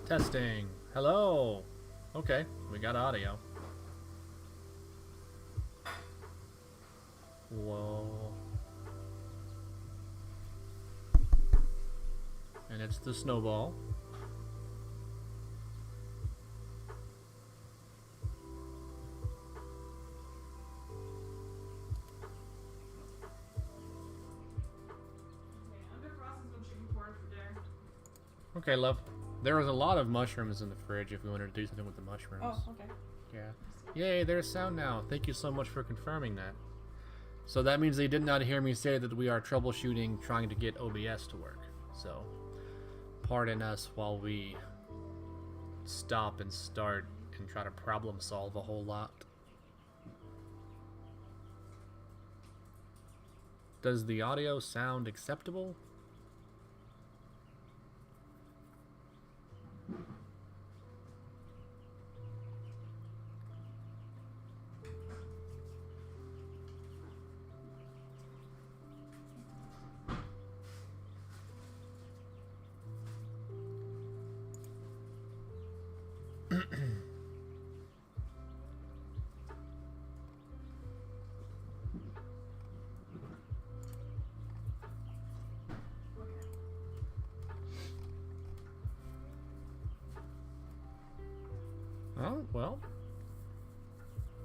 Testing. Hello. Okay, we got audio. Whoa. And it's the snowball. Okay, love. There was a lot of mushrooms in the fridge if we wanted to do something with the mushrooms. Oh, okay. Yeah. Yay, there's sound now. Thank you so much for confirming that. So that means they did not hear me say that we are troubleshooting trying to get OBS to work. So pardon us while we stop and start and try to problem solve a whole lot. Does the audio sound acceptable? Oh, well.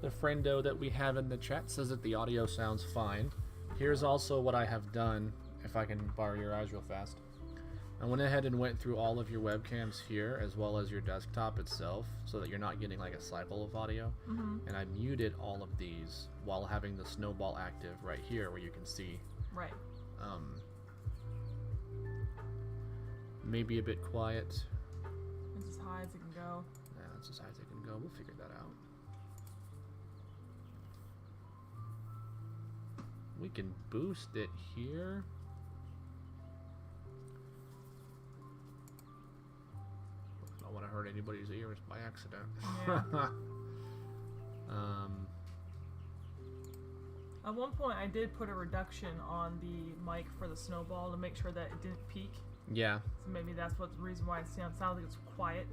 The friendo that we have in the chat says that the audio sounds fine. Here's also what I have done, if I can borrow your eyes real fast. I went ahead and went through all of your webcams here, as well as your desktop itself, so that you're not getting like a cycle of audio. And I muted all of these while having the snowball active right here, where you can see. Right. Maybe a bit quiet. It's as high as it can go. Yeah, that's as high as it can go. We'll figure that out. We can boost it here. I don't want to hurt anybody's ears by accident. Yeah. At one point, I did put a reduction on the mic for the snowball to make sure that it didn't peak. Yeah. So maybe that's what the reason why it sounds like it's quiet.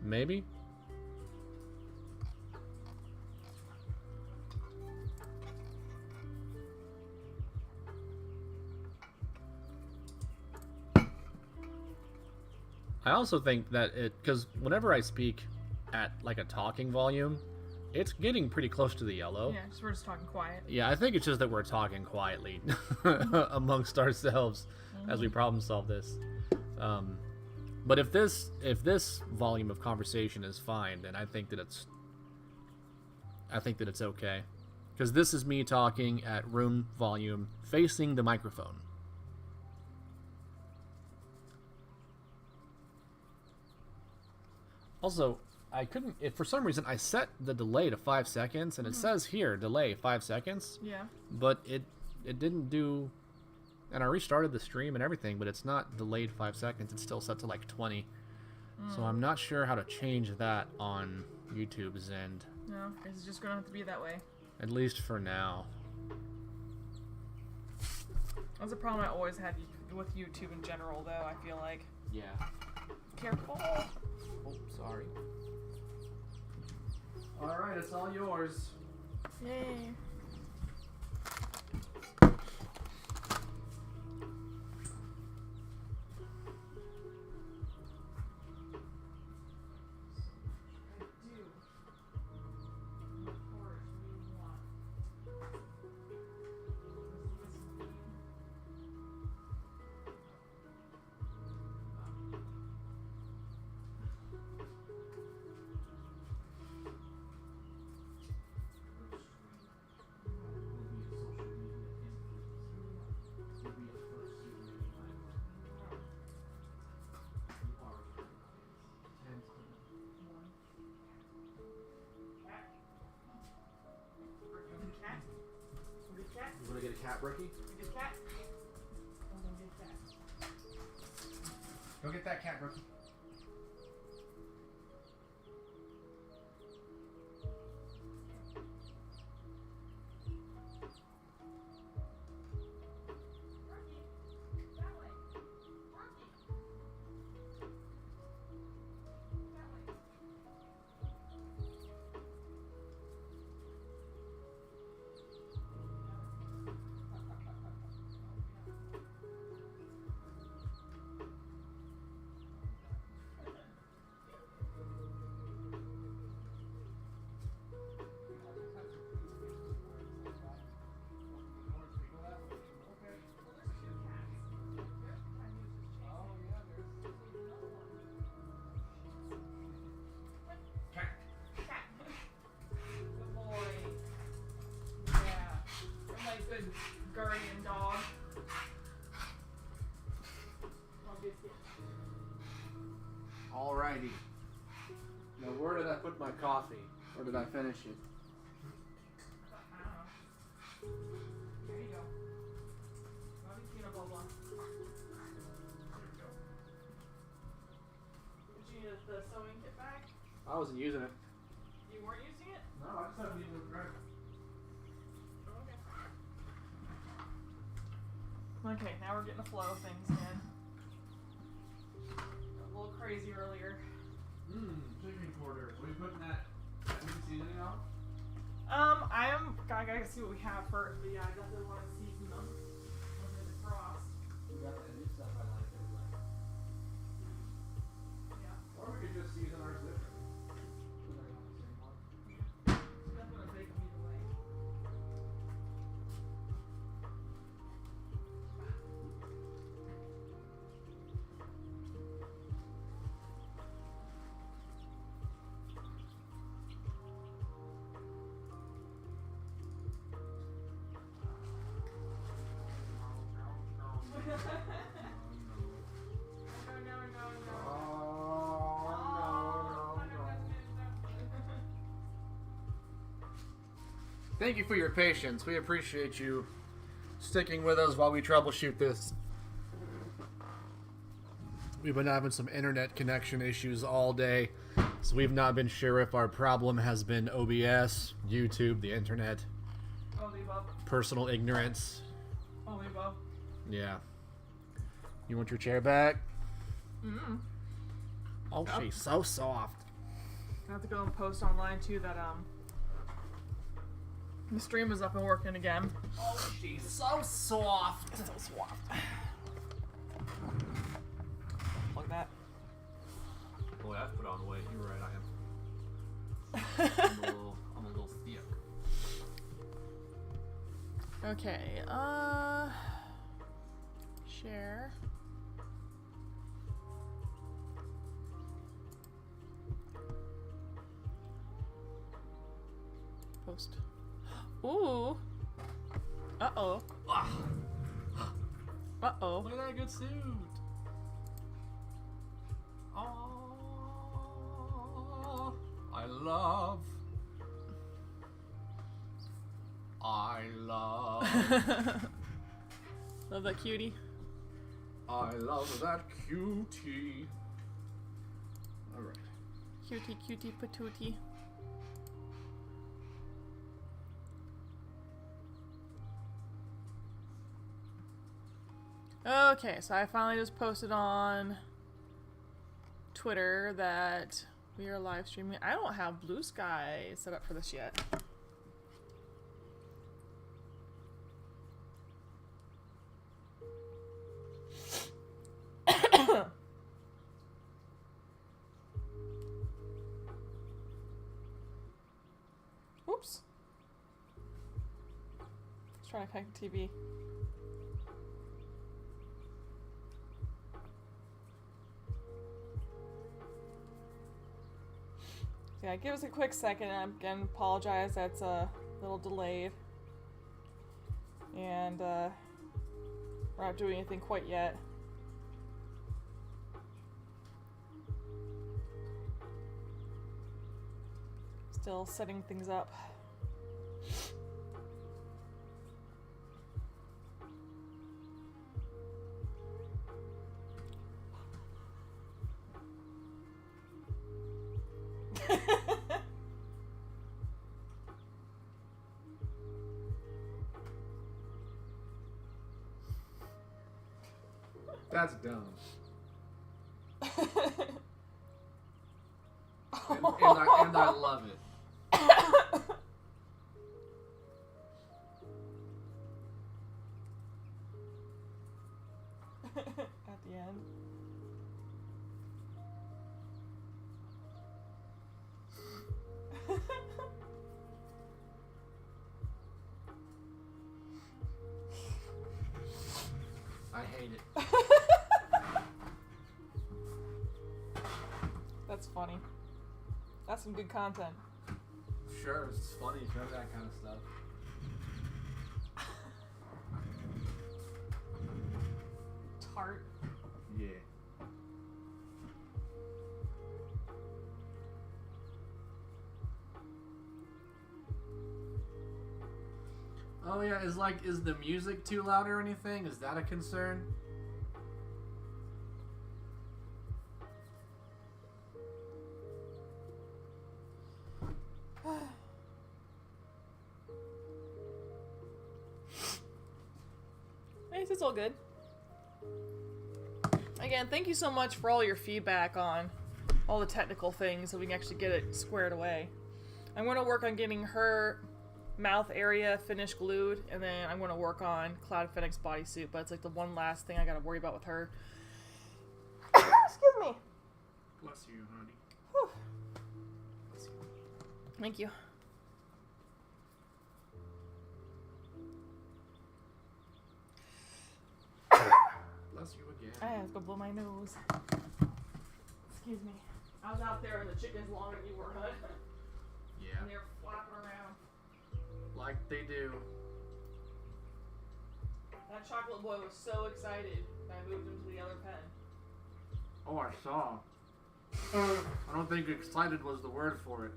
Maybe. I also think that because whenever I speak at like a talking volume, it's getting pretty close to the yellow. Yeah, so we're just talking quiet. Yeah, I think it's just that we're talking quietly amongst ourselves as we problem solve this. But if this volume of conversation is fine, then I think that it's okay, because this is me talking at room volume facing the microphone. Also, I couldn't. For some reason, I set the delay to 5 seconds, and it says here delay 5 seconds. Yeah. But it didn't do. And I restarted the stream and everything, but it's not delayed 5 seconds. It's still set to like 20. So I'm not sure how to change that on YouTube's end. No, it's just gonna have to be that way. At least for now. That's a problem I always had with YouTube in general, though. I feel like. Yeah. Careful. Oh, sorry. All right, it's all yours. Yay. You want to get a cat, Rookie? Get a cat? Go get that cat, Rookie. Alrighty. Now, where did I put my coffee? Or did I finish it? I don't know. There you go. Got a peanut butter. There we go. Did you need the sewing kit back? I wasn't using it. You weren't using it? No, I just haven't used it. Okay, now we're getting the flow of things again. Got a little crazy earlier. Chicken quarter. What are you putting that? Have you seen any of? I gotta see what we have first, but yeah, I definitely want to season them. When they're the cross. We got the new stuff I like anyway. Yeah. Or we could just season ours different. It's definitely gonna bake them either way. Thank you for your patience. We appreciate you sticking with us while we troubleshoot this. We've been having some internet connection issues all day, so we've not been sure if our problem has been OBS, YouTube, the internet, All the above. personal ignorance. All the above. Yeah. You want your chair back? Mm-hmm. Oh, Yep. she's so soft. I have to go and post online too that the stream is up and working again. Oh, she's so soft. It's so soft. Plug that. Boy, I've put on weight. You're right, I am. I'm a little thick. Okay, share. Post. Ooh. Uh-oh. Uh-oh. Look at that good suit. Oh, I love. Love that cutie. I love that cutie. All right. Cutie, cutie, patootie. Okay, so I finally just posted on Twitter that we are live streaming. I don't have Blue Sky set up for this yet. Oops. Let's try to connect the TV. Yeah, give us a quick second. I again apologize. That's a little delayed. And we're not doing anything quite yet. Still setting things up. That's dumb. And I love it. At the end. I hate it. That's funny. That's some good content. Sure, it's funny if you know that kind of stuff. Tart. Yeah. Oh yeah, is the music too loud or anything? Is that a concern? It's all good. Again, thank you so much for all your feedback on all the technical things so we can actually get it squared away. I'm going to work on getting her mouth area finished glued, and then I'm going to work on Cloud Fennec's bodysuit, but it's like the one last thing I got to worry about with her. Excuse me. Bless you, honey. Whew. Bless you. Thank you. Bless you again. I have to go blow my nose. Excuse me. I was out there and the chicken's longer than you were, huh? Yeah. And they're flopping around. Like they do. That chocolate boy was so excited that I moved him to the other pen. Oh, I saw. I don't think excited was the word for it.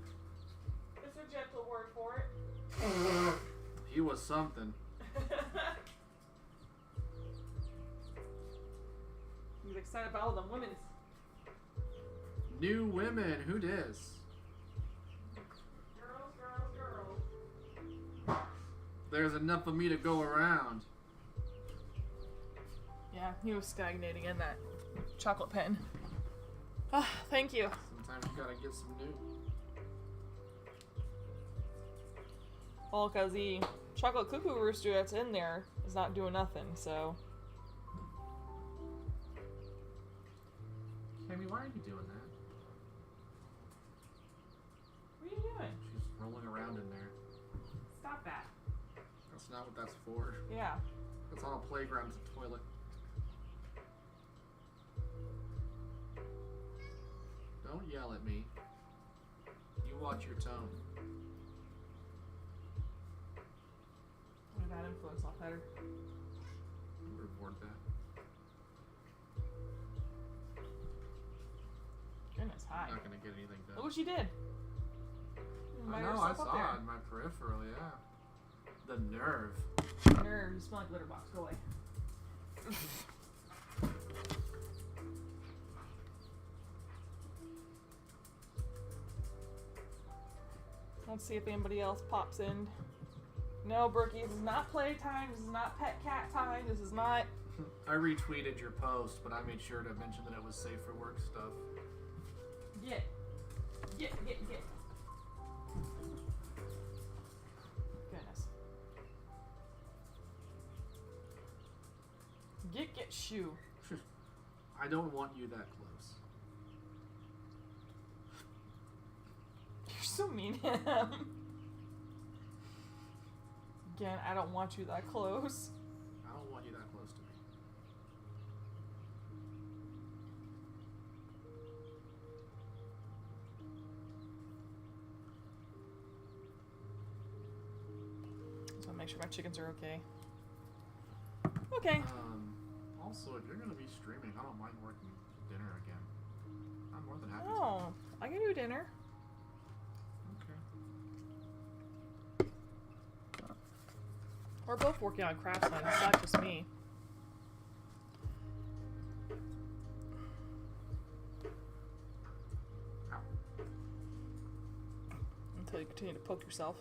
It's a gentle word for it. He was something. He's excited about all the women. New women, who dis? Girls, girls, girls. There's enough of me to go around. Yeah, he was stagnating in that chocolate pen. Ah, thank you. Sometimes you gotta get some new. Well, because the chocolate cuckoo rooster that's in there is not doing nothing, so. Cammy, why are you doing that? What are you doing? She's rolling around in there. Stop that. That's not what that's for. Yeah. That's on a playground, it's a toilet. Don't yell at me. You watch your tone. What bad influence off her. Reward that. Goodness, hi. I'm not gonna get anything done. Look what she did. I know, I saw it in my peripheral, yeah. The nerve. Nerve, you smell like litter box. Go away. Let's see if anybody else pops in. No, Brookie, this is not playtime. This is not pet cat time. This is not. I retweeted your post, but I made sure to mention that it was safe for work stuff. Get. Goodness. Get shoe. I don't want you that close. You're so mean to him. Again, I don't want you that close. I don't want you that close to me. Just want to make sure my chickens are okay. Okay. Also, if you're going to be streaming, I don't mind working dinner again. I'm more than happy to. Oh, I can do dinner. Okay. We're both working on crafts night. It's not just me. Ow. Until you continue to poke yourself.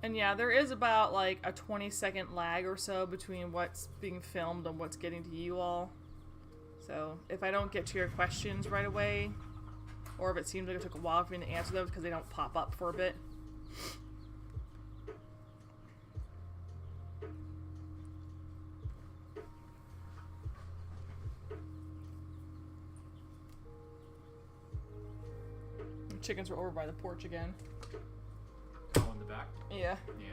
And yeah, there is about like a 20-second lag or so between what's being filmed and what's getting to you all. So if I don't get to your questions right away, or if it seems like it took a while for me to answer them because they don't pop up for a bit. The chickens are over by the porch again. Oh, in the back? Yeah. Yeah.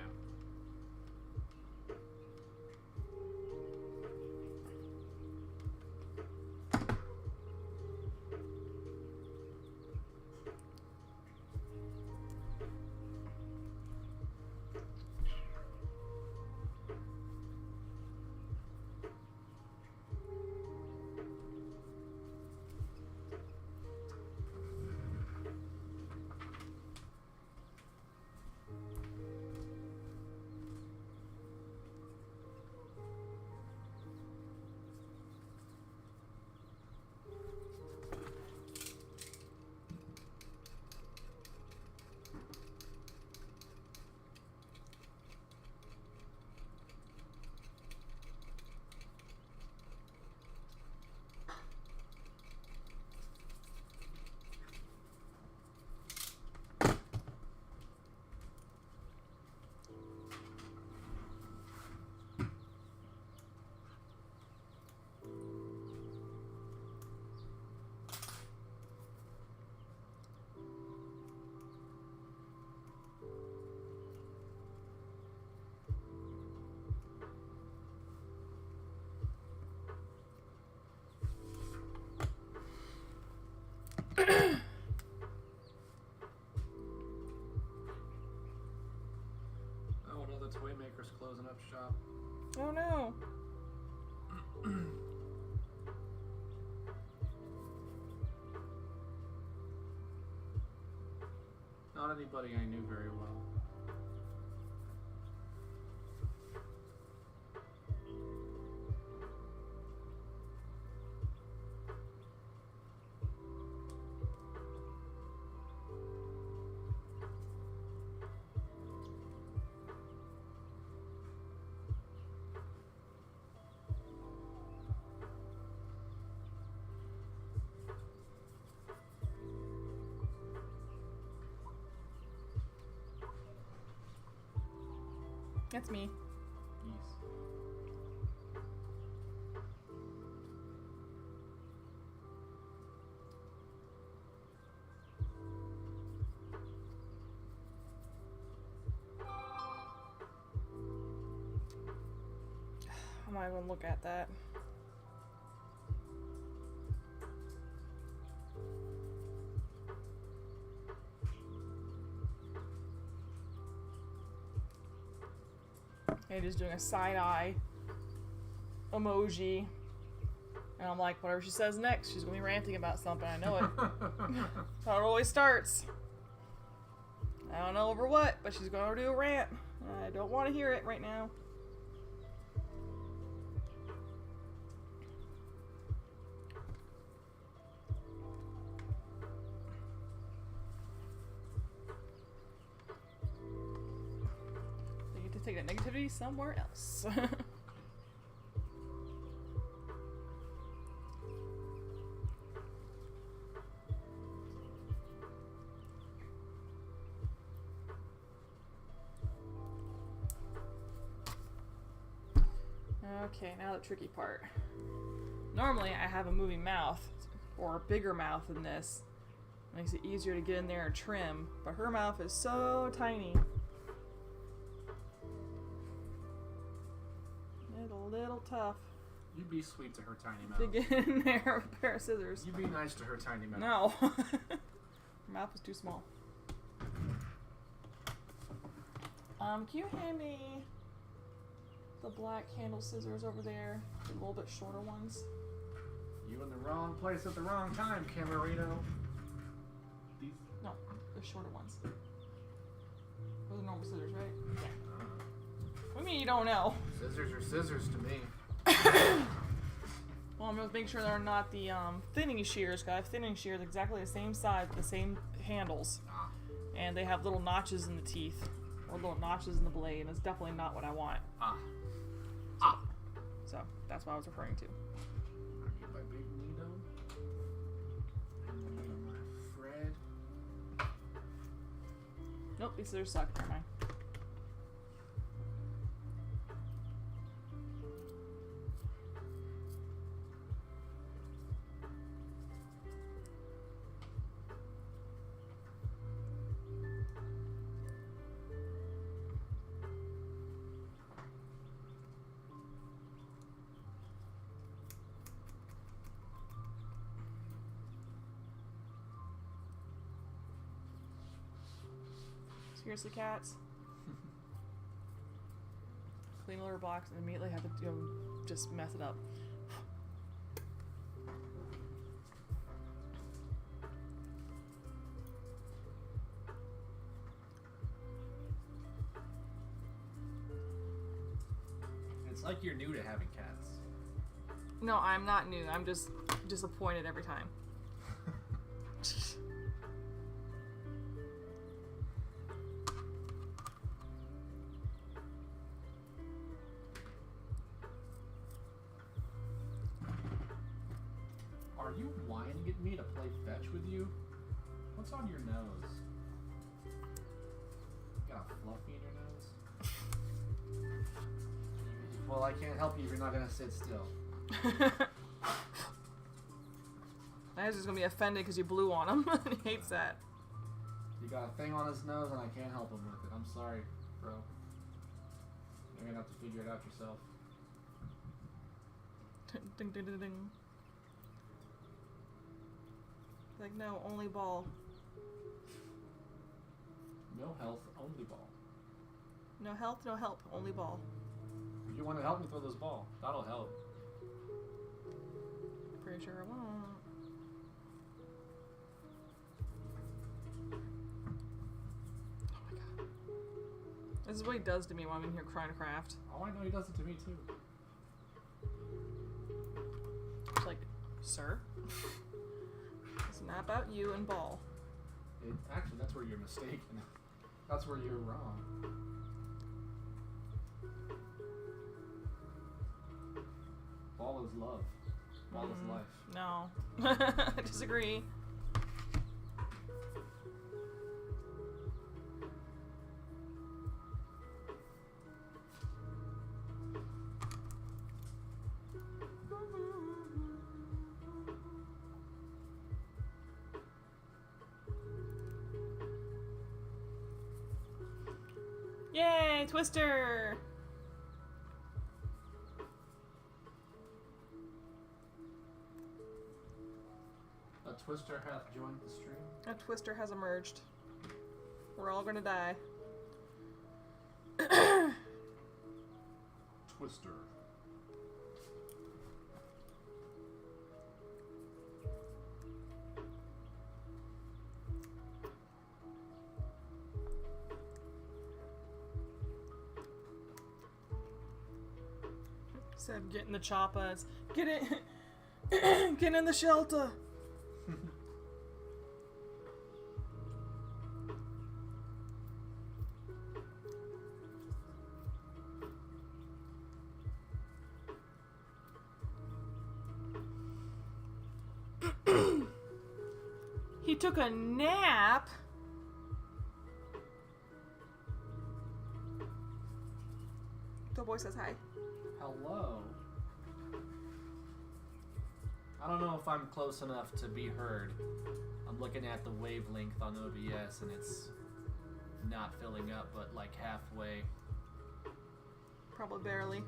Oh no, the toy maker's closing up shop. Oh no. Not anybody I knew very well. That's me. Yes. I'm not even look at that. And just doing a side eye emoji. And I'm like, whatever she says next, she's gonna be ranting about something. I know it. That's how it always starts. I don't know over what, but she's gonna do a rant. I don't want to hear it right now. They get to take that negativity somewhere else. Okay, now the tricky part. Normally I have a moving mouth, or a bigger mouth than this. Makes it easier to get in there and trim, but her mouth is so tiny. It's a little tough You be sweet to her tiny to mouth. get in there with a pair of scissors. You be nice to her tiny mouth. No. Her mouth is too small. Can you hand me the black handle scissors over there? The little bit shorter ones. You in the wrong place at the wrong time, Camarino. These? No, the shorter ones. Those are normal scissors, right? Yeah. What do you mean you don't know? Scissors are scissors to me. Well, I'm gonna make sure they're not the thinning shears. 'Cause I have thinning shears exactly the same size, with the same handles, and they have little notches in the teeth, or little notches in the blade, and it's definitely not what I want. So that's what I was referring to. My big needle. And my thread. Nope, these are stuck. Never mind. Seriously, cats? Clean a litter box and immediately have to just mess it up. It's like you're new to having cats. No, I'm not new. I'm just disappointed every time. Are you whining at me to play fetch with you? What's on your nose? You got a fluffy in your nose? Well, I can't help you if you're not gonna sit still. I was just gonna be offended because you blew on him. He hates that. You got a thing on his nose and I can't help him with it. I'm sorry, bro. You're gonna have to figure it out yourself. Ding, ding, ding, ding. Like, no, only ball. No health, only ball. No health, no help, only ball. If you want to help me throw this ball, that'll help. Pretty sure I won't. Oh my god. This is what he does to me when I'm in here trying to craft. Oh, I know he does it to me too. It's like, sir? It's not about you and ball. Actually, that's where you're mistaken. That's where you're wrong. Ball is love. Ball is life. No. I disagree. Yay, Twister! A Twister hath joined the stream. A Twister has emerged. We're all gonna die. Twister. Instead of getting the choppas, get it, get in the shelter. He took a nap. The boy says hi. Hello. I don't know if I'm close enough to be heard. I'm looking at the wavelength on OBS and it's not filling up, but like halfway. Probably barely.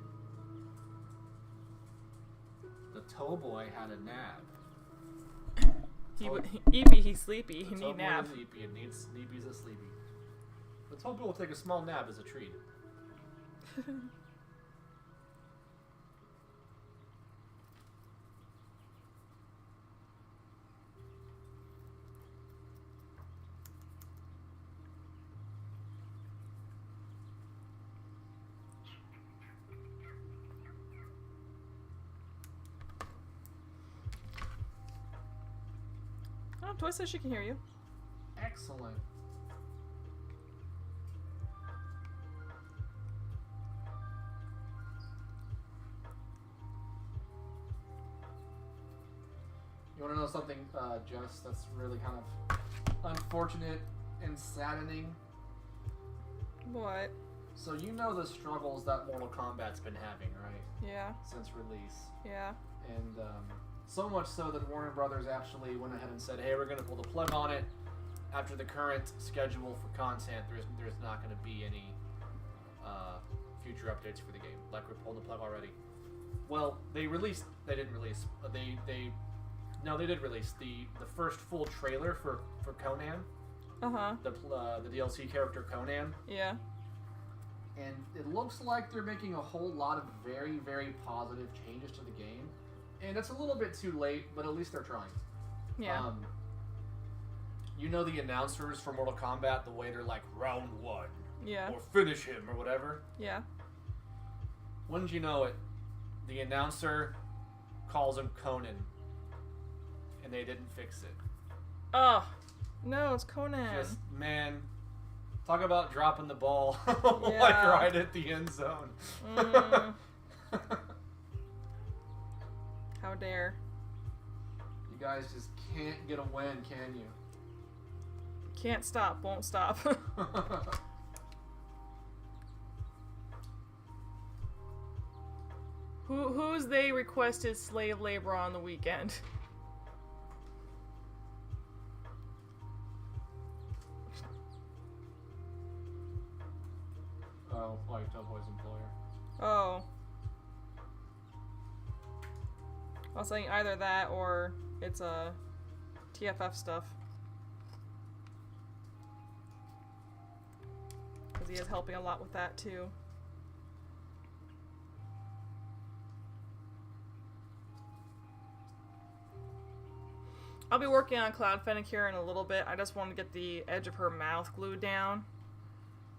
The toe boy had a nap. He's sleepy. He need nap. Sleepy. It needs sleepy's a sleepy. The toe boy will take a small nap as a treat. No, Toy says she can hear you. Excellent. You want to know something, Jess, that's really kind of unfortunate and saddening? What? So you know the struggles that Mortal Kombat's been having, right? Yeah. Since release. Yeah. And so much so that Warner Brothers actually went ahead and said, hey, we're going to pull the plug on it. After the current schedule for content, there's not going to be any future updates for the game. Like, we're pulling the plug already. Well, they did release the first full trailer for Conan. Uh-huh. The DLC character Conan. Yeah. And it looks like they're making a whole lot of very, very positive changes to the game. And it's a little bit too late, but at least they're trying. Yeah. You know the announcers for Mortal Kombat, the way they're like, round 1. Yeah. Or finish him, or whatever? Yeah. Wouldn't you know it, the announcer calls him Conan. And they didn't fix it. Oh. No, it's Conan. Just, man, talk about dropping the ball. Yeah. Like right at the end zone. How dare. You guys just can't get a win, can you? Can't stop, won't stop. Who's they requested slave labor on the weekend? Oh, like Doughboy's employer. Oh. I was saying either that or it's TFF stuff. Because he is helping a lot with that too. I'll be working on Cloud Fennec here in a little bit. I just want to get the edge of her mouth glued down.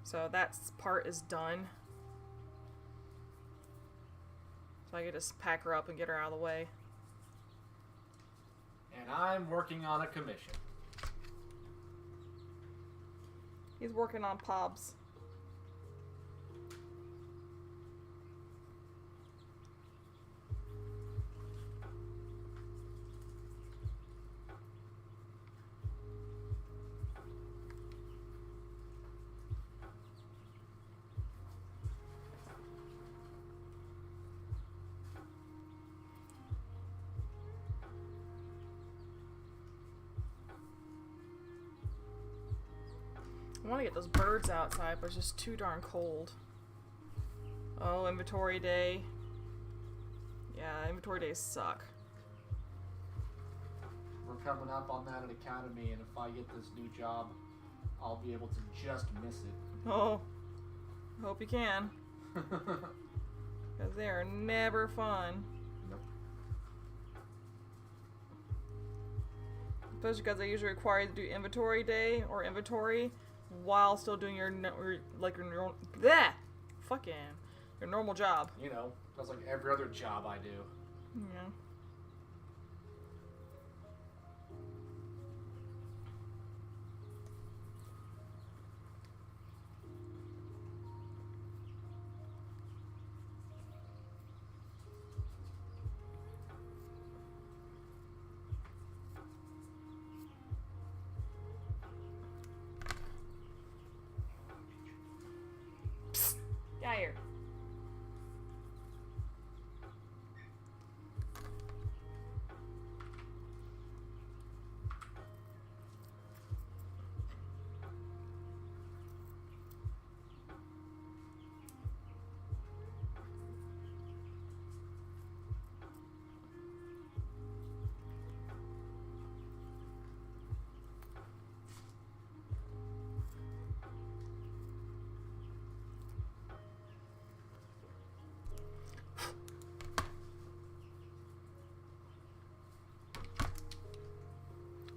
So that part is done. So I can just pack her up and get her out of the way. And I'm working on a commission. He's working on Pobs. I want to get those birds outside, but it's just too darn cold. Oh, inventory day. Yeah, inventory days suck. We're coming up on that at Academy, and if I get this new job, I'll be able to just miss it. Oh, I hope you can. Because they are never fun. Nope. Especially because they usually require you to do inventory day or inventory while still doing your normal job. You know, that's like every other job I do. Yeah. Get out of here.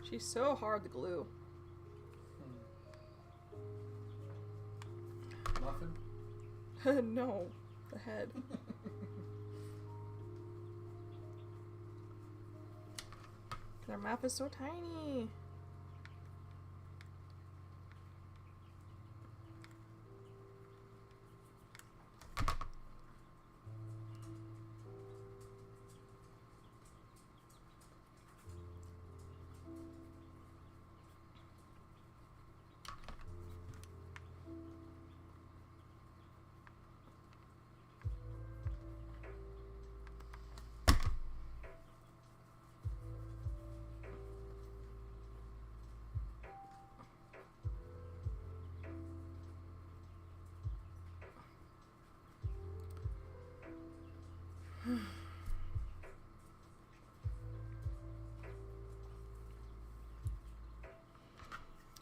She's so hard to glue. Muffin? No, the head. Their mouth is so tiny.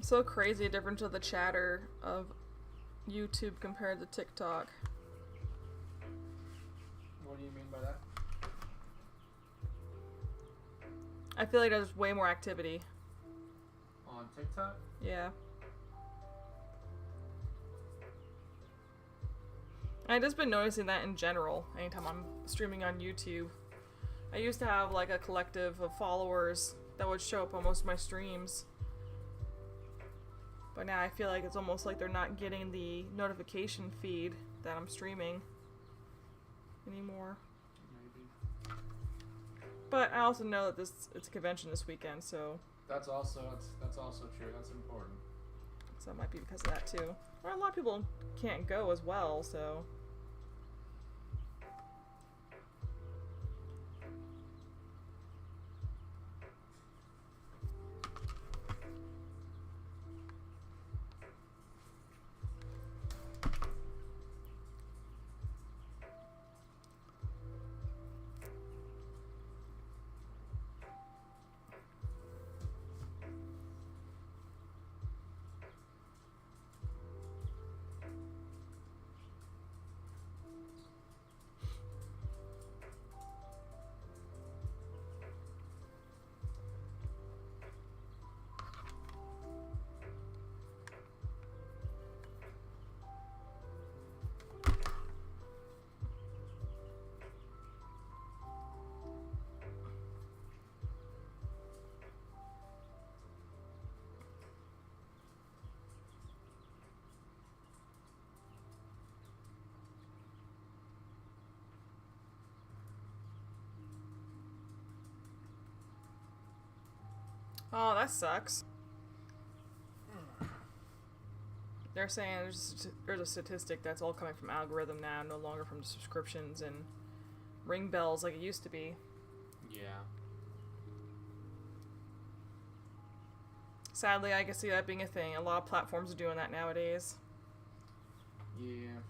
So crazy difference of the chatter of YouTube compared to TikTok. What do you mean by that? I feel like there's way more activity. On TikTok? Yeah. I've just been noticing that in general, anytime I'm streaming on YouTube. I used to have like a collective of followers that would show up on most of my streams. But now I feel like it's almost like they're not getting the notification feed that I'm streaming anymore. Maybe. But I also know that it's a convention this weekend, so That's also true. That's important. it might be because of that too. Well, a lot of people can't go as well, so. Oh, that sucks. They're saying there's a statistic that's all coming from algorithm now, no longer from subscriptions and ring bells like it used to be. Yeah. Sadly, I can see that being a thing. A lot of platforms are doing that nowadays. Yeah.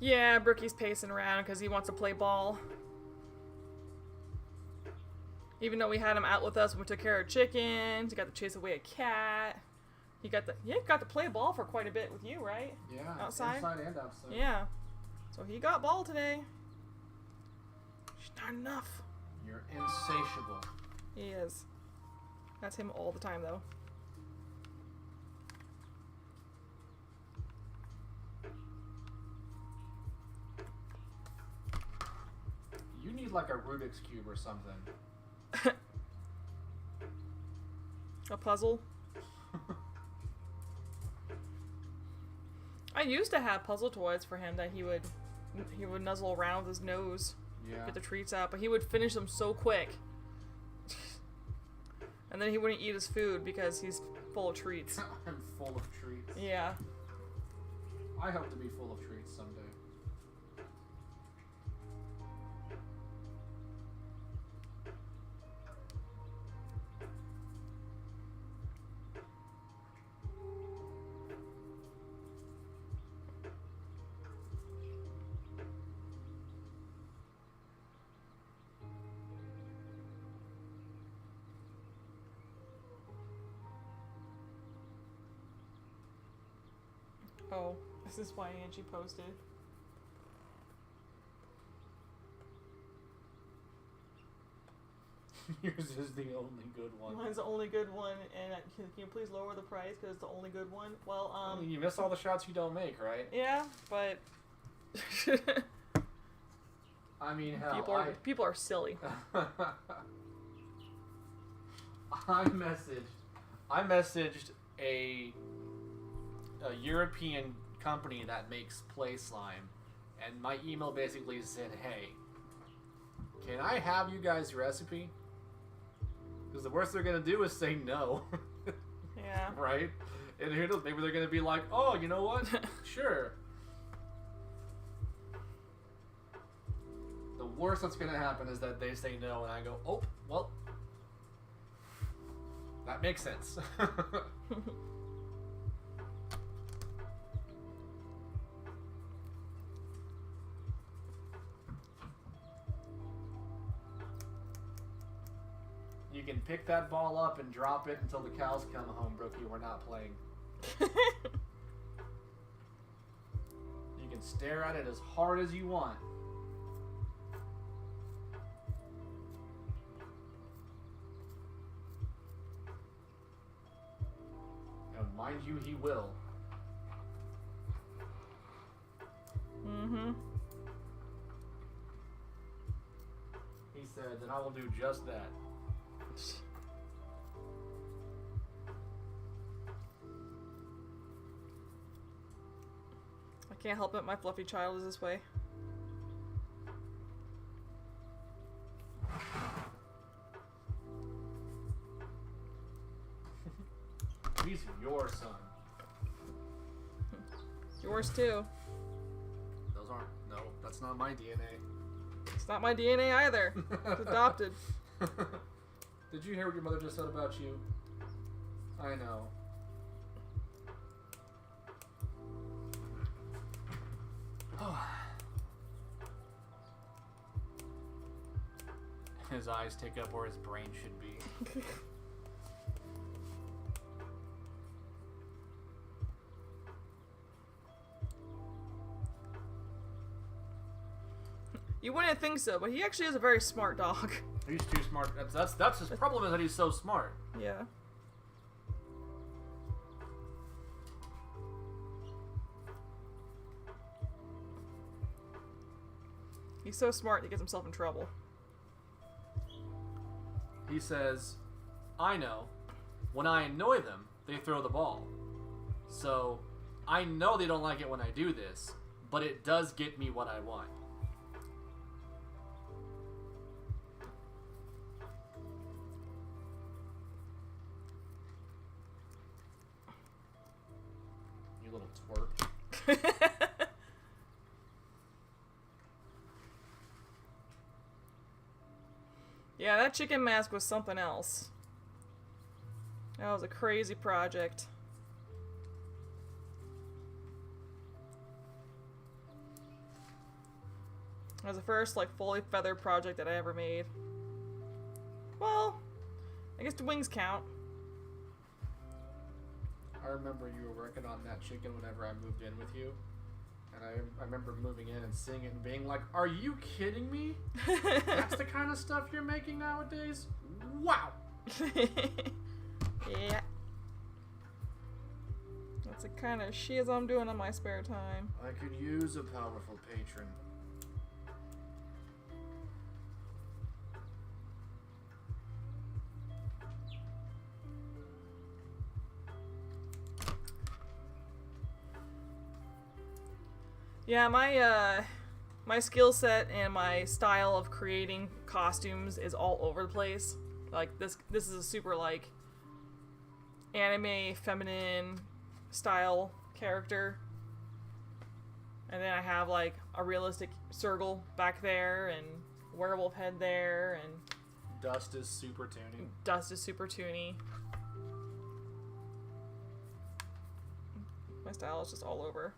Yeah, Brookie's pacing around because he wants to play ball. Even though we had him out with us when we took care of chickens, he got to chase away a cat. He got to play ball for quite a bit with you, right? Yeah. Outside? Inside and outside. Yeah. So he got ball today. She's not enough. You're insatiable. He is. That's him all the time, though. You need like a Rubik's Cube or something. A puzzle. I used to have puzzle toys for him that he would nuzzle around with his nose, Yeah. get the treats out, but he would finish them so quick. And then he wouldn't eat his food because he's full of treats. I'm full of treats. Yeah. I hope to be full of treats someday. Oh, this is why Angie posted. Yours is the only good one. Mine's the only good one, and can you please lower the price because it's the only good one? Well, You miss all the shots you don't make, right? yeah, but I mean, hell, people are silly. I messaged a European company that makes play slime, and my email basically said, "Hey, can I have you guys' recipe? Because the worst they're gonna do is say no." Yeah. Right? And who knows? Maybe they're gonna be like, "Oh, you know what? Sure." The worst that's gonna happen is that they say no, and I go, "Oh, well, that makes sense." You can pick that ball up and drop it until the cows come home, Brookie. We're not playing. You can stare at it as hard as you want. And mind you, he will. Mm-hmm. He said, "Then I will do just that." I can't help it, my fluffy child is this way. He's your son. Yours too. Those aren't. No, that's not my DNA. It's not my DNA either. It's adopted. Did you hear what your mother just said about you? I know. His eyes take up where his brain should be. You wouldn't think so, but he actually is a very smart dog. He's too smart. That's his problem, is that he's so smart. Yeah. He's so smart he gets himself in trouble. He says, "I know. When I annoy them, they throw the ball. So, I know they don't like it when I do this, but it does get me what I want." You little twerp. Yeah, that chicken mask was something else. That was a crazy project. It was the first, like, fully feathered project that I ever made. Well, I guess the wings count. I remember you were working on that chicken whenever I moved in with you. And I remember moving in and seeing it and being like, "Are you kidding me? That's the kind of stuff you're making nowadays? Wow!" Yeah. That's the kind of shiz I'm doing in my spare time. I could use a powerful patron. Yeah, my skill set and my style of creating costumes is all over the place. Like this is a super like anime feminine style character. And then I have like a realistic Sergal back there and werewolf head there and Dust is super toony. Dust is super toony. My style is just all over.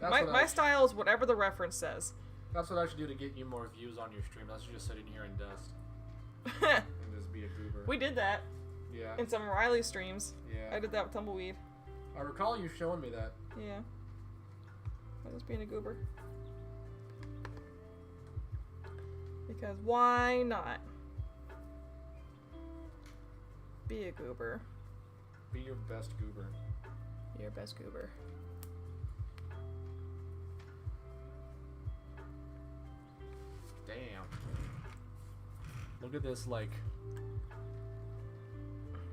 My style is whatever the reference says. That's what I should do to get you more views on your stream. That's just sitting here in dust. And just be a goober. We did that Yeah. in some Riley streams. Yeah. I did that with Tumbleweed. I recall you showing me that. Yeah. I was being a goober. Because why not? Be a goober. Be your best goober. Your best goober. Damn. Look at this, like,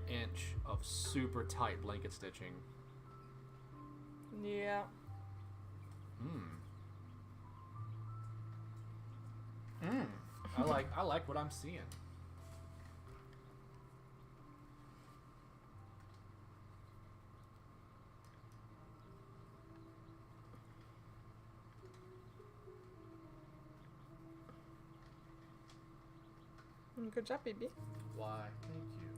inch of super tight blanket stitching. Yeah. I like what I'm seeing. Good job, baby. Why, thank you.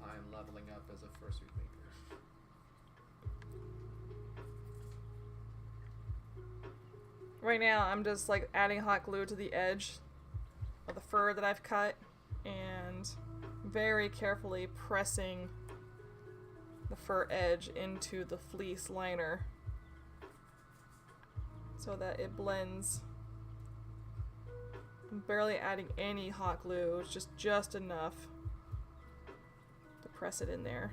I am leveling up as a fursuit maker. Right now, I'm just like adding hot glue to the edge of the fur that I've cut and very carefully pressing the fur edge into the fleece liner so that it blends. I'm barely adding any hot glue, it's just enough to press it in there.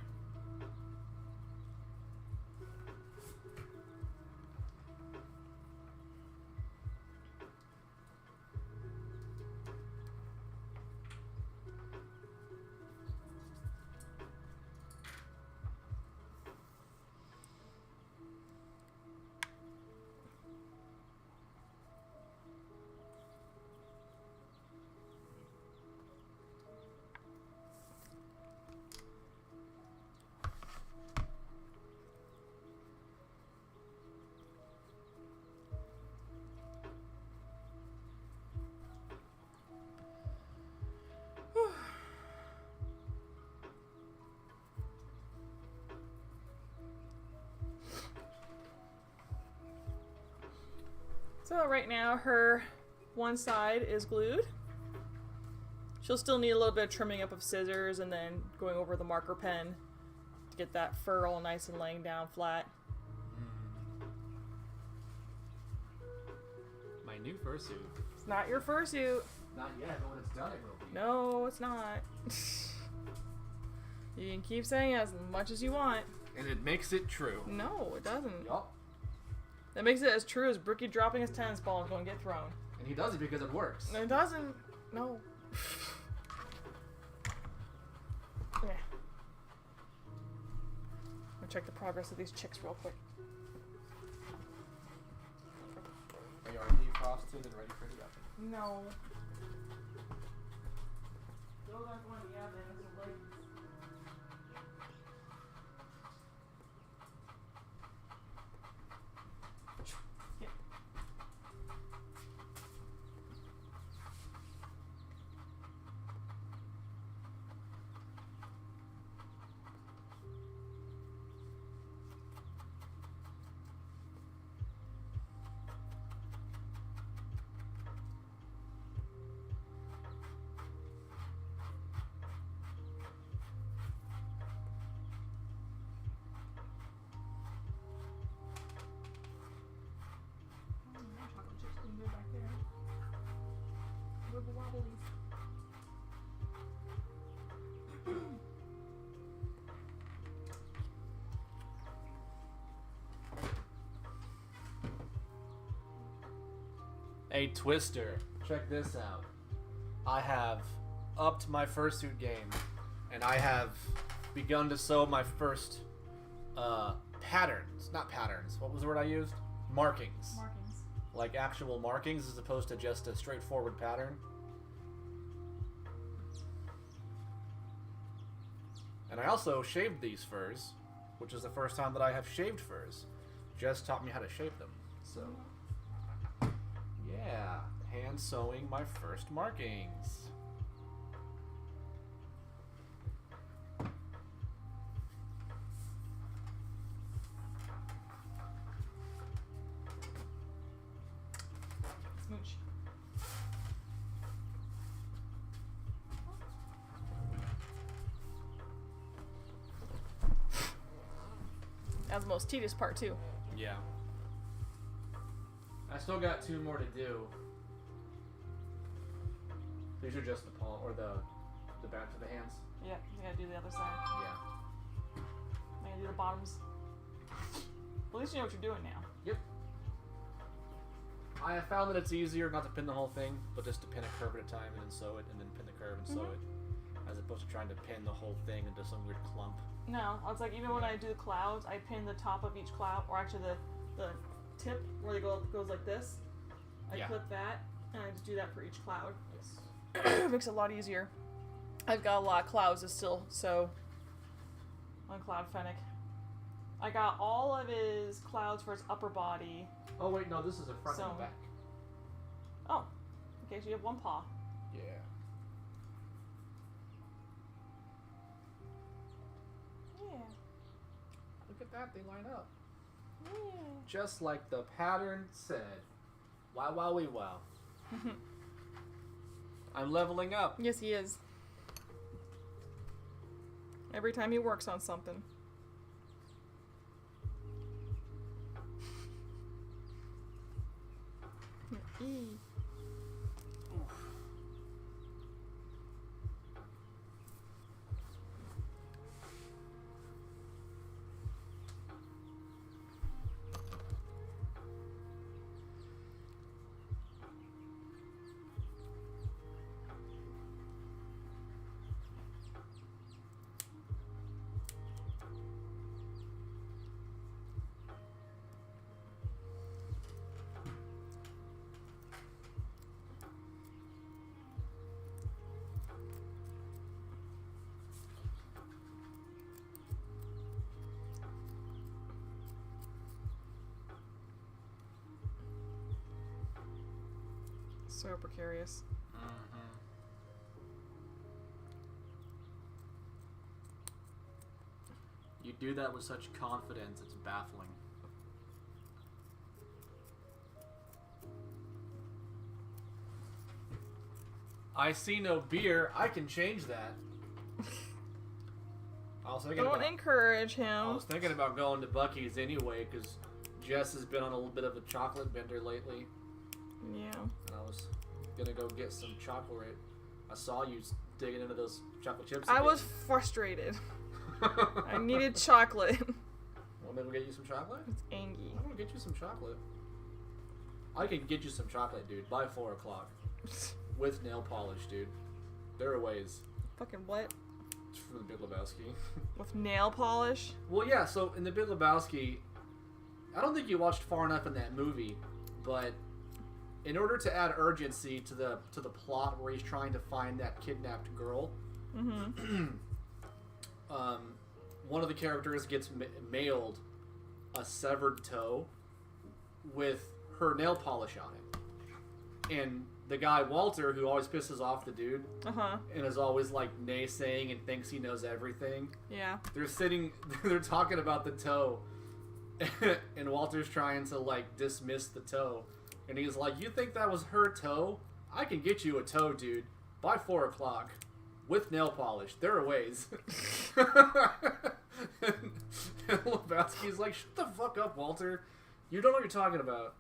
So right now her one side is glued. She'll still need a little bit of trimming up of scissors and then going over the marker pen to get that fur all nice and laying down flat. My new fursuit. It's not your fursuit. Not yet, but when it's done, it will be. No, it's not. You can keep saying as much as you want. And it makes it true. No, it doesn't. Yup. That makes it as true as Brookie dropping his tennis ball and going to get thrown. And he does it because it works. No, it doesn't. No. Yeah. I'm gonna check the progress of these chicks real quick. Are you already defrosted and ready for the oven? No. Those aren't going in the oven. Those are legs. Yeah. Chocolate chips can go back there. Wibble wobblies. Hey, Twister, check this out. I have upped my fursuit game, and I have begun to sew my first patterns. Not patterns. What was the word I used? Markings. Markings. Like actual markings as opposed to just a straightforward pattern. And I also shaved these furs, which is the first time that I have shaved furs. Jess taught me how to shave them. So, yeah, hand sewing my first markings. Smooch. That's the most tedious part too. Yeah. I still got 2 more to do. These are just the palm or the back of the hands. Yeah, you gotta do the other side. Yeah. I gotta do the bottoms. Well, at least you know what you're doing now. Yep. I have found that it's easier not to pin the whole thing, but just to pin a curve at a time and then sew it, and then pin the curve and sew it, as opposed to trying to pin the whole thing into some weird clump. No, it's like even when I do the clouds, I pin the top of each cloud, or actually the tip where they goes like this. I clip that, and I just do that for each cloud. Yes. It makes it a lot easier. I've got a lot of clouds to still sew on Cloud Fennec. I got all of his clouds for his upper body. Oh wait, no, this is a front So- and back. Oh, okay, so you have one paw. Yeah. Yeah. Look at that, they line up. Yeah. Just like the pattern said. Wow, wowie, wow. I'm leveling up. Yes, he is. Every time he works on something. E. So precarious. You do that with such confidence, it's baffling. I see no beer. I can change that. I was thinking Don't about, encourage I him. was thinking about going to Buc-ee's anyway, because Jess has been on a little bit of a chocolate bender lately. Yeah. And I was gonna go get some chocolate. I saw you digging into those chocolate chips. I again. was frustrated. I needed chocolate. Want me to get you some chocolate? It's angy. I'm gonna get you some chocolate. I can get you some chocolate, dude, by 4 o'clock. With nail polish, dude. There are ways. Fucking what? It's from the Big Lebowski. With nail polish? Well, yeah, so in the Big Lebowski, I don't think you watched far enough in that movie, but in order to add urgency to the plot where he's trying to find that kidnapped girl, one of the characters gets mailed a severed toe with her nail polish on it. And the guy, Walter, who always pisses off the dude and is always like naysaying and thinks he knows everything, Yeah. they're talking about the toe, and Walter's trying to like dismiss the toe, and he's like, "You think that was her toe? I can get you a toe, dude, by 4 o'clock with nail polish. There are ways." and Lebowski's like, "Shut the fuck up, Walter. You don't know what you're talking about."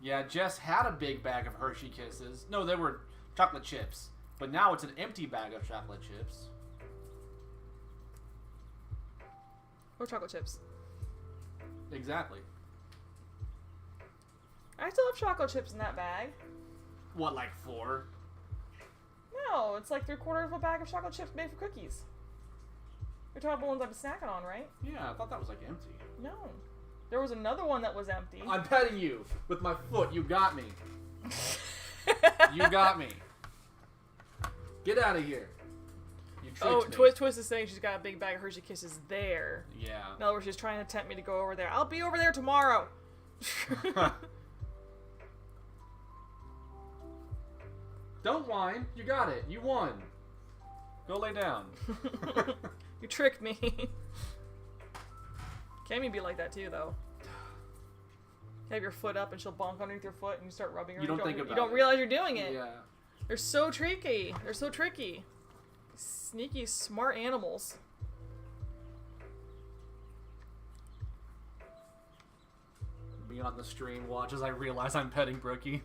Yeah, Jess had a big bag of Hershey Kisses. No, they were chocolate chips. But now it's an empty bag of chocolate chips. Or chocolate chips. Exactly. I still have chocolate chips in that bag. What, like 4? No, it's like 3/4 of a bag of chocolate chips made for cookies. You're talking about ones I've been snacking on, right? Yeah, I thought that was like empty. No. There was another one that was empty. I'm petting you with my foot. You got me. You got me. Get out of here. You tricked me. Twist is saying she's got a big bag of Hershey Kisses there. Yeah. In other words, she's trying to tempt me to go over there. I'll be over there tomorrow. Don't whine. You got it. You won. Go lay down. You tricked me. Cammy be like that too, though. Have your foot up and she'll bonk underneath your foot and you start rubbing her. You don't think about You don't it. realize you're doing it. Yeah. They're so tricky. They're so tricky. Sneaky, smart animals. Being on the stream, watch as I realize I'm petting Brookie.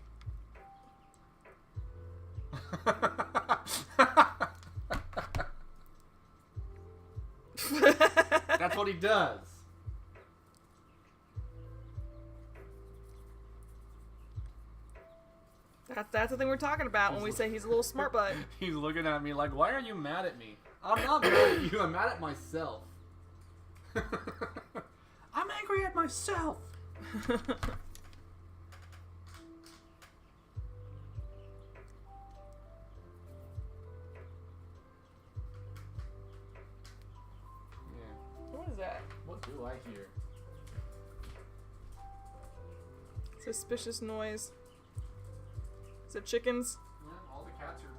That's what he does. That's the thing we're talking about when we say he's a little smart butt. He's looking at me like, why are you mad at me? I'm not mad at you, I'm mad at myself. I'm angry at myself. What is that? What do I hear? Suspicious noise. Is it chickens? Yeah, all the cats are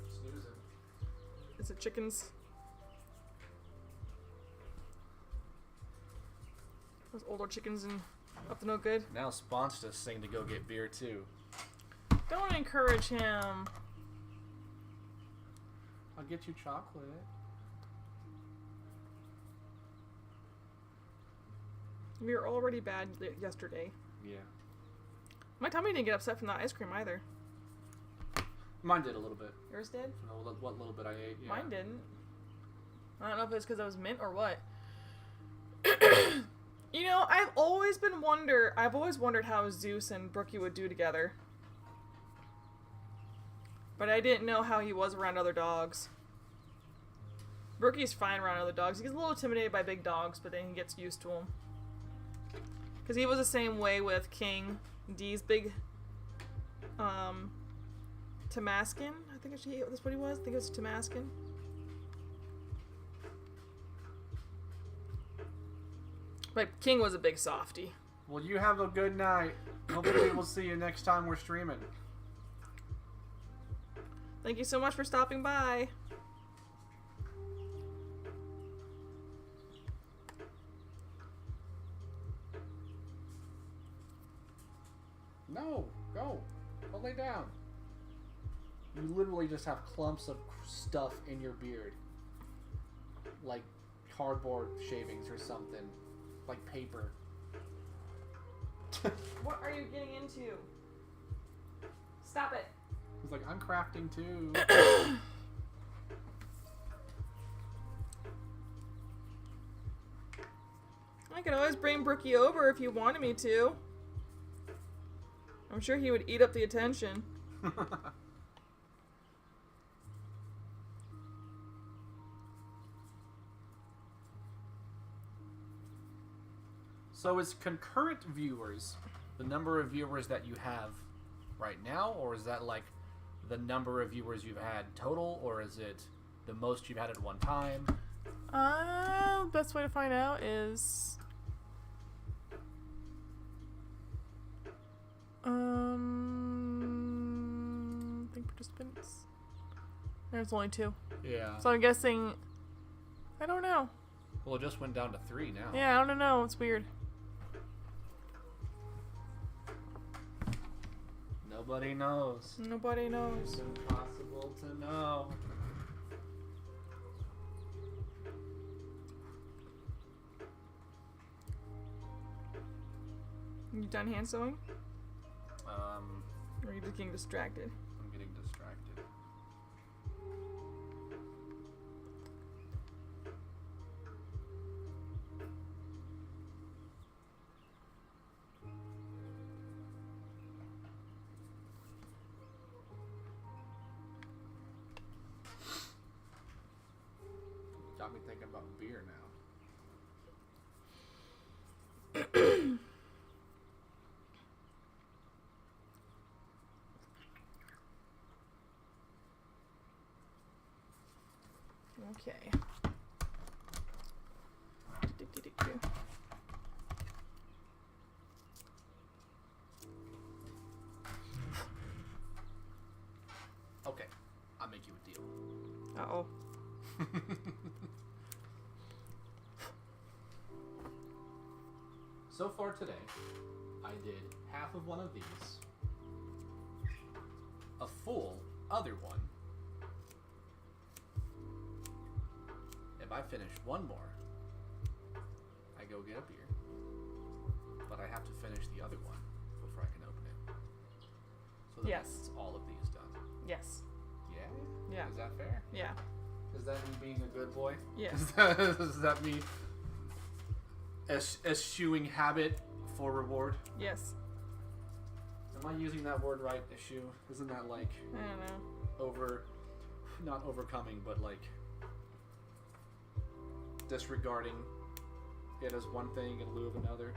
snoozing. Is it chickens? Those older chickens and up to no good. Now Spawn's just saying to go get beer too. Don't encourage him. I'll get you chocolate. We were already bad yesterday. Yeah. My tummy didn't get upset from that ice cream either. Mine did a little bit. Yours did? What little bit I ate. Yeah. Mine didn't. I don't know if it's because I was mint or what. You know, I've always wondered how Zeus and Brookie would do together. But I didn't know how he was around other dogs. Brookie's fine around other dogs. He gets a little intimidated by big dogs, but then he gets used to them. Because he was the same way with King, D's big, Tamaskin. I think that's what he was. I think it was Tamaskin. But King was a big softie. Well, you have a good night. Hopefully we'll see you next time we're streaming. Thank you so much for stopping by. No, go lay down. You literally just have clumps of stuff in your beard. Like cardboard shavings or something. Like paper. What are you getting into? Stop it. He's like, I'm crafting too. I could always bring Brookie over if you wanted me to. I'm sure he would eat up the attention. So is concurrent viewers the number of viewers that you have right now, or is that like the number of viewers you've had total, or is it the most you've had at one time? Best way to find out is I think participants. There's only 2. Yeah. So I'm guessing I don't know. Well, it just went down to 3 now. Yeah, I don't know. It's weird. Nobody knows. Nobody knows. It's impossible to know. You done hand sewing? Or are you just getting distracted? I'm getting distracted. Got me thinking about beer now. Okay. Okay, I'll make you a deal. Uh-oh. So far today, I did half of one of these, a full other one. If I finish one more, I go get a beer. But I have to finish the other one before I can open it. So that Yes. means all of these done. Yes. Yeah? Yeah. Is that fair? Yeah. Is that me being a good boy? Yes. Is that me eschewing habit for reward? Yes. Am I using that word right, eschew? Isn't that like I don't know. not overcoming, but like disregarding it as one thing in lieu of another?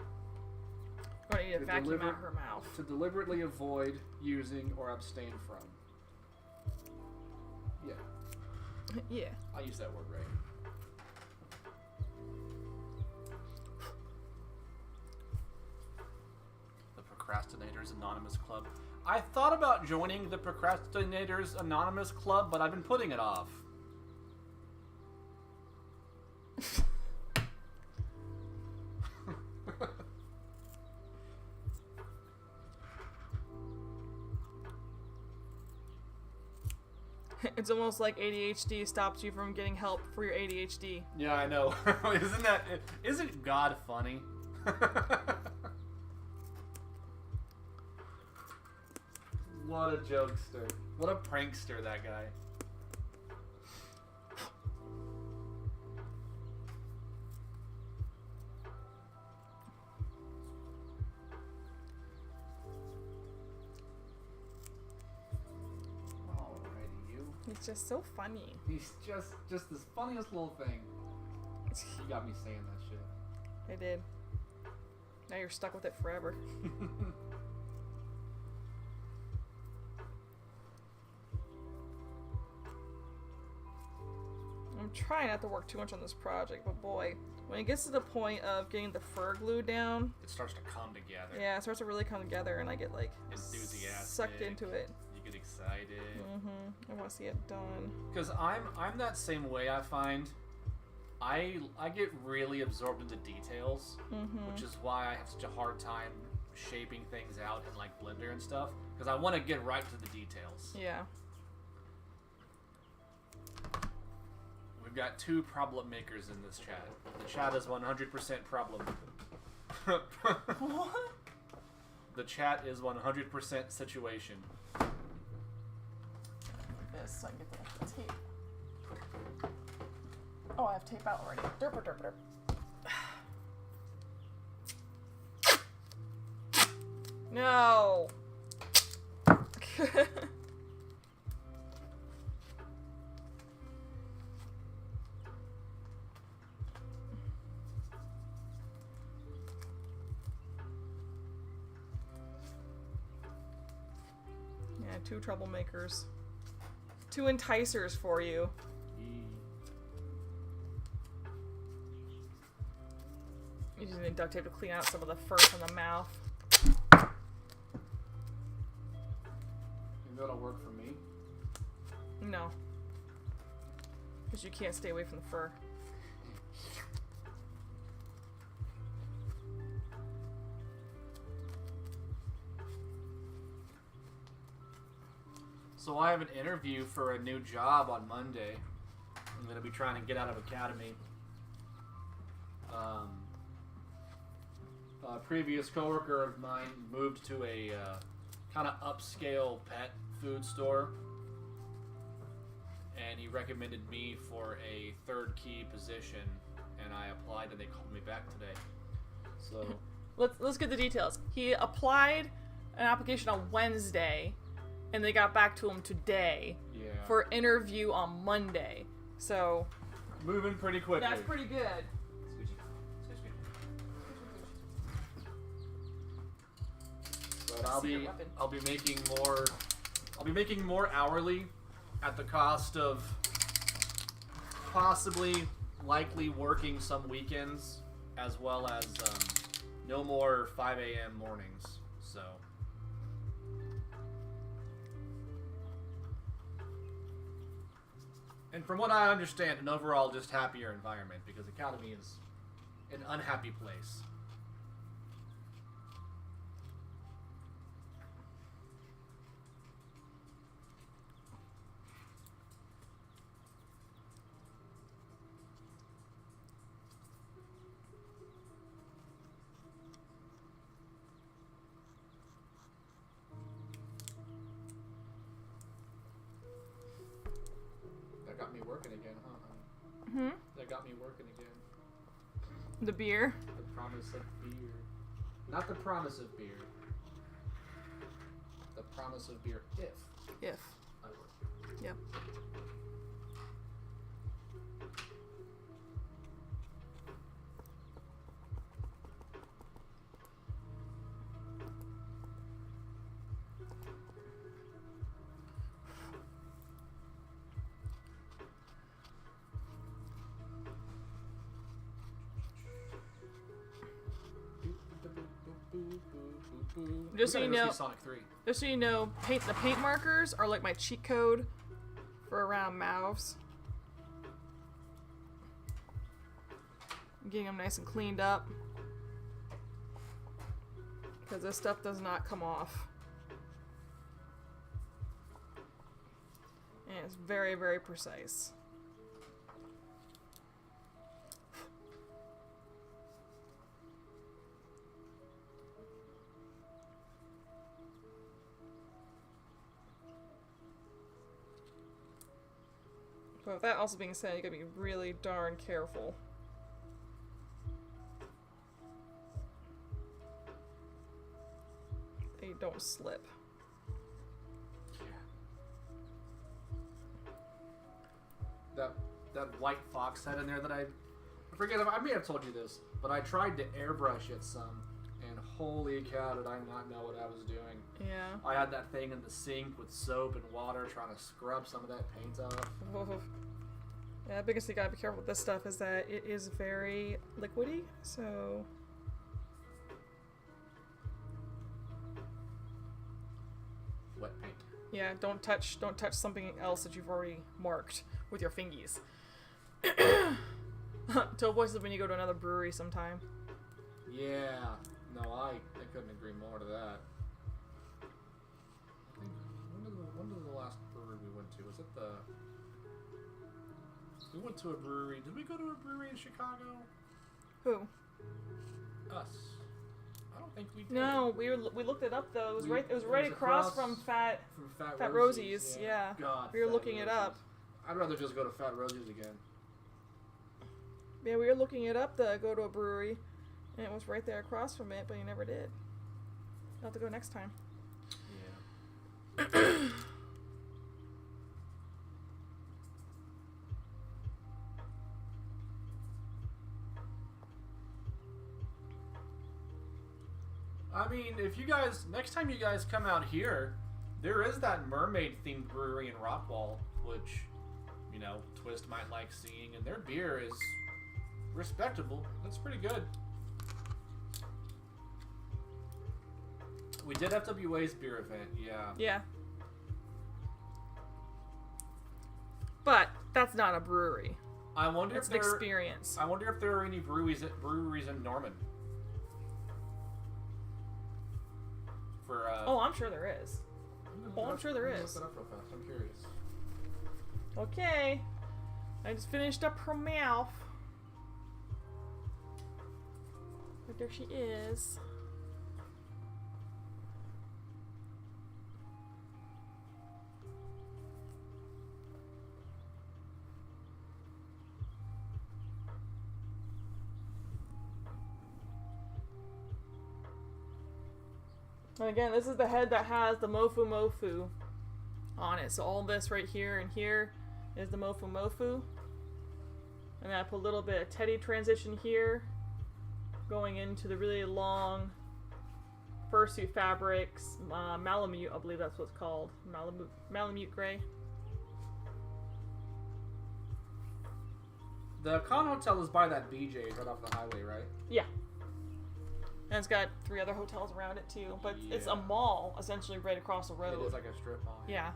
Going to need to To vacuum deliver- out her mouth. To deliberately avoid using or abstain from. Yeah, Yeah. I use that word right. The Procrastinators Anonymous Club. I thought about joining the Procrastinators Anonymous Club, but I've been putting it off. It's almost like ADHD stops you from getting help for your ADHD. Yeah, I know. Isn't God funny? What a jokester. What a prankster, that guy. Alrighty, you. It's just so funny. He's just this funniest little thing. You got me saying that shit. I did. Now you're stuck with it forever. I'm trying not to work too much on this project, but boy, when it gets to the point of getting the fur glue down, It starts to come together. yeah, it starts to really come together, and I get like Enthusiastic. sucked into it. You get excited. I want to see it done. Because I'm that same way, I find. I get really absorbed into details, which is why I have such a hard time shaping things out in like Blender and stuff. Because I want to get right to the details. Yeah. We've got two problem makers in this chat. The chat is 100% problem. What? The chat is 100% situation. Like this, so I can get the tape. Oh, I have tape out already. Derp, derp, derp. No. Yeah, two troublemakers. Two enticers for you. You just need duct tape to clean out some of the fur from the mouth. Maybe that'll work for me. No. Because you can't stay away from the fur. So I have an interview for a new job on Monday. I'm going to be trying to get out of academy. A previous coworker of mine moved to a kind of upscale pet food store, and he recommended me for a third key position, and I applied, and they called me back today. So Let's get the details. He applied an application on Wednesday, and they got back to him today yeah, for interview on Monday. So moving pretty quickly. that's pretty good. But I'll See your be weapon. making more hourly at the cost of possibly likely working some weekends, as well as no more 5 a.m. mornings. So and from what I understand, an overall just happier environment, because Academy is an unhappy place. working again, huh? Hmm? That got me working again. The beer? The promise of beer. Not the promise of beer. The promise of beer if I work. Yep. Just so you know, Sonic 3. just so you know, the paint markers are like my cheat code for around mouths. I'm getting them nice and cleaned up because this stuff does not come off, and it's very, very precise. But with that also being said, you gotta be really darn careful. They don't slip. That white fox head in there that I forget. I may have told you this, but I tried to airbrush it some, and holy cow, did I not know what I was doing. Yeah. I had that thing in the sink with soap and water trying to scrub some of that paint off. Yeah, the biggest thing you gotta be careful with this stuff is that it is very liquidy, so... Wet paint. Yeah, don't touch something else that you've already marked with your fingies. To avoid when you go to another brewery sometime. Yeah. No, I couldn't agree more to that. I think, when was the last brewery we went to? Was it the... We went to a brewery. Did we go to a brewery in Chicago? Who? Us. I don't think we did. No, we looked it up though. It was It right was across from Fat Rosie's. Yeah. God, We were Fat looking it up. I'd rather just go to Fat Rosie's again. Yeah, we were looking it up to go to a brewery, and it was right there across from it, but you never did. I'll have to go next time. Yeah. I mean, if you guys, next time you guys come out here, there is that mermaid-themed brewery in Rockwall, which, you know, Twist might like seeing, and their beer is respectable. That's pretty good. We did FWA's beer event, yeah. Yeah. But that's not a brewery. I wonder It's if an there. experience. I wonder if there are any breweries in Norman. For Oh, I'm sure there is. Oh, I'm sure there Look is. that up real fast. I'm curious. Okay. I just finished up her mouth. But there she is. And again, this is the head that has the Mofu on it. So all this right here and here is the Mofu. And then I put a little bit of Teddy transition here, going into the really long fursuit fabrics, Malamute, I believe that's what it's called, Malamute gray. The Con Hotel is by that BJ's right off the highway, right? Yeah. And it's got 3 other hotels around it too, but it's a Yeah. mall essentially right across the road. It is like a strip mall. Yeah.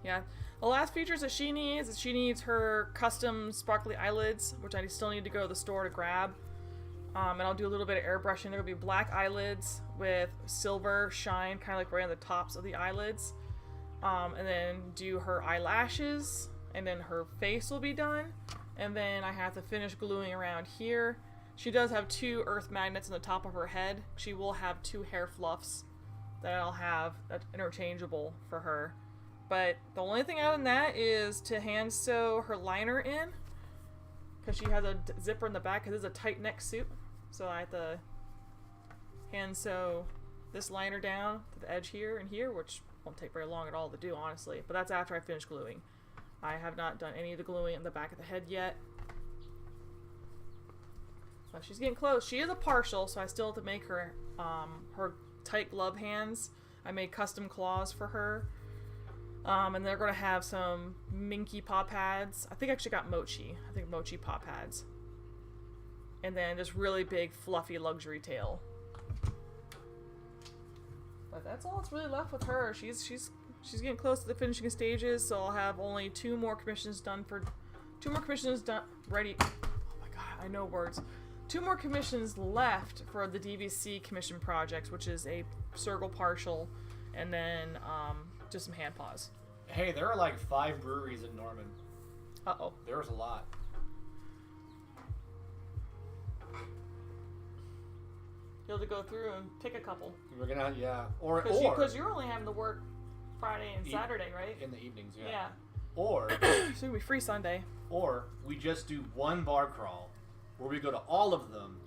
Yeah. The last features that she needs is she needs her custom sparkly eyelids, which I still need to go to the store to grab. And I'll do a little bit of airbrushing. There will be black eyelids with silver shine, kind of like right on the tops of the eyelids. And then do her eyelashes, and then her face will be done. And then I have to finish gluing around here. She does have 2 earth magnets on the top of her head. She will have 2 hair fluffs that I'll have that's interchangeable for her. But the only thing other than that is to hand sew her liner in. Because she has a zipper in the back because it's a tight neck suit. So I have to hand sew this liner down to the edge here and here, which won't take very long at all to do, honestly. But that's after I finish gluing. I have not done any of the gluing in the back of the head yet. But she's getting close. She is a partial, so I still have to make her her tight glove hands. I made custom claws for her. And they're going to have some minky paw pads. I think I actually got mochi. I think mochi paw pads. And then this really big, fluffy luxury tail. But that's all that's really left with her. She's getting close to the finishing stages, so I'll have only 2 more commissions done. Ready. Oh my god, I know words. 2 more commissions left for the DVC commission projects, which is a circle partial, and then just some handpaws. Hey, there are like 5 breweries in Norman. Uh-oh. There's a lot. You'll have to go through and pick a couple. We're gonna, yeah. Or Because you're only having to work Friday and Saturday, right? In the evenings, yeah. Yeah. Or So you'll be free Sunday. Or we just do one bar crawl where we go to all of them,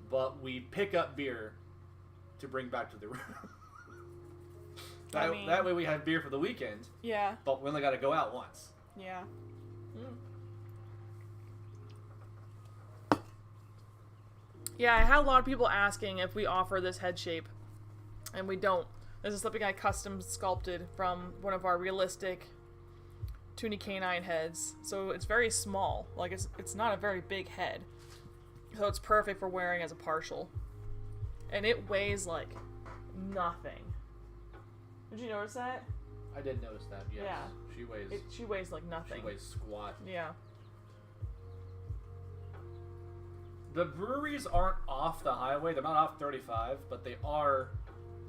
but we pick up beer to bring back to the room. That way we have beer for the weekend. Yeah. But we only got to go out once. Yeah. Yeah, I had a lot of people asking if we offer this head shape, and we don't. This is something I custom sculpted from one of our realistic Toonie Canine heads. So it's very small. Like, it's not a very big head. So it's perfect for wearing as a partial. And it weighs like nothing. Did you notice that? I did notice that, yes. Yeah. She weighs like nothing. She weighs squat. Yeah. The breweries aren't off the highway. They're not off 35, but they are,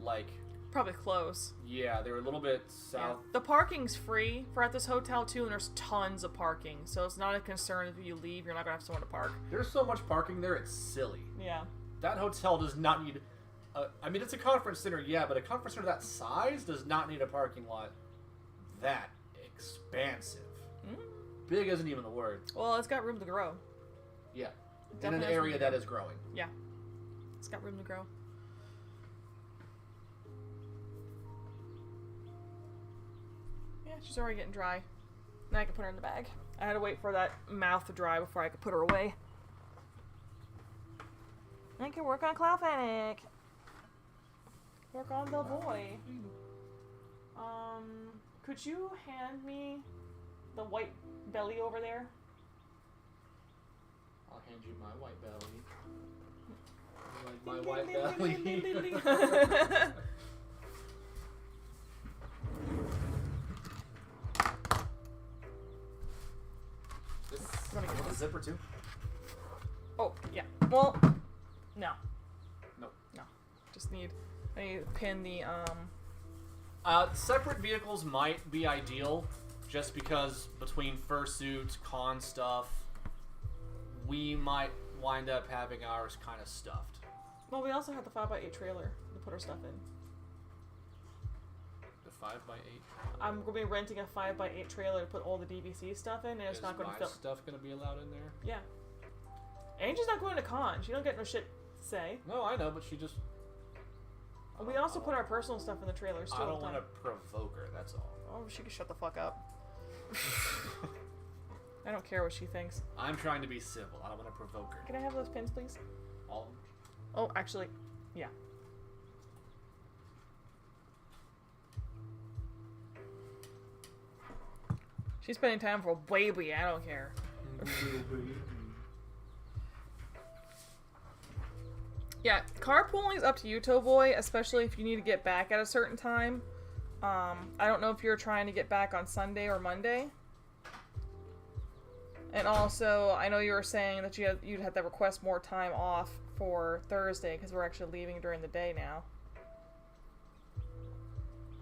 like... Probably close. Yeah, they're a little bit south. Yeah. The parking's free for at this hotel, too, and there's tons of parking. So it's not a concern if you leave, you're not going to have somewhere to park. There's so much parking there, it's silly. Yeah. That hotel does not need... I mean, it's a conference center, yeah, but a conference center that size does not need a parking lot that expansive. Big isn't even the word. Well, it's got room to grow. Yeah. In an area that is growing. Yeah. It's got room to grow. Yeah, she's already getting dry. Now I can put her in the bag. I had to wait for that mouth to dry before I could put her away. I can work on Cloud Fennec. Work on the boy. Could you hand me the white belly over there? I'll hand you my white belly. My white belly. This zipper too? Oh, yeah. Well, no. Nope. No. I need to pin the, separate vehicles might be ideal, just because between fursuit, con stuff, we might wind up having ours kind of stuffed. Well, we also have the 5x8 trailer to put our stuff in. The 5x8? I'm going to be renting a 5x8 trailer to put all the DVC stuff in, and it's not going to fill. Is my stuff going to be allowed in there? Yeah. Angie's not going to con. She don't get no shit to say. No, I know, but she just... We also put our personal stuff in the trailer still. I don't want to provoke her, that's all. Oh, she can shut the fuck up. I don't care what she thinks. I'm trying to be civil. I don't want to provoke her. Can I have those pins, please? All of them? Oh, actually, yeah. She's spending time for a baby. I don't care. Yeah, carpooling is up to you, Towboy, especially if you need to get back at a certain time. I don't know if you're trying to get back on Sunday or Monday. And also, I know you were saying that you'd have to request more time off for Thursday because we're actually leaving during the day now.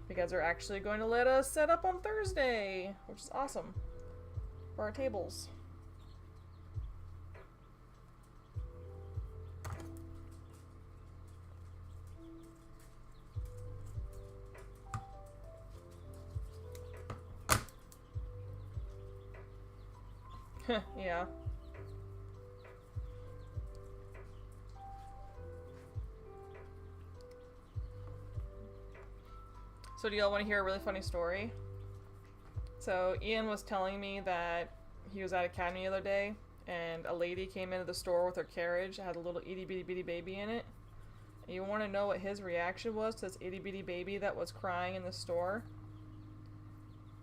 Because they're actually going to let us set up on Thursday, which is awesome for our tables. Yeah. So do y'all want to hear a really funny story? So Ian was telling me that he was at Academy the other day, and a lady came into the store with her carriage. It had a little itty bitty bitty baby in it. And you want to know what his reaction was to this itty bitty baby that was crying in the store?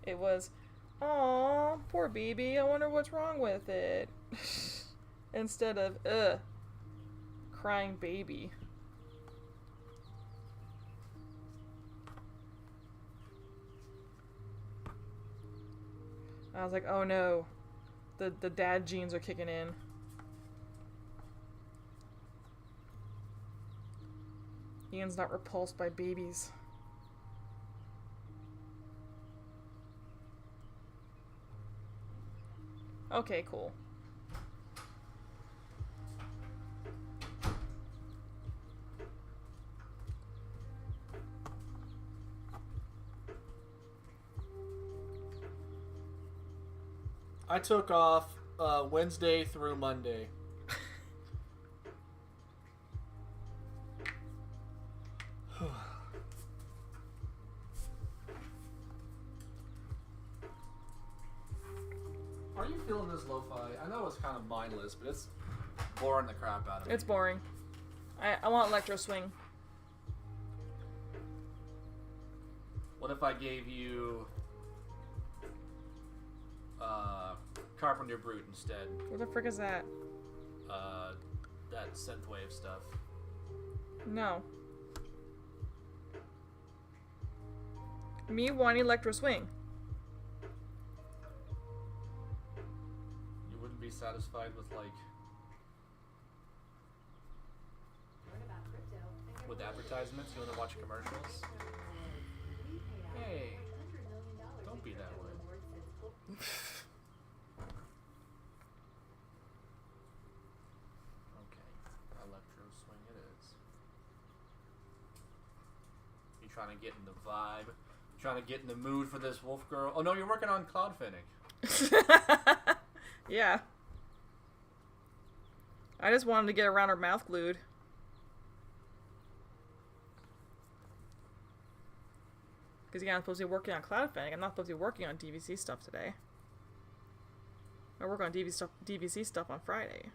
It was, "Aw, poor baby, I wonder what's wrong with it." Instead of, "Ugh, crying baby." I was like, oh no, the dad genes are kicking in. Ian's not repulsed by babies. Okay, cool. I took off Wednesday through Monday. Are you feeling this lo-fi? I know it's kind of mindless, but it's boring the crap out of me. It's boring. I want electro swing. What if I gave you Carpenter Brute instead? What the frick is that? That synthwave stuff. No. Me want electro swing. You wouldn't be satisfied with with advertisements? You want to watch commercials? Hey, don't be that way. Okay, electro swing it is. You trying to get in the vibe? You trying to get in the mood for this wolf girl? Oh no, you're working on Cloud Fennec. Yeah. I just wanted to get around her mouth glued. Because yeah, I'm supposed to be working on Cloud Fennec. I'm not supposed to be working on DVC stuff today. I work on DVC stuff on Friday.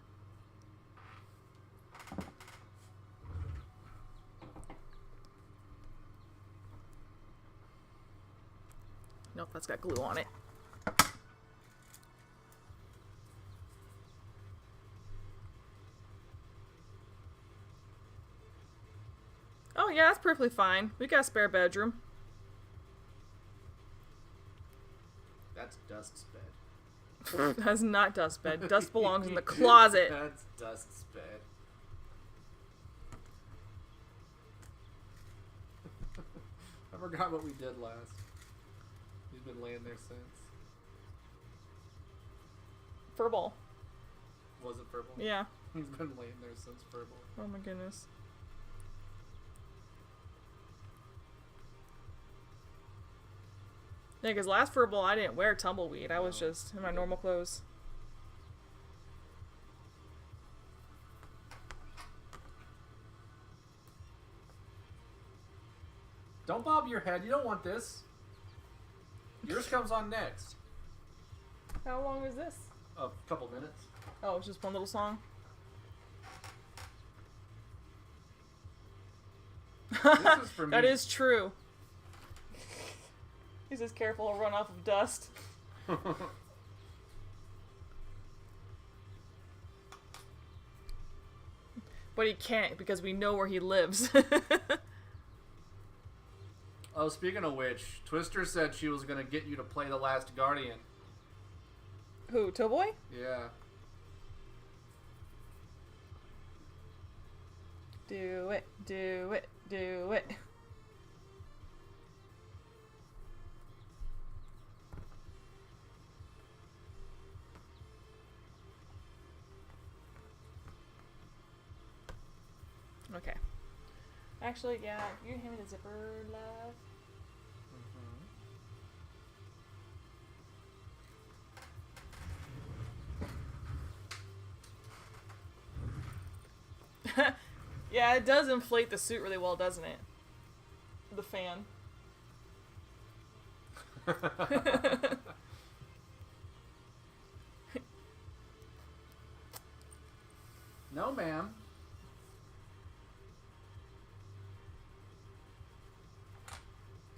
Nope, that's got glue on it. Oh yeah, that's perfectly fine. We got a spare bedroom. That's Dust's bed. That's not Dust's bed. Dust belongs in the closet. That's Dust's bed. I forgot what we did last. He's been laying there since. Furball. Was it purple? Yeah. He's been laying there since purple. Oh my goodness. Yeah, because last Furball I didn't wear tumbleweed. I was just in my normal clothes. Don't bob your head. You don't want this. Yours comes on next. How long is this? A couple minutes. Oh, it's just one little song? This is for me. That is true. He's just careful to run off of dust. But he can't because we know where he lives. Oh, speaking of which, Twister said she was gonna get you to play The Last Guardian. Who, Tillboy? Yeah. Do it, do it, do it. Okay. Actually, yeah, you can hand me the zipper, love. Yeah, it does inflate the suit really well, doesn't it? The fan. No, ma'am.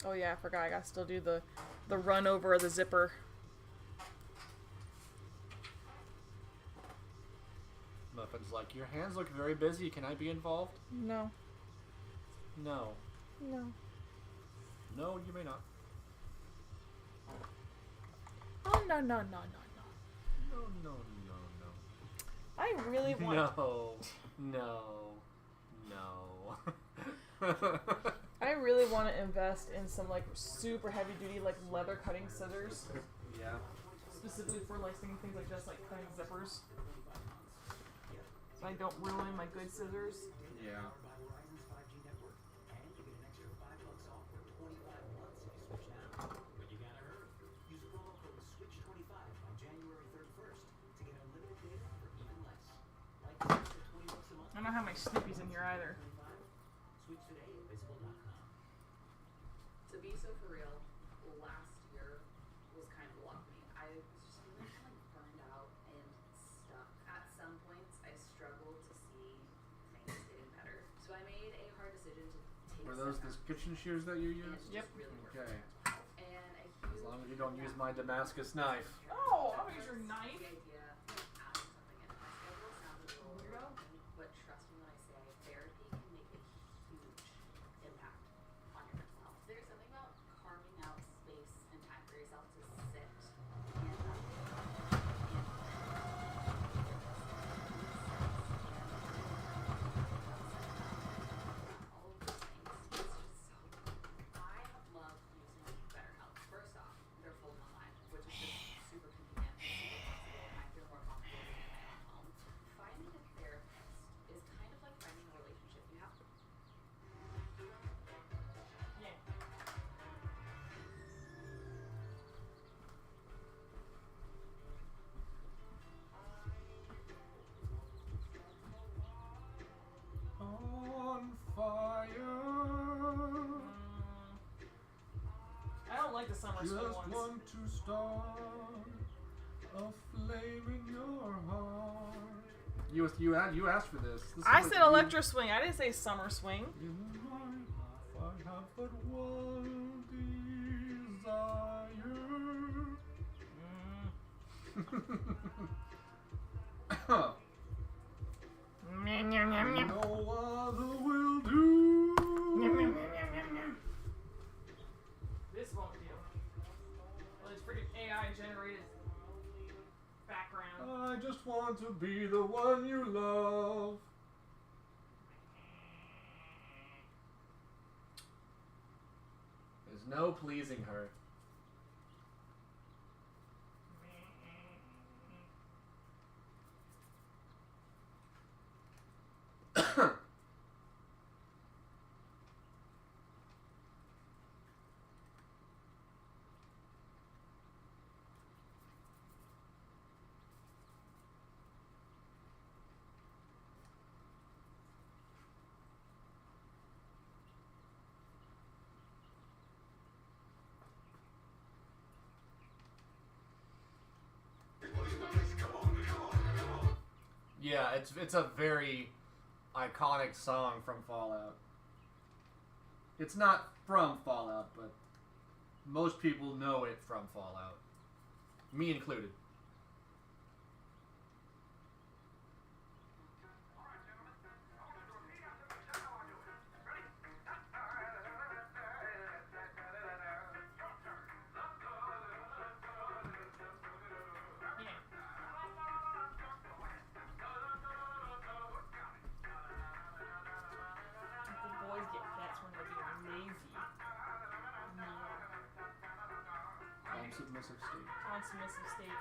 Oh yeah, I forgot. I gotta still do the run over of the zipper. Muffin's like, your hands look very busy. Can I be involved? No. No. No. No, you may not. Oh no no no no no. No, no, no, no. I really want. No. No. No. I really want to invest in some like super heavy duty like leather cutting scissors. Yeah. Specifically for like things like just like cutting zippers. So I don't ruin my good scissors. Yeah. I don't have my Snoopy's in here either. To be so for real, last year was kind of a lot for me. I was just feeling kind of burned out and stuck. At some points, I struggled to see things getting better. So I made a hard decision to take Were those the kitchen shears that you used? Yep. really worked. Okay. And a As huge long as you don't use my Damascus knife. Oh, I'll use your knife. idea of adding something in. My schedule sounds a little overwhelming, but trust me when I say therapy can make a huge impact on your mental health. There's something about carving out space and time for yourself to sit and all of those things. It's just so I love using BetterHelp. First off, they're fully online, which is just super convenient, super flexible, and I feel more comfortable doing my own home. Finding a therapist is kind of like finding a relationship. You have to Yeah. On fire. I don't like the summer Just swing ones. want to start a flame in your heart. You asked for this. This is I what said you- electro swing. I didn't say summer swing. In my life I have but one desire. No other will do. This won't do. Well, it's pretty AI generated background. I just want to be the one you love. There's no pleasing her. Yeah, it's a very iconic song from Fallout. It's not from Fallout, but most people know it from Fallout. Me included. The boys get pets when they're being lazy. Submissive state. On submissive state.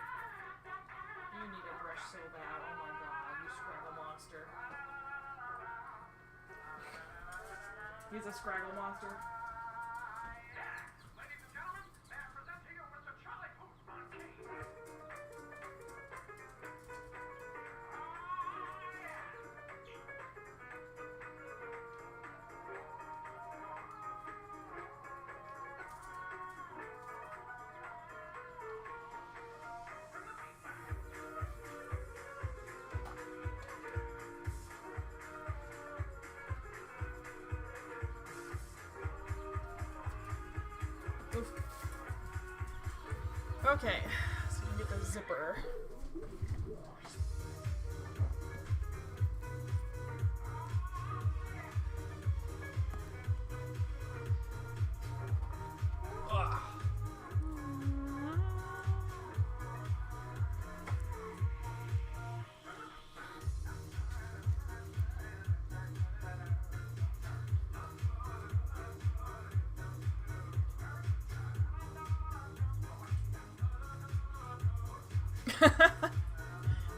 You need a brush so bad. Oh my god, you Scraggle monster. He's a Scraggle monster. Okay, so we can get the zipper.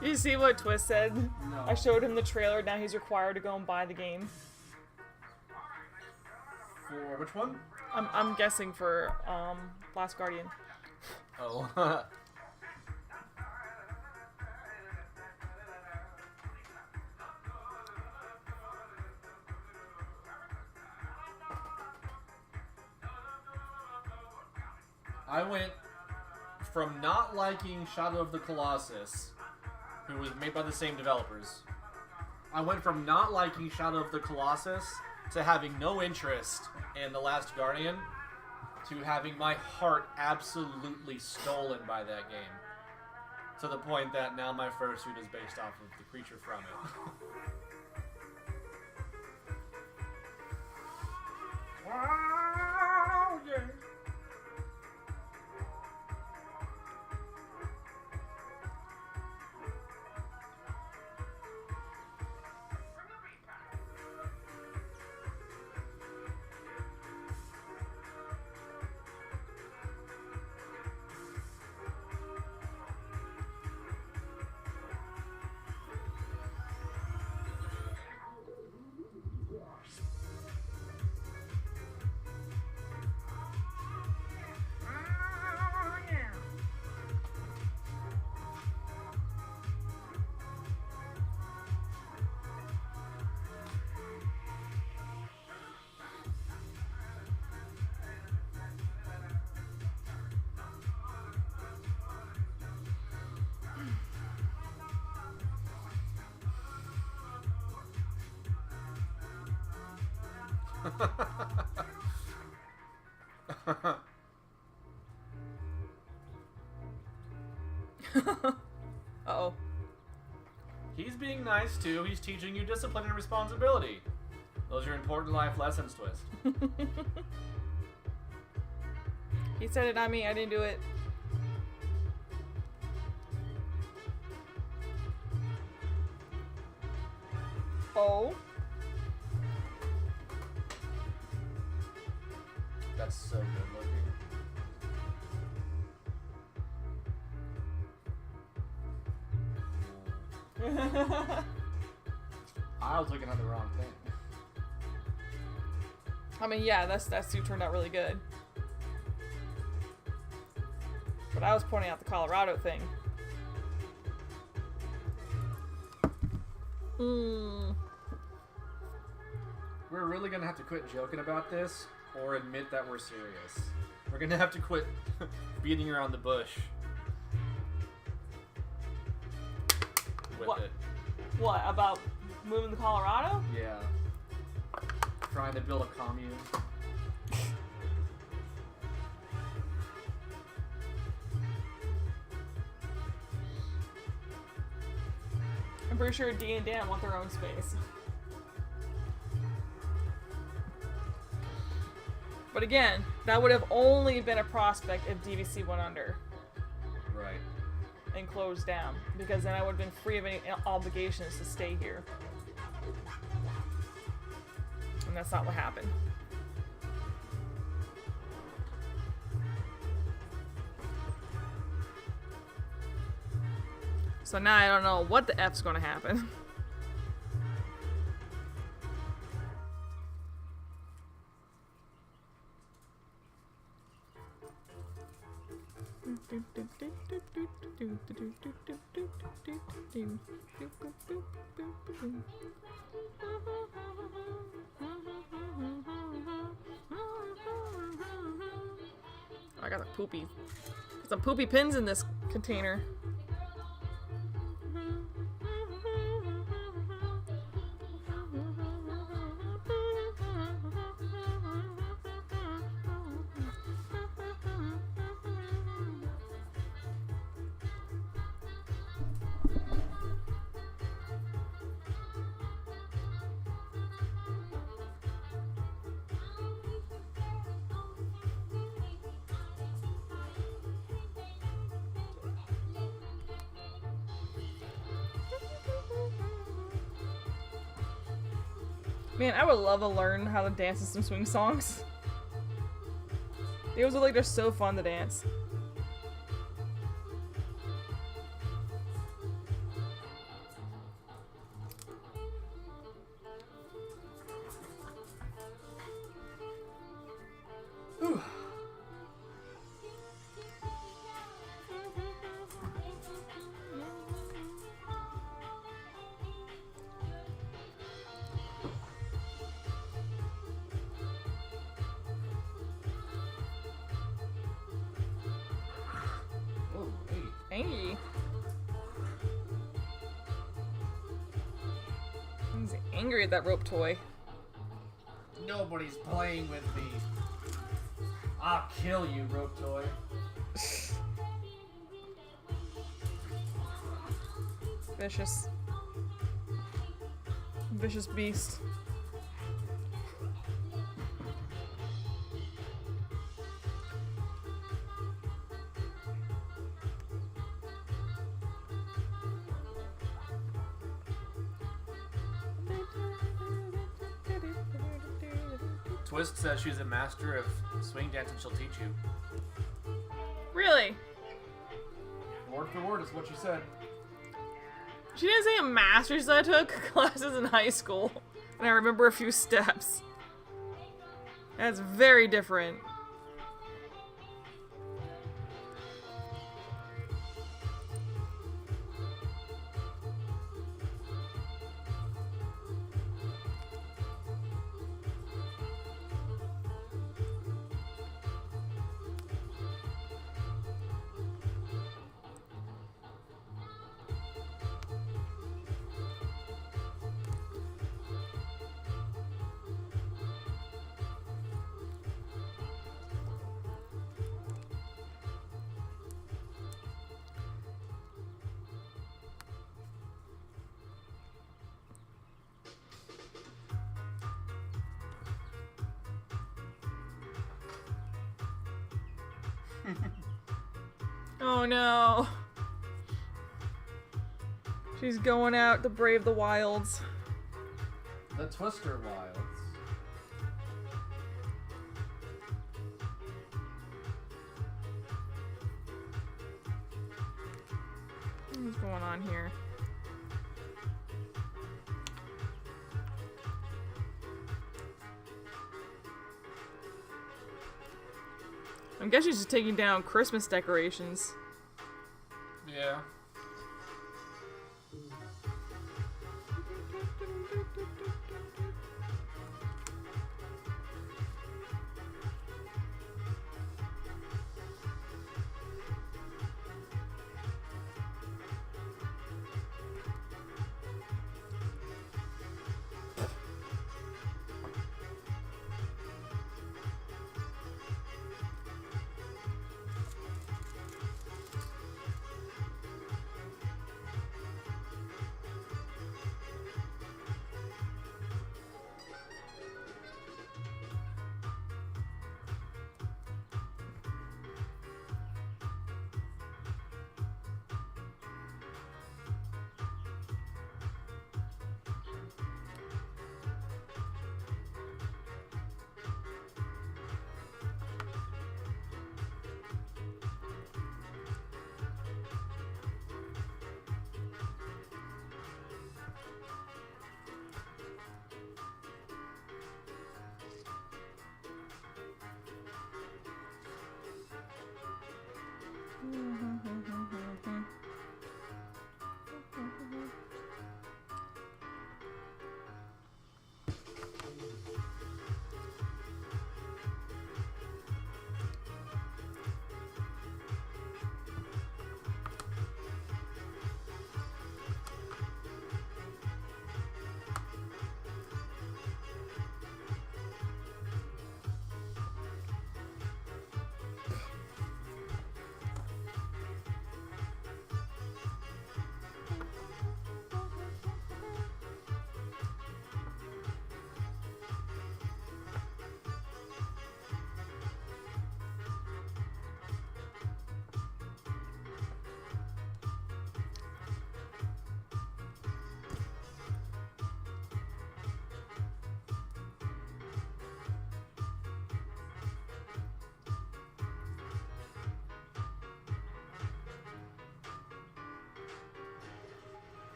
You see what Twist said? No. I showed him the trailer, now he's required to go and buy the game. For which one? I'm guessing for Last Guardian. Oh. I went from not liking Shadow of the Colossus, who was made by the same developers. I went from not liking Shadow of the Colossus to having no interest in The Last Guardian to having my heart absolutely stolen by that game. To the point that now my fursuit is based off of the creature from it. Wow, yeah. Uh-oh. He's being nice too. He's teaching you discipline and responsibility. Those are important life lessons, Twist. He said it, not me. I didn't do it. Oh. That's so good looking. I was looking at the wrong thing. I mean, yeah, that suit turned out really good. But I was pointing out the Colorado thing. We're really gonna have to quit joking about this or admit that we're serious. We're gonna have to quit beating around the bush with What? it. What, about moving to Colorado? Yeah. Trying to build a commune. I'm pretty sure D and Dan want their own space. But again, that would have only been a prospect if DVC went under Right. and closed down, because then I would have been free of any obligations to stay here. And that's not what happened. So now I don't know what the F's gonna happen. I got some poopy pins in this container. Man, I would love to learn how to dance to some swing songs. They always look like they're so fun to dance. Oh, hey. Angry. He's angry at that rope toy. Nobody's playing with me. I'll kill you, rope toy. Vicious. Vicious beast. Twist says she's a master of swing dance and she'll teach you. Really? Word for word is what she said. She didn't say a master, she said I took classes in high school. And I remember a few steps. That's very different. Oh no. She's going out to brave the wilds. The Twister Wilds. What's going on here? I guess she's just taking down Christmas decorations. Yeah.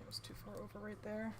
was too far over right there.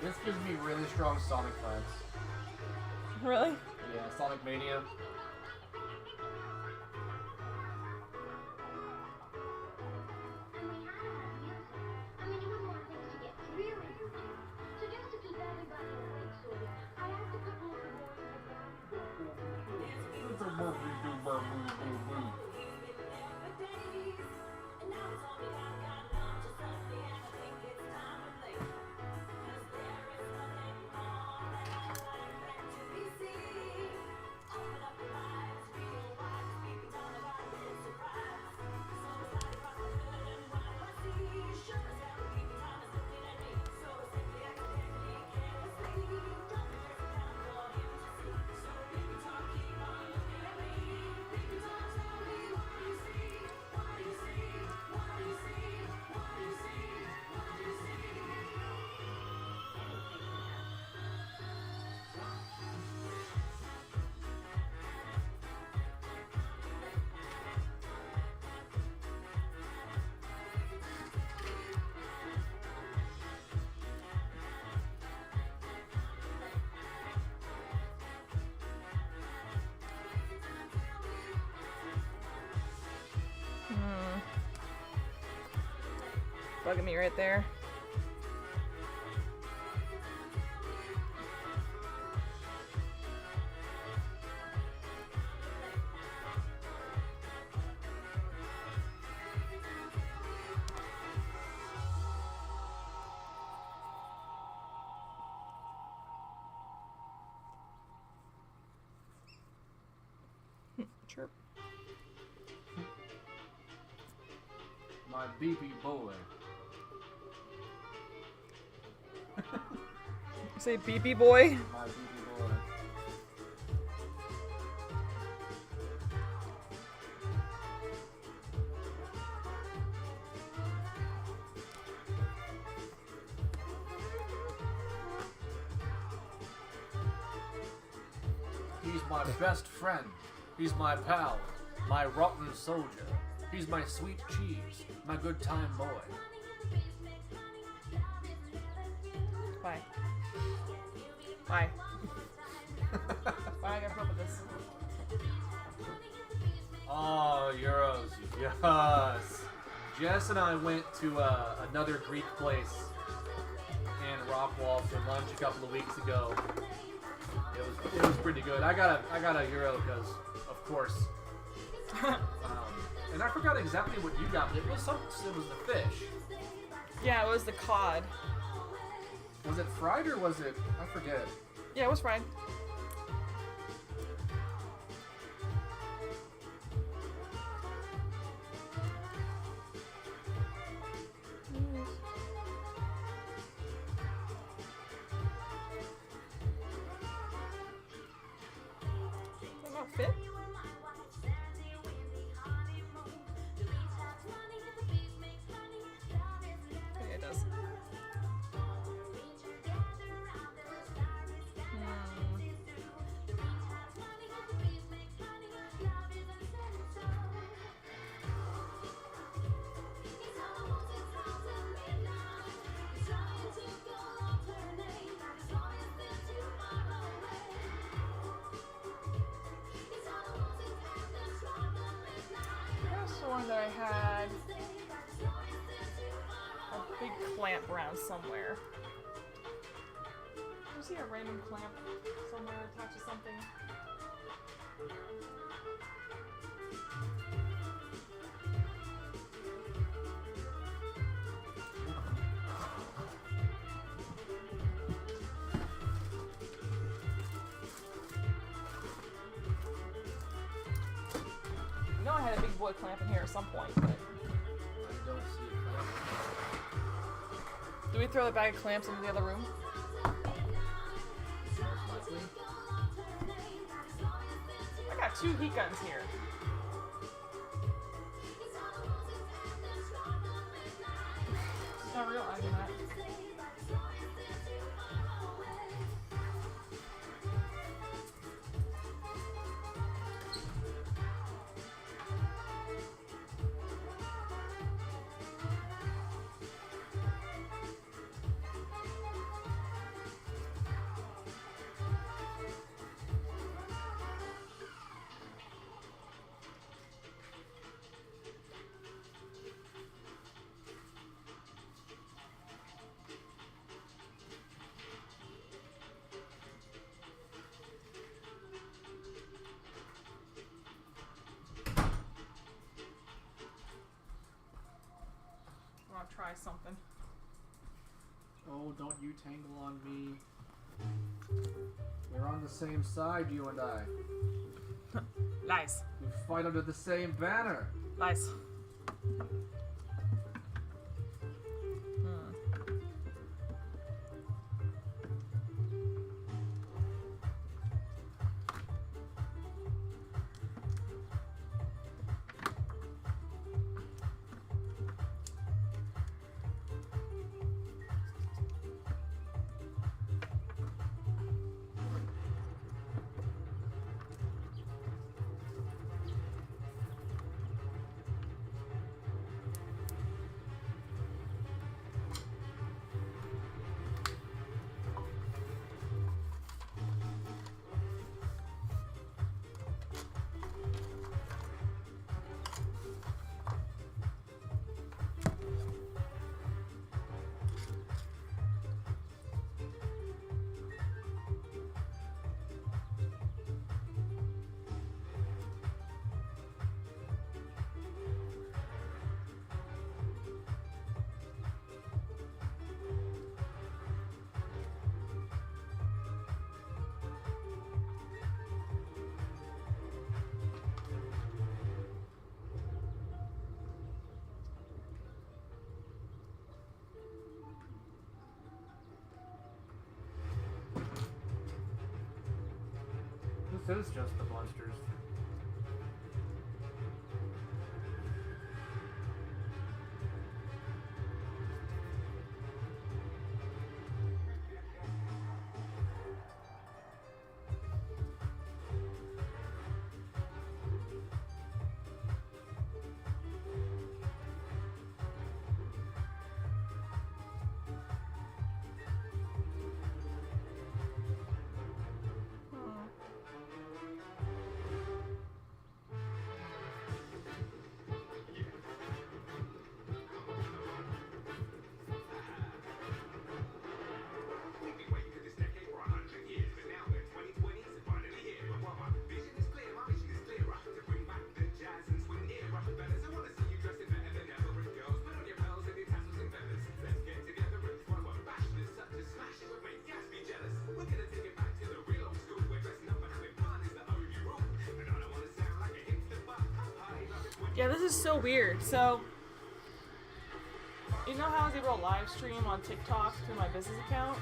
This gives me really strong Sonic vibes. Really? Yeah, Sonic Mania. Bugging me right there. Chirp. My BB boy. Say BB boy. My BB boy. He's my best friend. He's my pal. My rotten soldier. He's my sweet cheese. My good time boy. Bye. Bye. Bye, I gotta put up with this. Oh, Euros, yes. Jess and I went to another Greek place in Rockwall for lunch a couple of weeks ago. It was pretty good. I got a Euro because, of course. And I forgot exactly what you got, but it was the fish. Yeah, it was the cod. Was it fried or was it? I forget. Yeah, it was fried. fit? Okay, it does. Here's the one that I had a big clamp around somewhere. You see a random clamp somewhere attached to something? I know I had a big boy clamp in here at some point, but... I don't see it. Do we throw the bag of clamps into the other room? Most likely. I got 2 heat guns here. Not realizing that. Try something. Oh, don't you tangle on me. We're on the same side, you and I. Lies. We fight under the same banner. Lies. This is just the blisters. Yeah, this is so weird. So, you know how I was able to live stream on TikTok through my business account?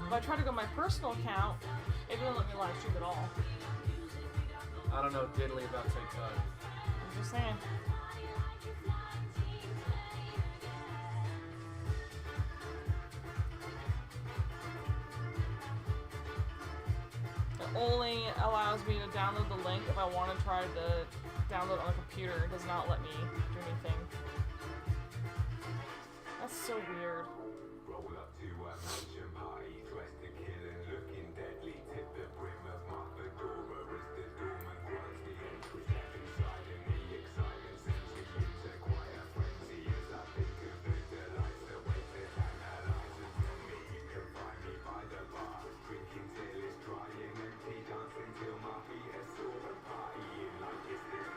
If I try to go to my personal account, it doesn't let me live stream at all. I don't know diddly about TikTok. I'm just saying. It only allows me to download the link if I want to try to download on a computer. It does not let me do anything. That's so weird. Roll up to a mansion party, dressed to kill and looking deadly. Tip the brim of my fedora as the doorman grinds the entry. Step inside and the excitement sends me into quite a frenzy as I think of the delights that wait to analyze and tell me you can find me by the bar, drinking till it's dry and empty, dancing till my feet are sore and partying like it's this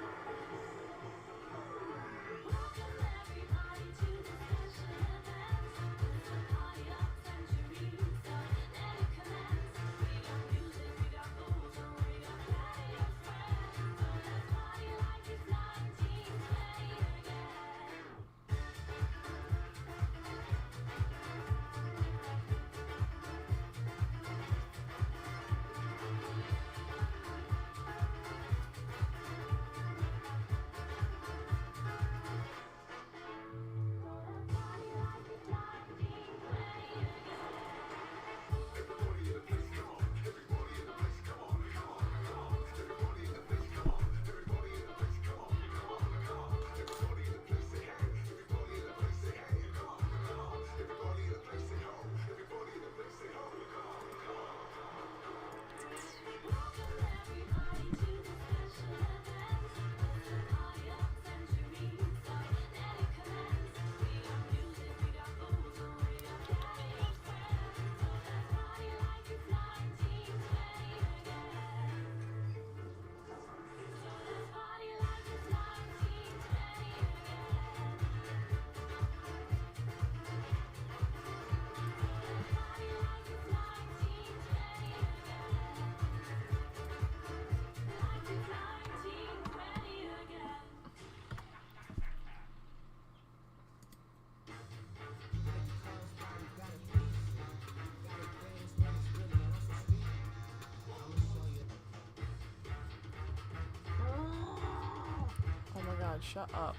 Shut up.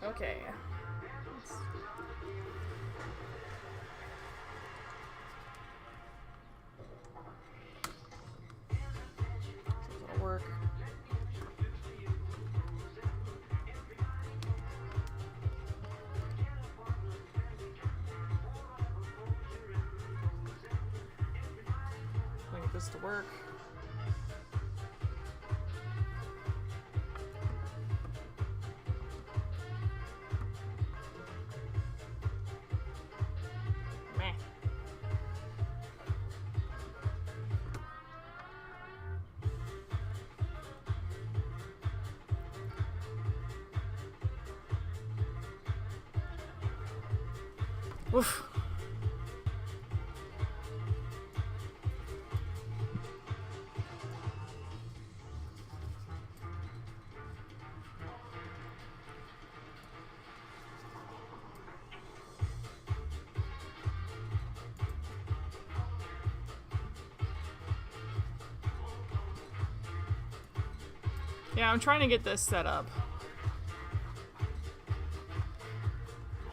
Okay. It'll work. I need this to work. Oof. Yeah, I'm trying to get this set up.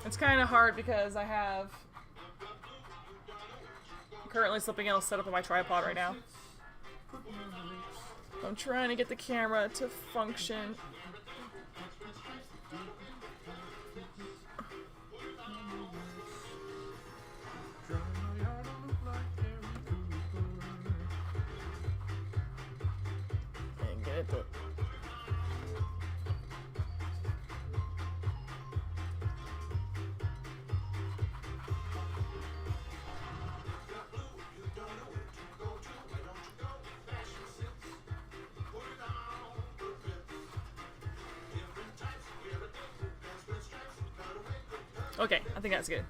It's kind of hard because I have currently something else set up on my tripod right now. I'm trying to get the camera to function. And get it to... Okay, I think that's good.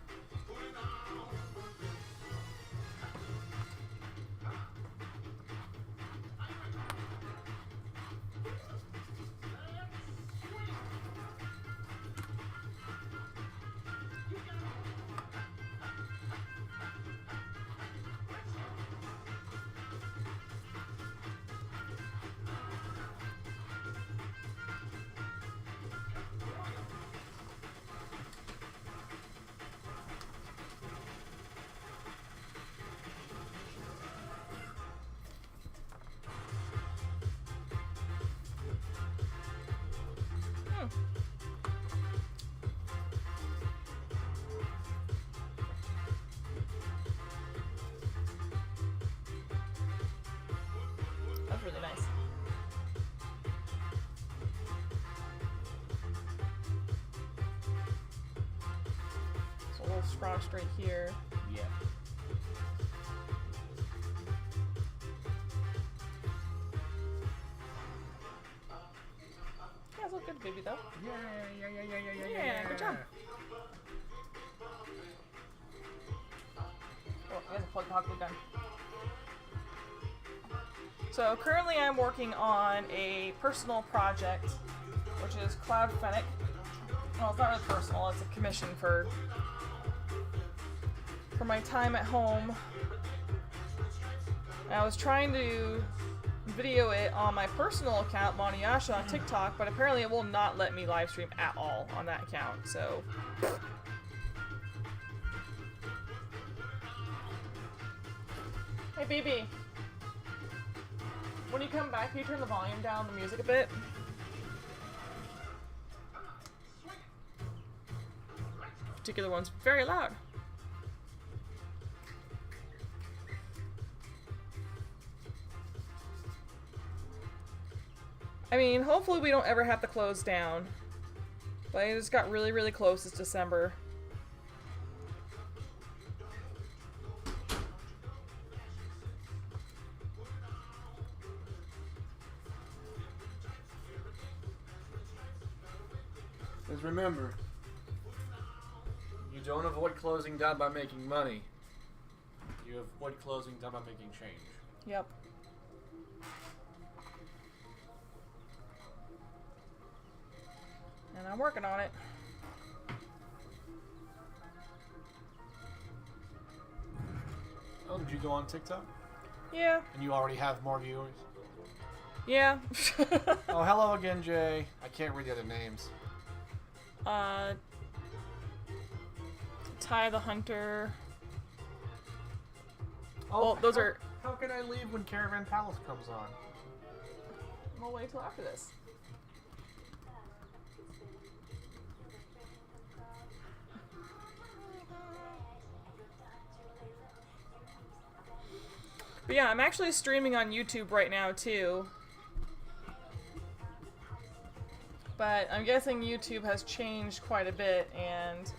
That's really nice. So a little scratch right here. Yeah. Yeah, it's look good, baby, though. Yeah. Good job. Oh, there's a plug hot glue gun. So currently I'm working on a personal project, which is Cloud Fennec. Well, it's not really personal, it's a commission for my time at home. I was trying to video it on my personal account, Moniyasha, on TikTok, but apparently it will not let me live stream at all on that account, so... Hey, BB. When you come back, can you turn the volume down, the music a bit? Particular one's very loud. I mean, hopefully we don't ever have to close down. But it just got really, really close this December. Because remember, you don't avoid closing down by making money. You avoid closing down by making change. Yep. And I'm working on it. Oh, did you go on TikTok? Yeah. And you already have more viewers? Yeah. Oh, hello again, Jay. I can't read the other names. Ty the Hunter. Oh, Well, those are... How can I leave when Caravan Palace comes on? We'll wait till after this. But yeah, I'm actually streaming on YouTube right now too. But I'm guessing YouTube has changed quite a bit and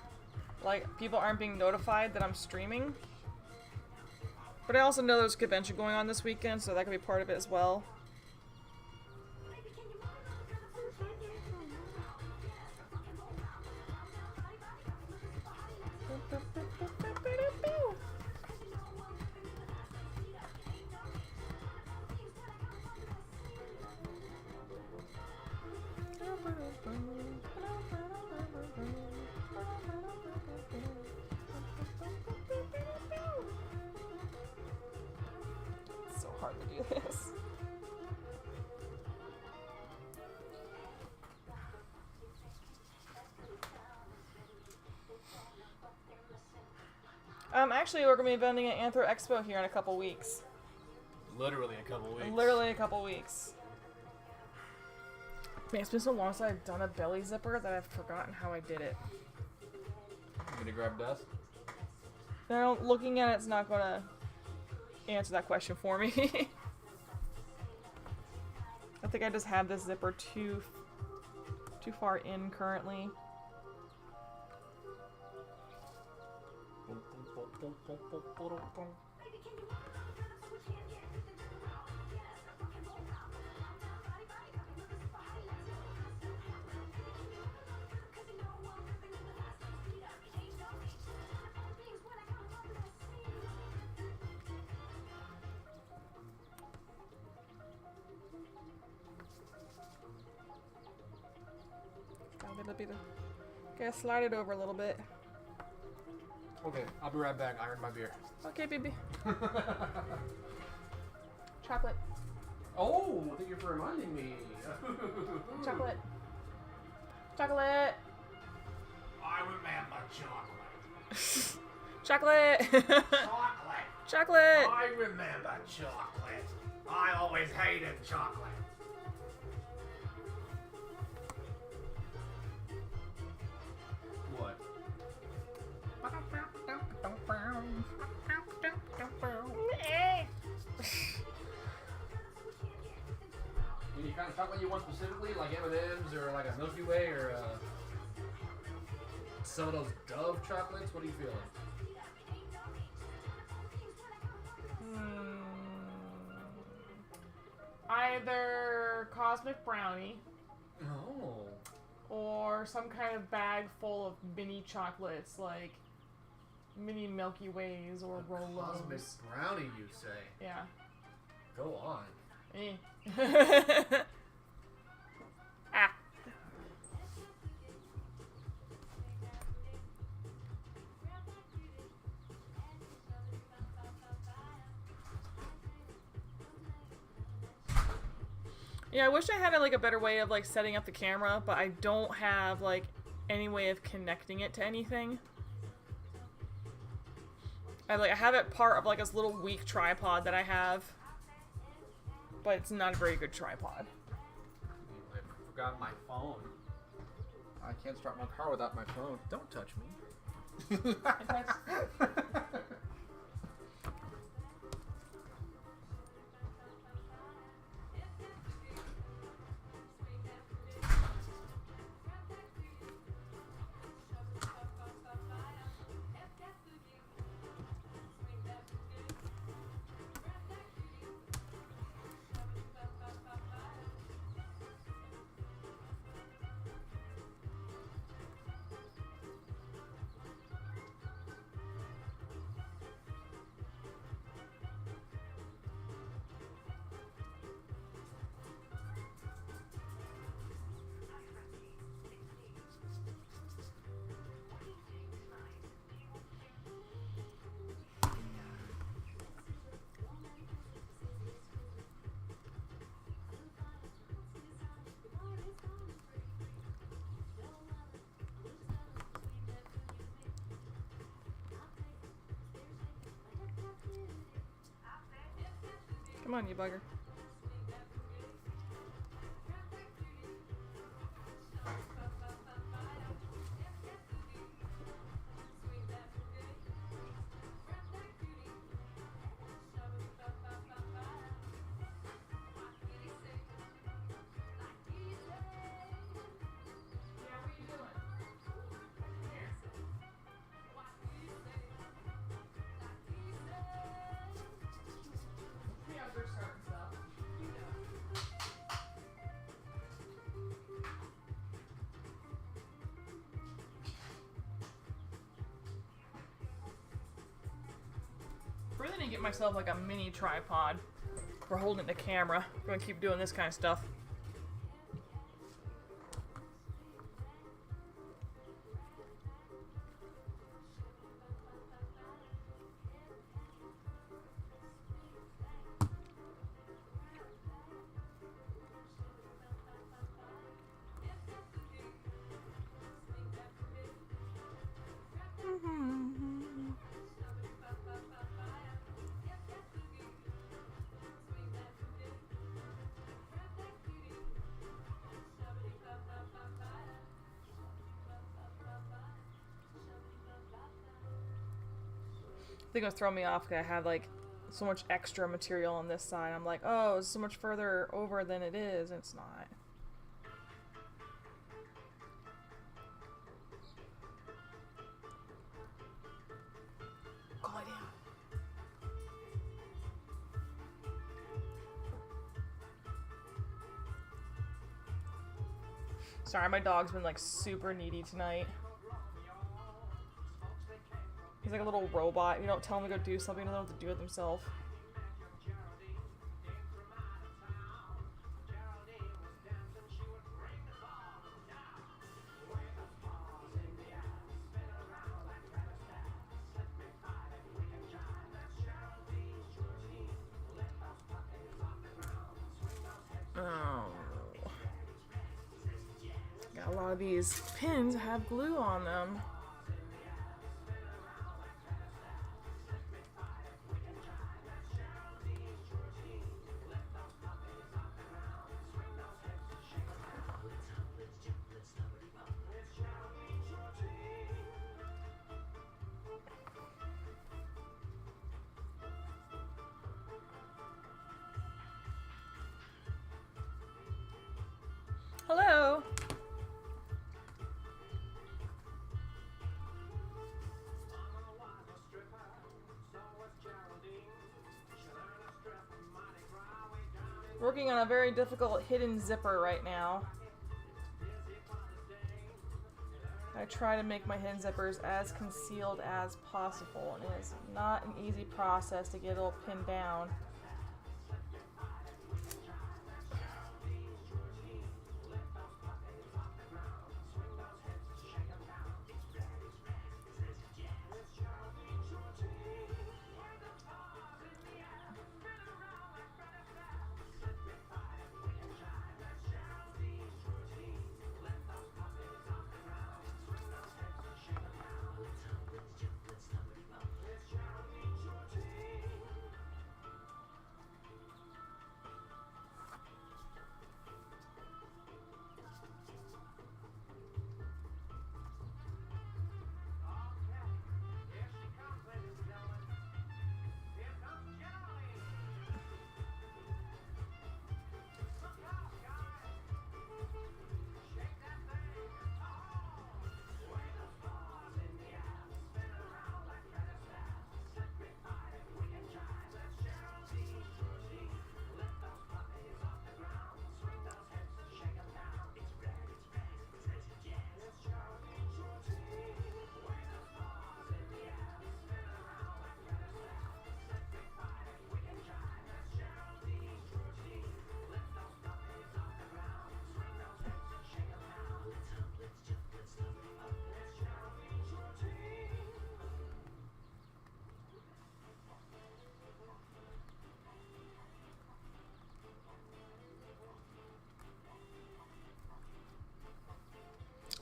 like people aren't being notified that I'm streaming. But I also know there's a convention going on this weekend, so that could be part of it as well. It's so hard to do this. Actually, we're gonna be vending at Anthro Expo here in a couple weeks. Literally a couple weeks. Literally a couple weeks. Man, it's been so long since I've done a belly zipper that I've forgotten how I did it. You gonna grab dust? Now, looking at it's not gonna answer that question for me. I think I just have this zipper too far in currently. Okay, slide it over a little bit. Okay, I'll be right back. Iron my beer. Okay, baby. Chocolate. Oh, thank you for reminding me. Chocolate. Chocolate. I remember chocolate. Chocolate. Chocolate. Chocolate. I remember chocolate. I always hated chocolate. What? Any kind of chocolate you want specifically, like M&M's or like a Milky Way or some of those Dove chocolates? What are you feeling? Either Cosmic Brownie Oh. or some kind of bag full of mini chocolates like mini Milky Ways or Rolos. Cosmic brownie, you say? Yeah. Go on. Ah. Yeah, I wish I had like a better way of like setting up the camera, but I don't have like any way of connecting it to anything. I have it part of like this little weak tripod that I have, but it's not a very good tripod. I forgot my phone. I can't start my car without my phone. Don't touch me. Come on, you bugger. Really need to get myself like a mini tripod for holding the camera. I'm gonna keep doing this kind of stuff. I think it was throwing me off because I have like so much extra material on this side. I'm like, oh, it's so much further over than it is, and it's not. Go lie down. Sorry, my dog's been like super needy tonight. He's like a little robot. You don't tell him to go do something, he doesn't know what to do with himself. Oh. Got a lot of these pins have glue on them. Hello. Working on a very difficult hidden zipper right now. I try to make my hidden zippers as concealed as possible, and it is not an easy process to get it all pinned down.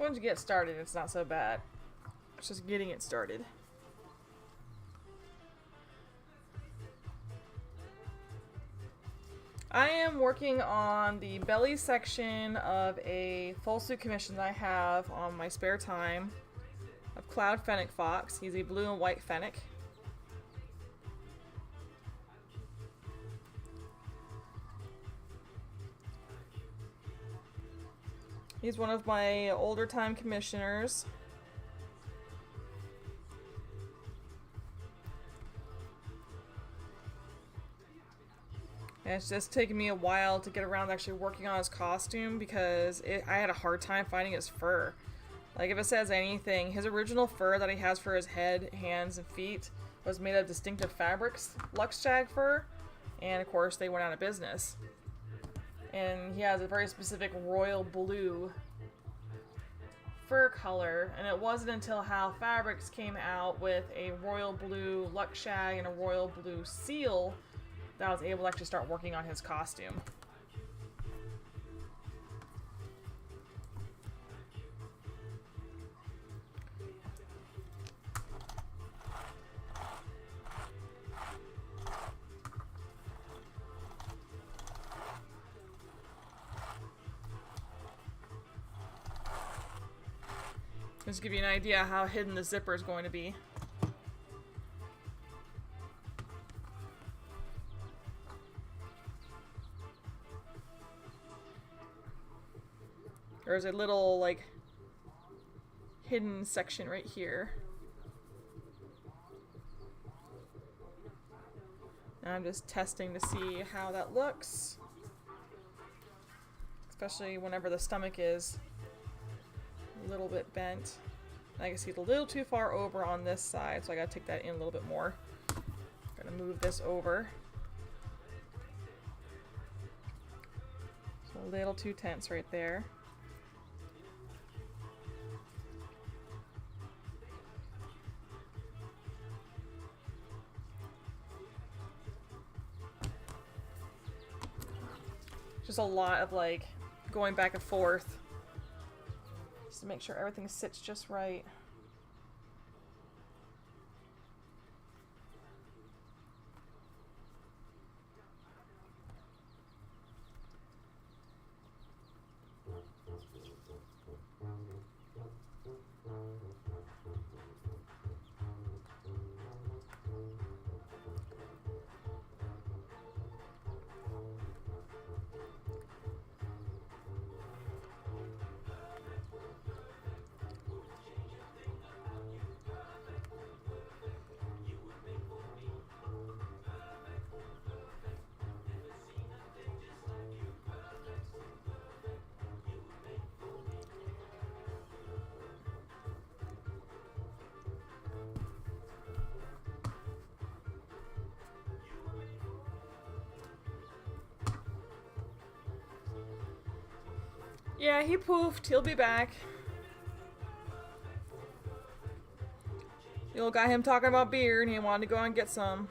Once you get started, it's not so bad. It's just getting it started. I am working on the belly section of a full suit commission that I have on my spare time of Cloud Fennec Fox. He's a blue and white Fennec. He's one of my older time commissioners. And it's just taken me a while to get around to actually working on his costume because I had a hard time finding his fur. Like, if it says anything, his original fur that he has for his head, hands, and feet was made of distinctive fabrics, luxe shag fur, and of course they went out of business. And he has a very specific royal blue fur color, and it wasn't until Hal Fabrics came out with a royal blue luxe shag and a royal blue seal that I was able to actually start working on his costume. Just to give you an idea how hidden the zipper is going to be. There's a little, like, hidden section right here. And I'm just testing to see how that looks. Especially whenever the stomach is a little bit bent. I can see it's a little too far over on this side, so I gotta take that in a little bit more. Gonna move this over. So a little too tense right there. Just a lot of like going back and forth just to make sure everything sits just right. Yeah, he poofed. He'll be back. You got him talking about beer and he wanted to go and get some.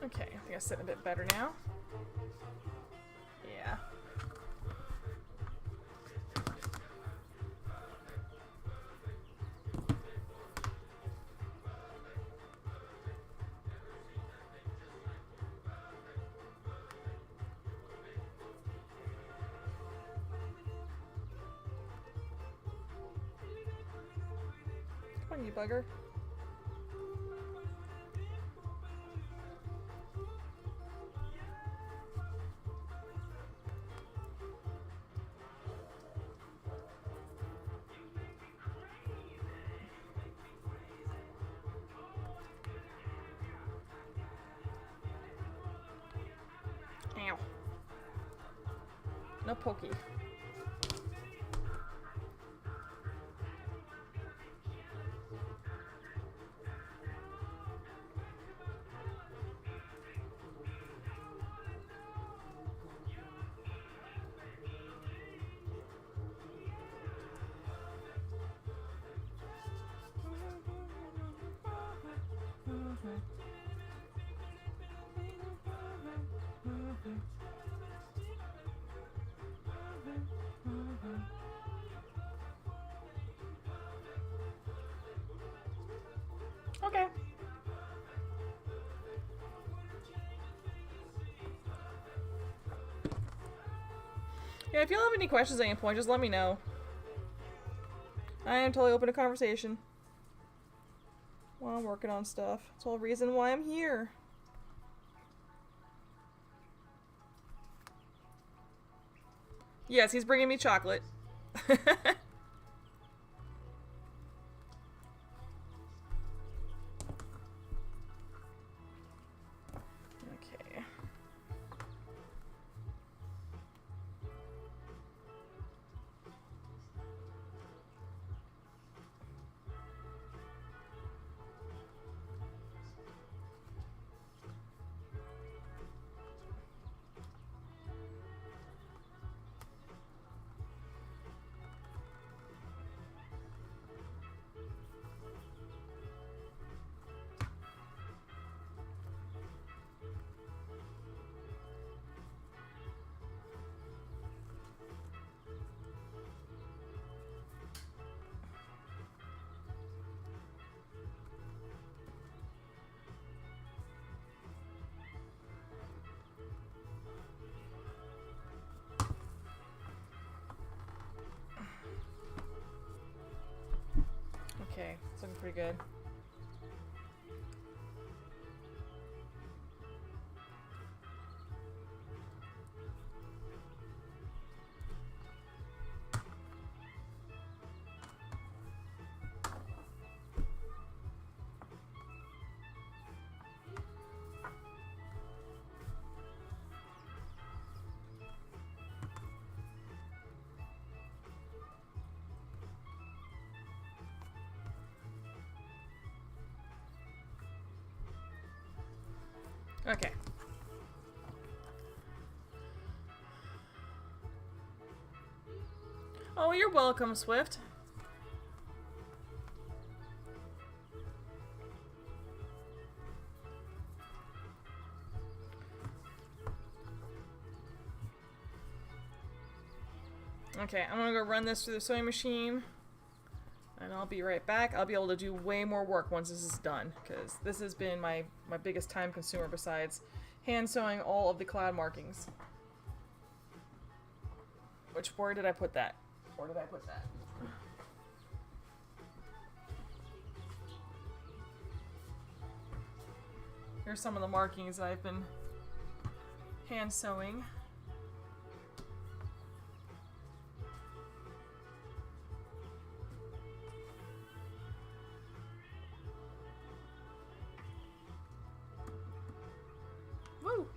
Okay, I think I sit a bit better now. Yeah. Come on, you bugger. Ow. No pokey. Okay. Yeah, if you have any questions at any point, just let me know. I am totally open to conversation while I'm working on stuff. It's the whole reason why I'm here. Yes, he's bringing me chocolate. Okay. pretty good. Okay. Oh, you're welcome, Swift. Okay, I'm gonna go run this through the sewing machine. And I'll be right back. I'll be able to do way more work once this is done, because this has been my biggest time consumer besides hand sewing all of the cloud markings. Where did I put that? Where did I put that? Here's some of the markings that I've been hand sewing. Woo!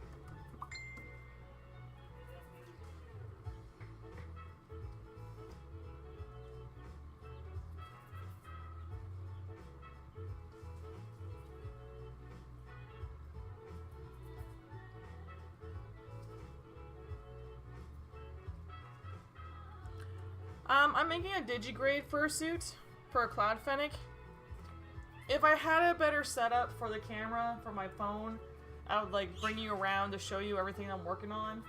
I'm making a digigrade fursuit for a Cloud Fennec. If I had a better setup for the camera for my phone, I would like bring you around to show you everything I'm working on,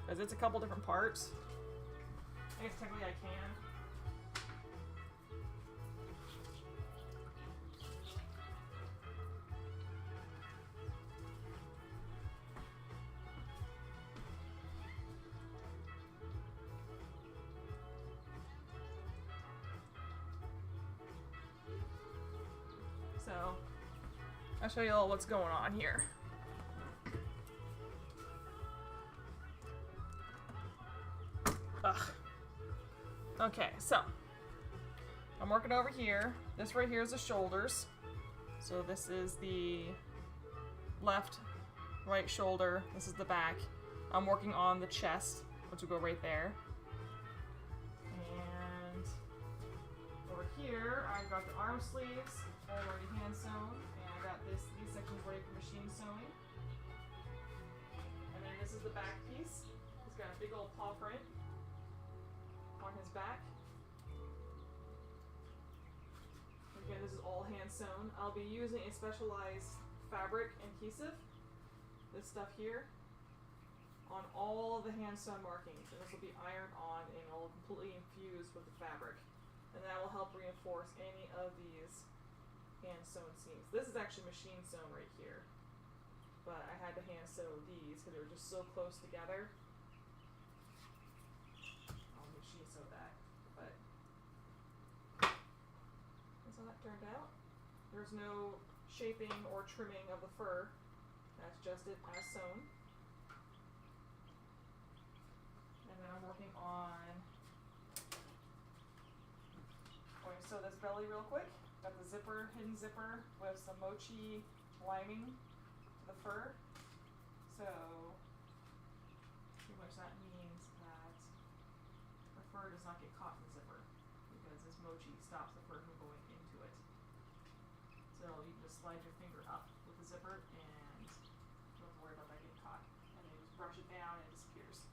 because it's a couple different parts. I guess technically I can. So, I'll show you all what's going on here. Ugh. Okay, so I'm working over here. This right here is the shoulders. So this is the left, right shoulder. This is the back. I'm working on the chest, which will go right there. And over here, I've got the arm sleeves already hand sewn, and I got these sections ready for machine sewing. And then this is the back piece. It's got a big old paw print on his back. Again, this is all hand sewn. I'll be using a specialized fabric adhesive, this stuff here, on all of the hand sewn markings, and this will be ironed on and all completely infused with the fabric, and that will help reinforce any of these hand sewn seams. This is actually machine sewn right here, but I had to hand sew these because they were just so close together. I'll machine sew that, but that's how that turned out. There's no shaping or trimming of the fur. That's just it as sewn. And then I'm working on going to sew this belly real quick. Got the zipper, hidden zipper with some mochi lining to the fur. So pretty much that means that the fur does not get caught in the zipper, because this mochi stops the fur from going into it. So you can just slide your finger up with the zipper and don't have to worry about that getting caught. And then you just brush it down and it disappears.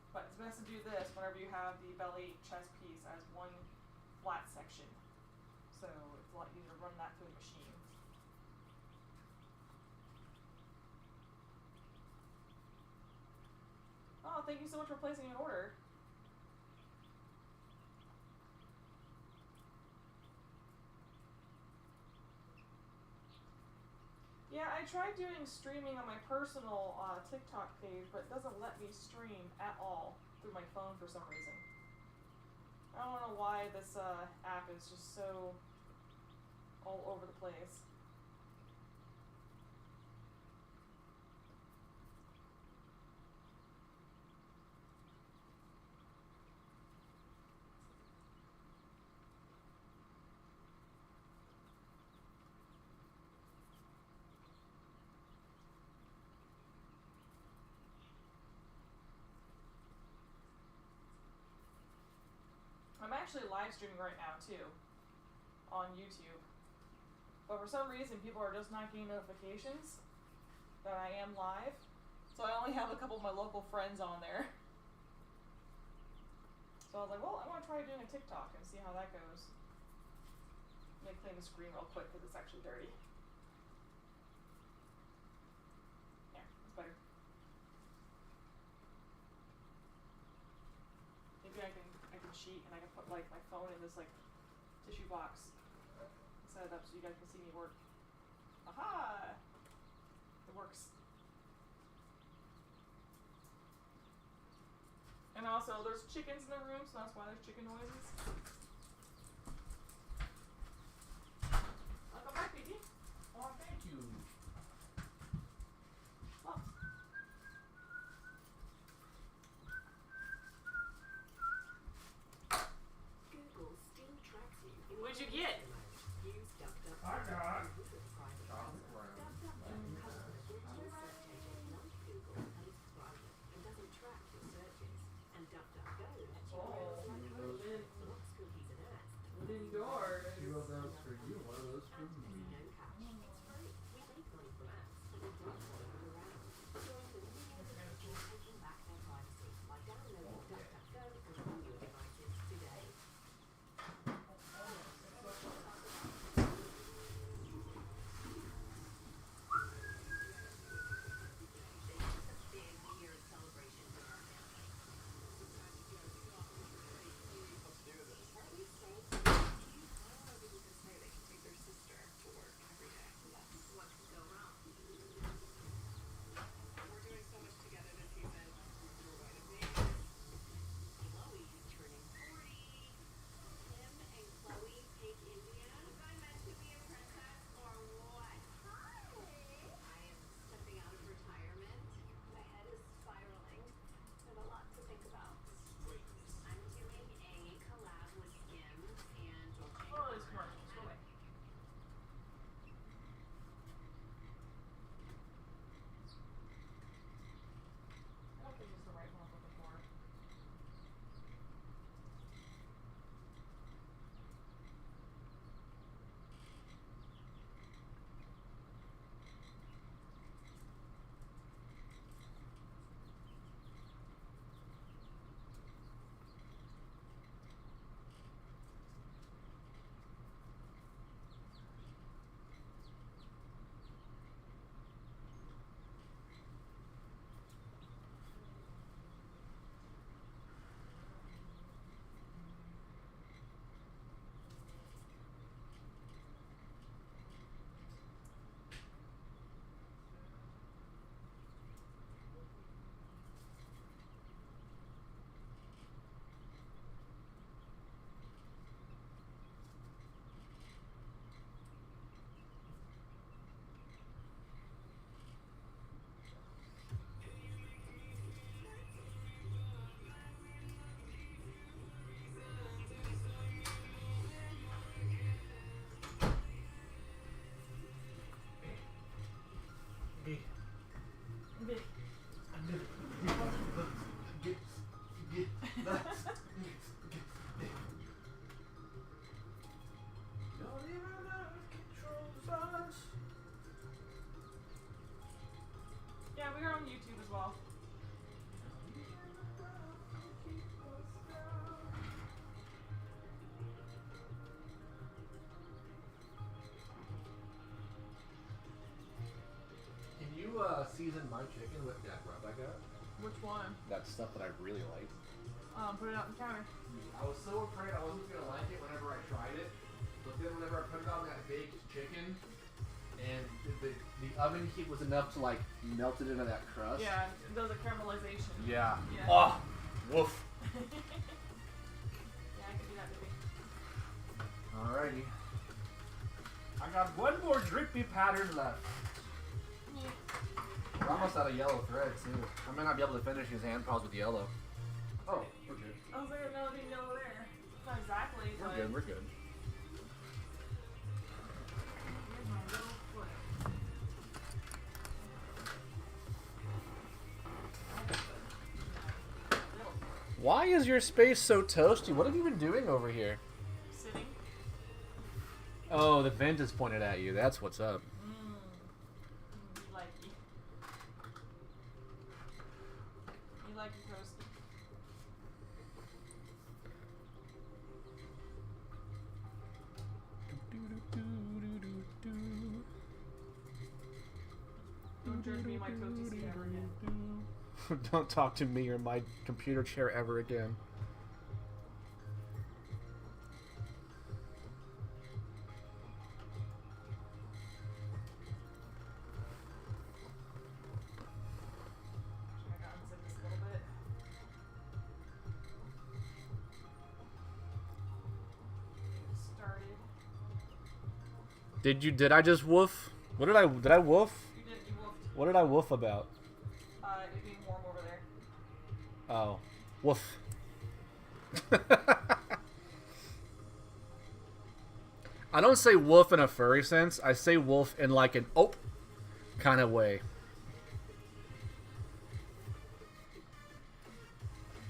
But it's best to do this whenever you have the belly chest piece as one flat section. So it's a lot easier to run that through the machine. Oh, thank you so much for placing an order. Yeah, I tried doing streaming on my personal TikTok page, but it doesn't let me stream at all through my phone for some reason. I don't know why this app is just so all over the place. I'm actually live streaming right now too on YouTube. But for some reason people are just not getting notifications that I am live. So I only have a couple of my local friends on there. So I was like, well, I want to try doing a TikTok and see how that goes. Let me clean the screen real quick because it's actually dirty. Yeah, that's better. Maybe I can cheat and I can put like my phone in this like tissue box, set it up so you guys can see me work. Aha! It works. And also, there's chickens in the room, so that's why there's chicken noises. Welcome back, baby. Oh, thank you. Oh. Google still tracks you. What'd you get? Use DuckDuckGo. I got Visit private chocolate browser. brown. DuckDuckGo customers will use search engines like Google and it's private and doesn't track your searches. And DuckDuckGo lets you browse like home. Blocks cookies and ads. Within doors. Two of those for you, one of those for And pay me. no cash. It's free. We make money from ads, but we don't follow you around. Join the millions of people taking back their privacy by downloading DuckDuckGo and on your devices today. Oh, these commercials. Go away. I don't think it's the right one I'm looking for. Big. Don't even know controls us. Yeah, we are on YouTube as well. Can you season my chicken with that rub I got? Which one? That stuff that I really like. Put it out on the counter. I was so afraid I wasn't gonna like it whenever I tried it, but then whenever I put it on that baked chicken, and the oven heat was enough to like melt it into that crust. Yeah, it does a caramelization. Yeah. Yeah. Oh, woof. Yeah, I can do alrighty. I got one more drippy pattern left. We're almost out of yellow thread too. I might not be able to finish his handpaws with yellow. Oh, we're good. I was like, no, I didn't know there. Not exactly, We're but good. We're good. here's my little foot. Why is your space so toasty? What have you been doing over here? Sitting. Oh, the vent is pointed at you. That's what's up. You like it. You like it toasted. Don't judge me in my toasty seat ever again. Don't talk to me or my computer chair ever again. I gotta unzip this a little bit. Started. Did I just woof? What did I woof? You woofed. What did I woof about? It being warm over there. Oh, woof. I don't say woof in a furry sense. I say woof in like an oh kind of way.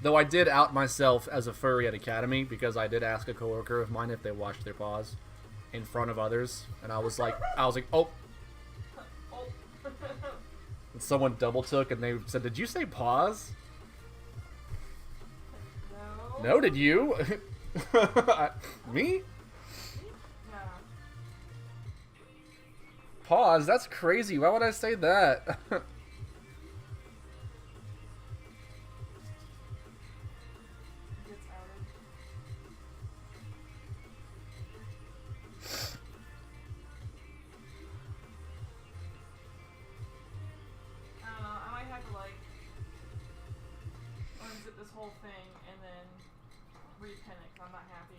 Though I did out myself as a furry at Academy because I did ask a coworker of mine if they washed their paws in front of others, and I was like, oh. Oh. And someone double took and they said, "Did you say paws?" No. No, did you? Me? Yeah. Pause? That's crazy. Why would I say that? Gets outed. I don't know. I might have to like unzip this whole thing and then repin it 'cause I'm not happy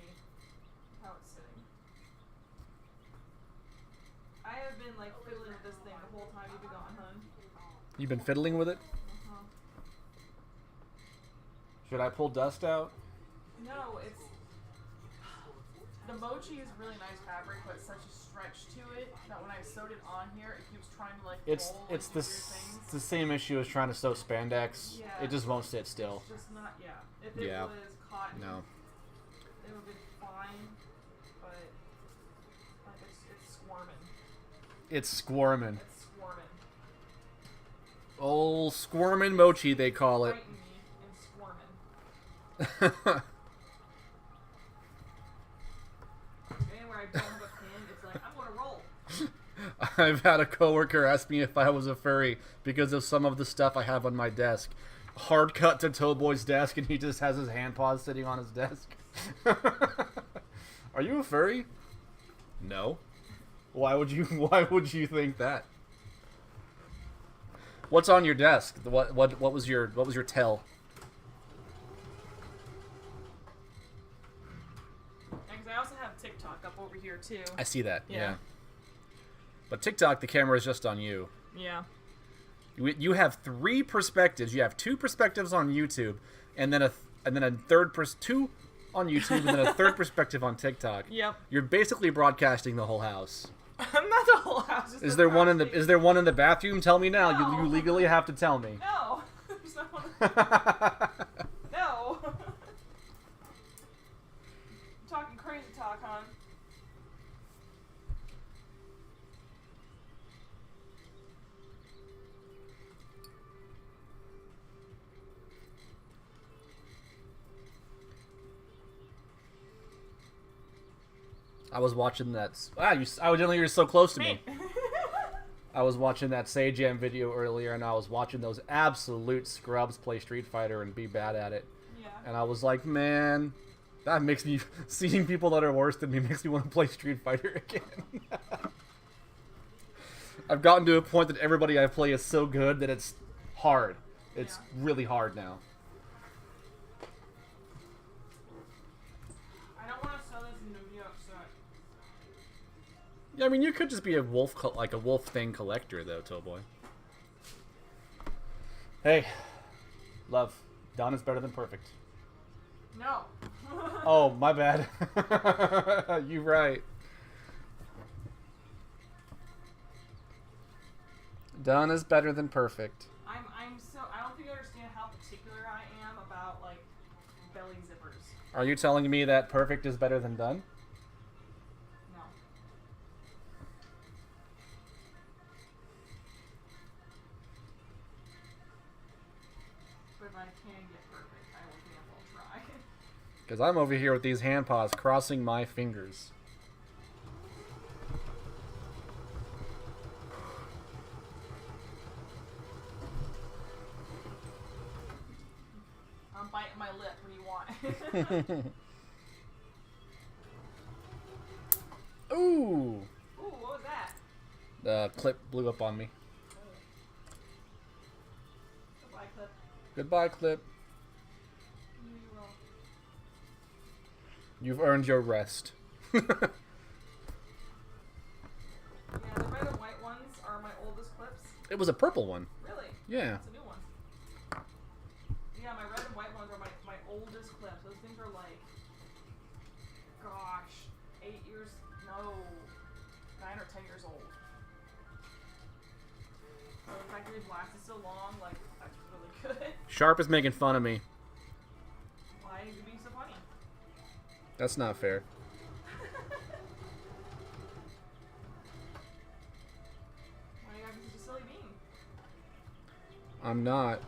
how it's sitting. I have been like fiddling with this thing the whole time you've been gone, hun. You've been fiddling with it? Uh-huh. Should I pull dust out? No, it's the mochi is really nice fabric, but it's such a stretch to it that when I sewed it on here, it keeps trying to like It's roll it's and the do weird things. it's the same issue as trying to sew spandex. Yeah. It just won't sit still. It's just not, yeah. If it Yeah. was cotton, No. it would have been fine, but like it's squirming. It's squirming. It's squirming. Old squirming mochi, they call it. Biting me and squirming. Anywhere I don't have a pin, it's like, I'm gonna roll. I've had a coworker ask me if I was a furry because of some of the stuff I have on my desk. Hard cut to Towboy's desk, and he just has his hand paws sitting on his desk. Are you a furry? No. Why would you think that? What's on your desk? What was your tell? And 'cause I also have TikTok up over here too. I see that. Yeah. Yeah. But TikTok, the camera is just on you. Yeah. You have 3 perspectives. You have 2 perspectives on YouTube, and then a third two on YouTube, and then a third perspective on TikTok. Yep. You're basically broadcasting the whole house. I'm not the whole house. Just Is the there one in the property. Is there one in the bathroom? Tell me now. No. You legally have to tell me. No. There's not one. No. I'm talking crazy talk, hon. I was watching that. I didn't know you were so close to me. I was watching that Say Jam video earlier, and I was watching those absolute scrubs play Street Fighter and be bad at it. Yeah. And I was like, man, that makes me, seeing people that are worse than me makes me want to play Street Fighter again. I've gotten to a point that everybody I play is so good that it's hard. It's really hard now. I don't want to sell this in the video, so Yeah, I mean, you could just be a wolf, like a wolf thing collector, though, Tollboy. Hey, love, done is better than perfect. No. Oh, my bad. You right. Done is better than perfect. I don't think you understand how particular I am about like belly zippers. Are you telling me that perfect is better than done? No. But if I can get perfect, I will gamble try. Because I'm over here with these handpaws crossing my fingers. I'm biting my lip. What do you want? Ooh! Ooh, what was that? The clip blew up on me. Goodbye, clip. Goodbye, clip. You will. You've earned your rest. Yeah, the red and white ones are my oldest clips. It was a purple one. Really? Yeah. That's a new one. Yeah, my red and white ones are my oldest clips. Those things are like, gosh, 8 years, no, 9 or 10 years old. So the fact that they've lasted so long, like, that's really good. Sharp is making fun of me. Why is it being so funny? That's not fair. Why you gotta be such a silly bean? I'm not.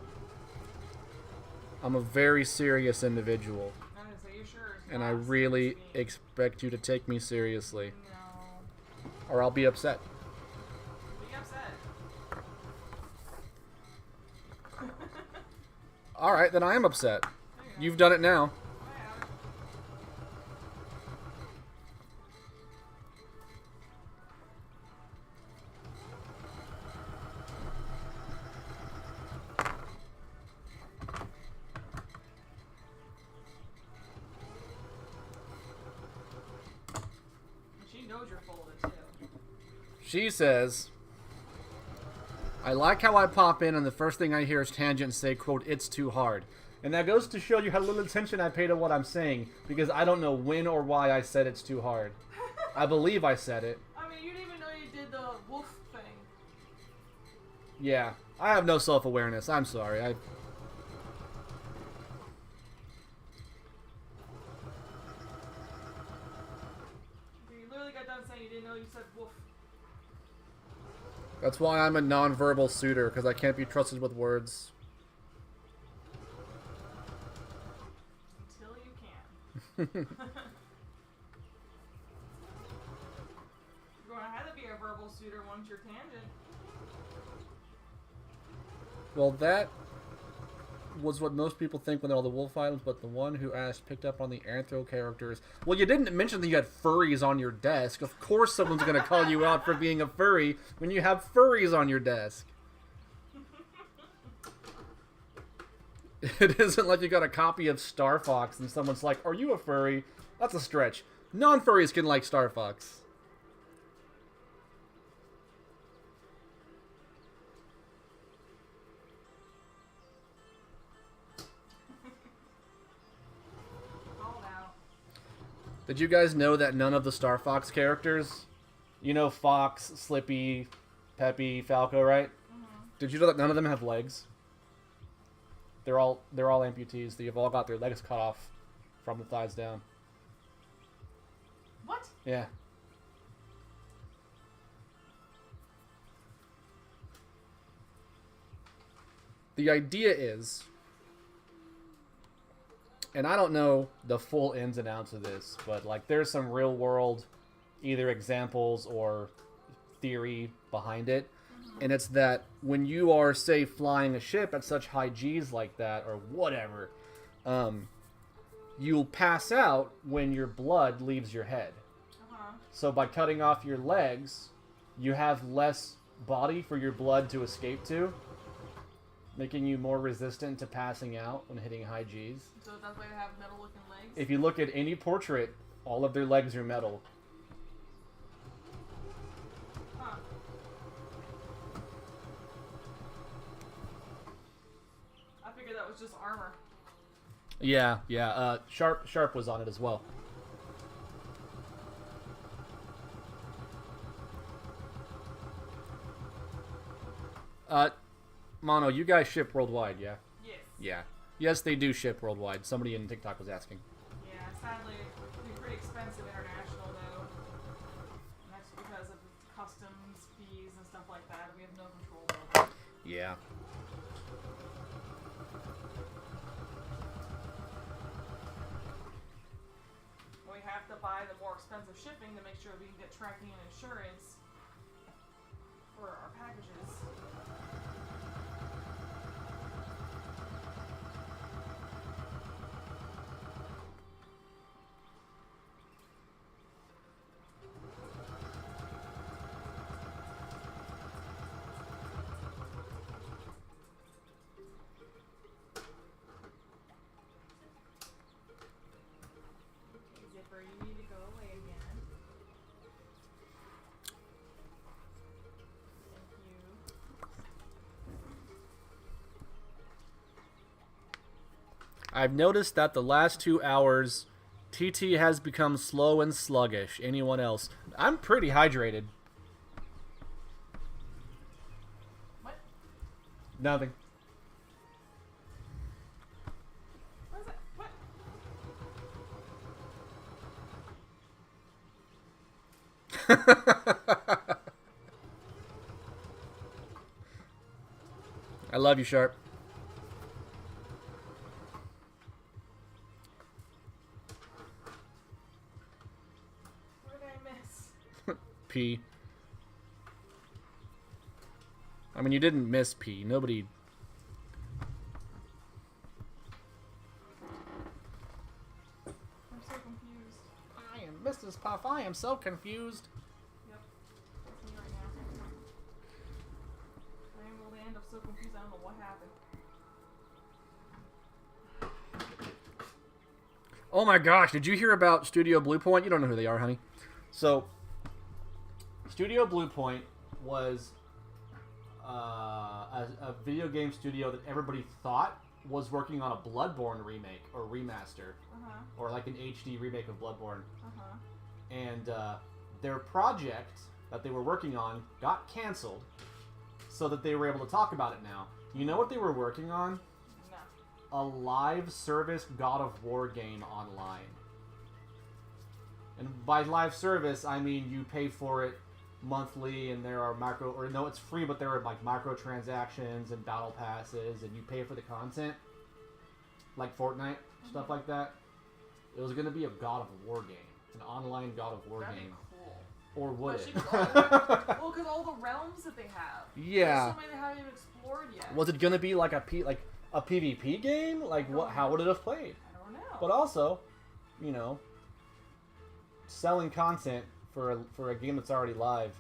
I'm a very serious individual. I'm gonna say you sure. It's And I not a really serious bean. expect you to take me seriously. No. Or I'll be upset. Be upset. Alright, then I am upset. There you go. You've done it now. I have it. And she knows you're full of it too. She says, I like how I pop in and the first thing I hear is Tangent say, quote, it's too hard. And that goes to show you how little attention I pay to what I'm saying, because I don't know when or why I said it's too hard. I believe I said it. I mean, you didn't even know you did the wolf thing. Yeah, I have no self-awareness. I'm sorry. You literally got done saying you didn't know you said wolf. That's why I'm a non-verbal suitor, because I can't be trusted with words. Until you can. You're going to have to be a verbal suitor once you're tangent. Well, that was what most people think when they're all the wolf items, but the one who asked picked up on the anthro characters. Well, you didn't mention that you had furries on your desk. Of course someone's going to call you out for being a furry when you have furries on your desk. It isn't like you got a copy of Star Fox and someone's like, are you a furry? That's a stretch. Non-furries can like Star Fox. Called out. Did you guys know that none of the Star Fox characters, you know Fox, Slippy, Peppy, Falco, right? Did you know that none of them have legs? They're all amputees. They've all got their legs cut off from the thighs down. What? Yeah. The idea is, and I don't know the full ins and outs of this, but like there's some real world either examples or theory behind it. And it's that when you are, say, flying a ship at such high Gs like that, or whatever, you'll pass out when your blood leaves your head. So by cutting off your legs, you have less body for your blood to escape to, making you more resistant to passing out when hitting high Gs. So that's why they have metal-looking legs? If you look at any portrait, all of their legs are metal. was just armor. Yeah, yeah. Sharp was on it as well. Mono, you guys ship worldwide, yeah? Yes. Yeah. Yes, they do ship worldwide. Somebody in TikTok was asking. Yeah, sadly, they're pretty expensive international though. And that's because of customs fees and stuff like that. We have no control over. Yeah. We have to buy the more expensive shipping to make sure we can get tracking and insurance for our packages. Okay, Zipper, you need to go away again. Thank you. I've noticed that the last 2 hours, TT has become slow and sluggish. Anyone else? I'm pretty hydrated. What? Nothing. What is that? What? I love you, Sharp. What did I miss? P. I mean, you didn't miss P. Nobody. I'm so confused. I am Mrs. Puff. I am so confused. Yep. That's me right now. I am the land of so confused, I don't know what happened. Oh my gosh, did you hear about Studio Bluepoint? You don't know who they are, honey. So, Studio Bluepoint was a video game studio that everybody thought was working on a Bloodborne remake or remaster, or like an HD remake of Bloodborne. And their project that they were working on got canceled, so that they were able to talk about it now. You know what they were working on? No. A live service God of War game online. And by live service, I mean you pay for it monthly, and there are it's free, but there are like microtransactions and battle passes, and you pay for the content, like Fortnite, stuff like that. It was going to be a God of War game, an online God of War That'd game. be cool. Or would it? Well, because all the realms that they have. Yeah. There's so many they haven't even explored yet. Was it going to be like a PvP game? Like what? How would it have played? I don't know. But also, you know, selling content for a game that's already live,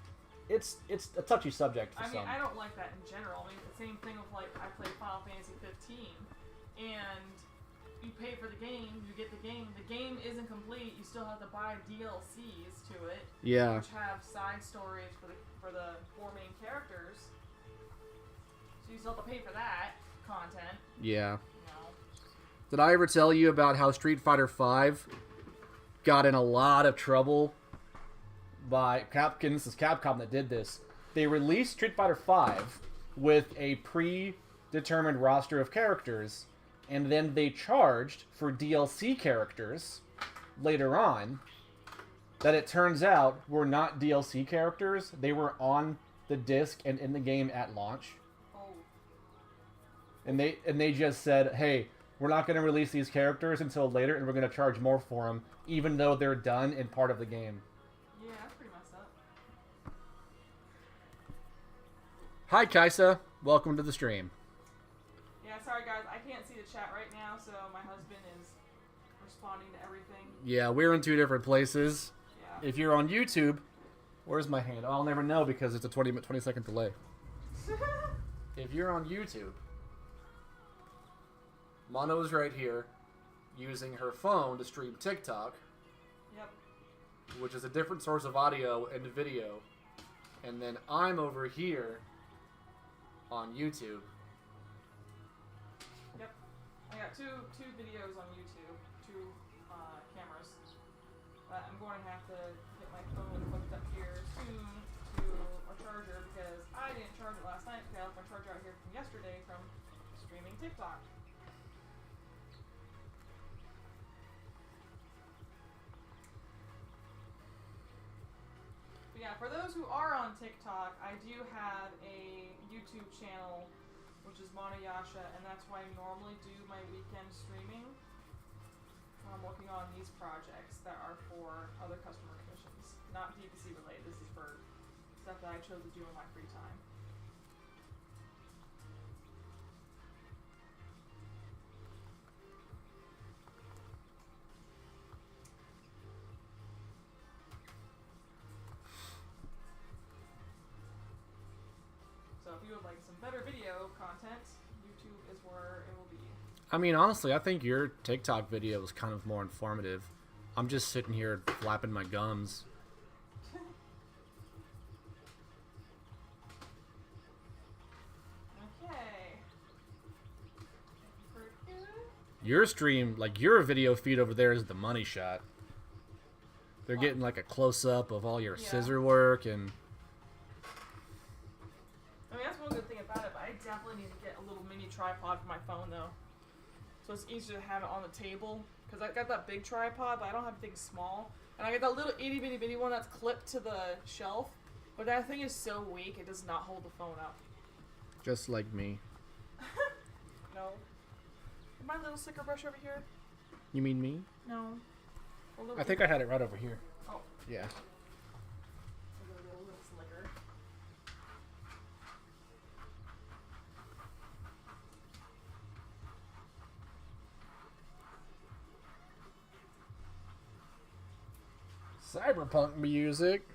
it's a touchy subject for I mean, some. I don't like that in general. I mean, the same thing with, like, I played Final Fantasy 15, and you pay for the game, you get the game. The game isn't complete. You still have to buy DLCs to it, Yeah. which have side stories for the 4 main characters. So you still have to pay for that content. Yeah. You know. Did I ever tell you about how Street Fighter V got in a lot of trouble by Capcom? This is Capcom that did this. They released Street Fighter V with a predetermined roster of characters, and then they charged for DLC characters later on that it turns out were not DLC characters. They were on the disc and in the game at launch. Oh. And they just said, hey, we're not going to release these characters until later, and we're going to charge more for them, even though they're done in part of the game. Yeah, that's pretty messed up. Hi, Kaisa. Welcome to the stream. Yeah, sorry guys, I can't see the chat right now, so my husband is responding to everything. Yeah, we're in 2 different places. Yeah. If you're on YouTube, where's my hand? I'll never know because it's a 20-second delay. If you're on YouTube, Mono's right here using her phone to stream TikTok, Yep. which is a different source of audio and video. And then I'm over here on YouTube. Yep. got two videos on YouTube, two cameras. But I'm going to have to get my phone hooked up here soon to a charger because I didn't charge it last night because I left my charger out here from yesterday from streaming TikTok. But yeah, for those who are on TikTok, I do have a YouTube channel which is Monoyasha, and that's where I normally do my weekend streaming. I'm working on these projects that are for other customer commissions, not DPC related. This is for stuff that I chose to do in my free time. So if you would like some better video content, YouTube is where it will be. I mean, honestly, I think your TikTok video is kind of more informative. I'm just sitting here flapping my gums. Okay. Pretty good. Your stream, like your video feed over there is the money shot. They're getting like a close-up of all your Yeah. scissor work and... I mean, that's one good thing about it, but I definitely need to get a little mini tripod for my phone, though. So it's easier to have it on the table. Because I got that big tripod, but I don't have anything small. And I got that little itty bitty bitty one that's clipped to the shelf. But that thing is so weak, it does not hold the phone up. Just like me. No. My little sticker brush over here? You mean me? No. A little I think I had it right over here. Oh. Yeah. A little slicker. Cyberpunk music.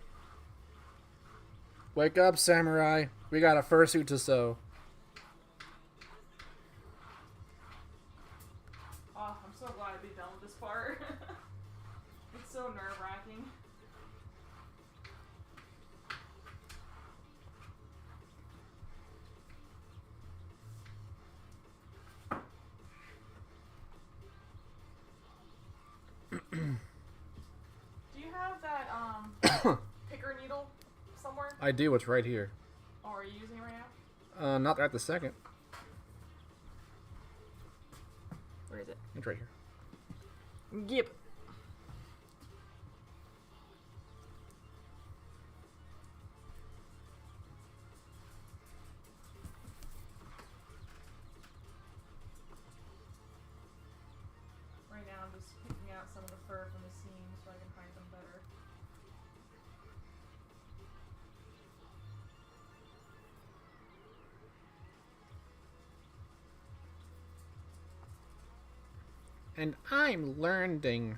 Wake up, samurai. We got a fursuit to sew. Oh, I'm so glad to be done with this part. It's so nerve-wracking. Do you have that picker needle somewhere? I do, it's right here. Oh, are you using it right now? Not right the second. Where is it? It's right here. Yep. Right now I'm just picking out some of the fur from the seams so I can hide them better. And I'm learning.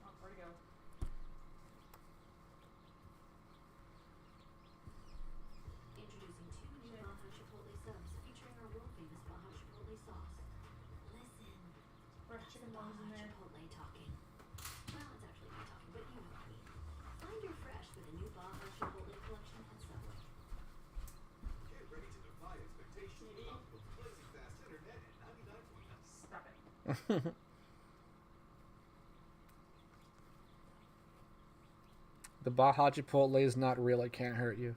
Oh, where'd it go? Introducing 2 new Baja Chipotle subs featuring our world famous Baja Chipotle sauce. Listen. Fresh chicken Baja bones in there. Chipotle talking. Well, it's actually me talking, but you know what I mean. Find your fresh with the new Baja Chipotle collection at Subway. Get ready to defy expectations with blazing fast internet at 99.9. Stop it. The Baja Chipotle is not real. It can't hurt you.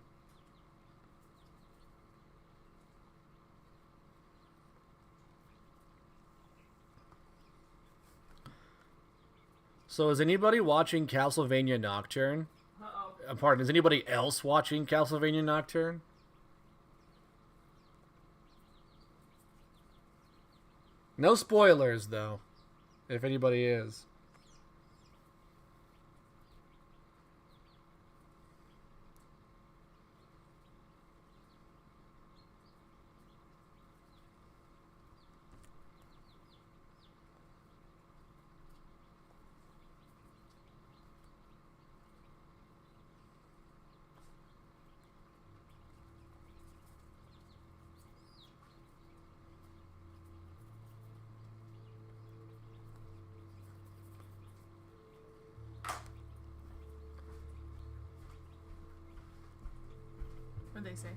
So is anybody watching Castlevania Nocturne? Uh-oh. Pardon, is anybody else watching Castlevania Nocturne? No spoilers, though, if anybody is. they say?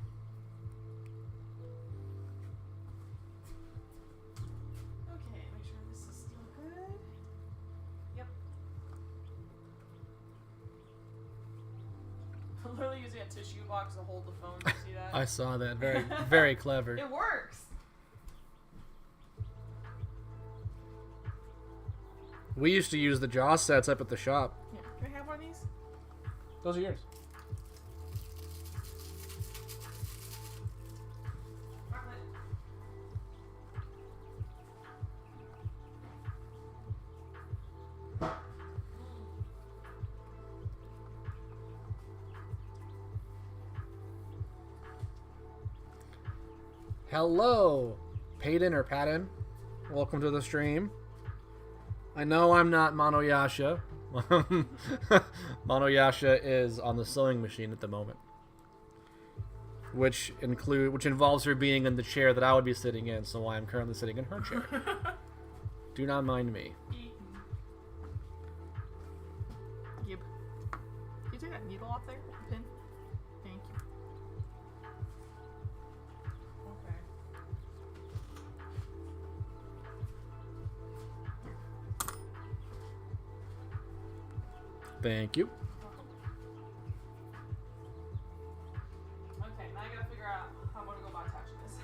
Okay, make sure this is still good. Yep. I'm literally using a tissue box to hold the phone. You see that? I saw that. Very, very clever. It works. We used to use the jaw sets up at the shop. Yeah. Can I have one of these? Those are yours. Chocolate. Hello, Payton or Patton. Welcome to the stream. I know I'm not Monoyasha. Monoyasha is on the sewing machine at the moment, which involves her being in the chair that I would be sitting in, so I am currently sitting in her chair. Do not mind me. Yep. Can you take that needle off there? The pin? Thank you. Okay. Thank you. Okay, now I gotta figure out how I'm gonna go about attaching this.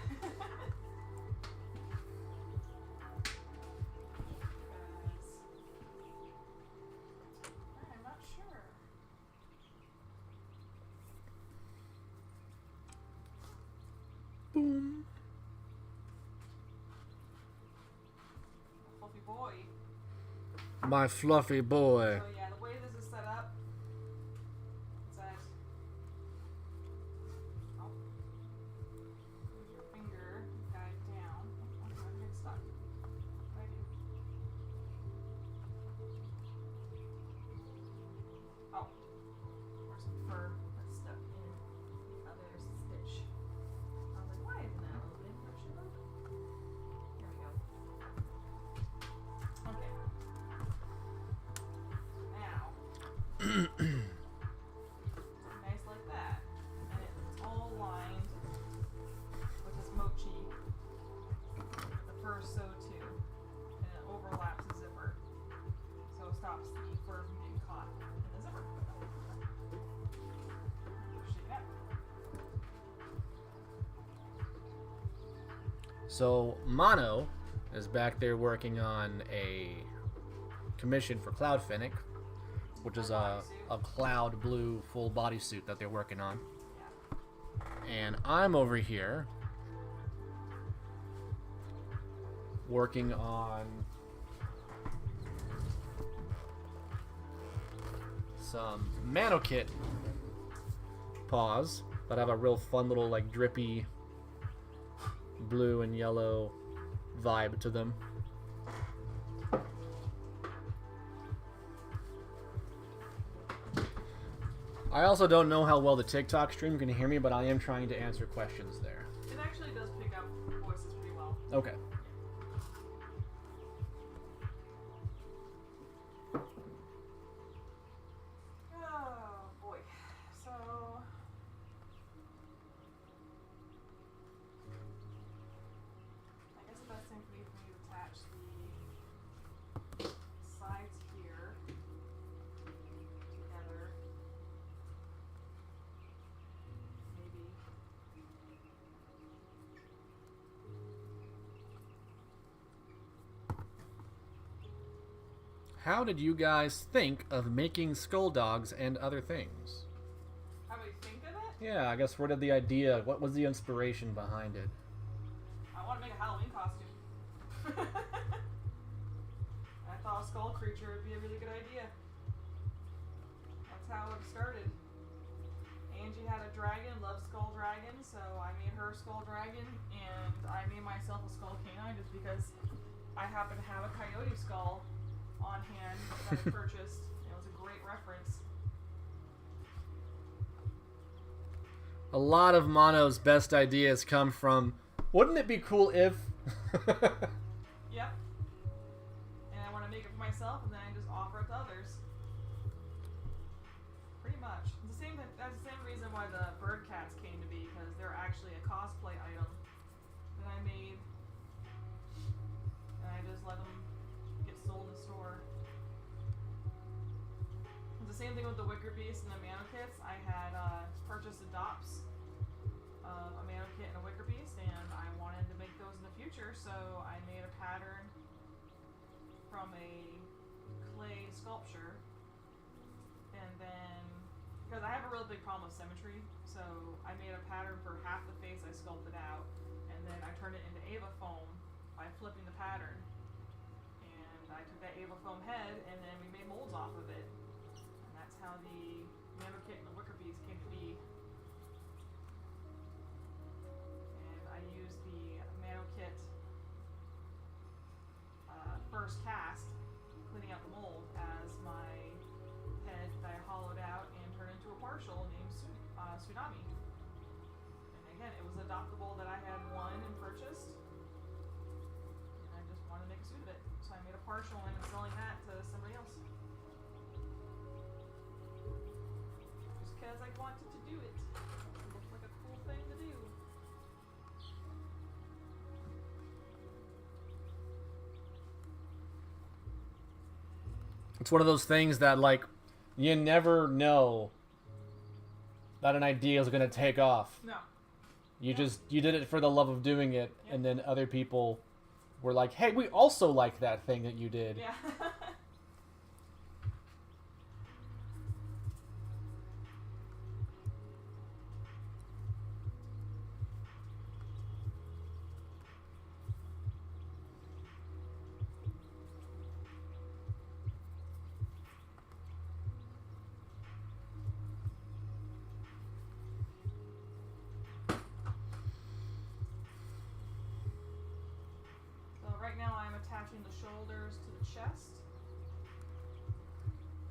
I'm not sure. Boom. Fluffy boy. My fluffy boy. So yeah, the way this is set up is that use your finger, guide down. Oh, I'm gonna get stuck. What do I do? Oh, there's some fur that's stuck in the other stitch. I was like, why isn't that open? That should open. There we go. Okay. Now, nice like that, and it's all lined with this mochi with the fur sewed to, and it overlaps the zipper, so it stops the fur from getting caught in the zipper. Shake it up. So Mono is back there working on a commission for Cloud Fennec, which is a cloud blue full bodysuit that they're working on. And I'm over here working on some Manokit paws that have a real fun little like drippy blue and yellow vibe to them. I also don't know how well the TikTok stream can hear me, but I am trying to answer questions there. It actually does pick up voices pretty well. Okay. Oh boy. So I guess the best thing for me to attach the sides here together. Maybe. How did you guys think of making skull dogs and other things? How do we think of it? Yeah, I guess where did the idea, what was the inspiration behind it? I want to make a Halloween costume. I thought a skull creature would be a really good idea. That's how it started. Angie had a dragon, loved skull dragon, so I made her skull dragon, and I made myself a skull canine just because I happen to have a coyote skull on hand that I purchased. It was a great reference. A lot of Mono's best ideas come from, wouldn't it be cool if? Yep. And I want to make it for myself, and then I just offer it to others. Pretty much. It's the same. That's the same reason why the bird cats came to be, because Beast and the Mano kits, I had purchased adopts of a Mano kit and a Wicker Beast, and I wanted to make those in the future, so I made a pattern from a clay sculpture, and then because I have a really big problem with symmetry, so I made a pattern for half the face I sculpted out, and then I turned it into Ava foam by flipping the pattern. And I took that Ava foam head, and then we made molds off of it. And that's how the Mano kit and the Wicker Beast came to be. And I used the Mano kit first cast, cleaning out the mold, as my head that I hollowed out and turned into a partial named Tsunami. And again, it was adoptable that I had won and purchased. And I just wanted to make a suit of it. So I made a partial and I'm selling that to somebody else. Just because I wanted to do it. It looked like a cool thing to do. It's one of those things that, like, you never know that an idea is going to take off. No. You did it for the love of doing it, and then other people were like, hey, we also like that thing that you did. Yeah. Right now I'm attaching the shoulders to the chest,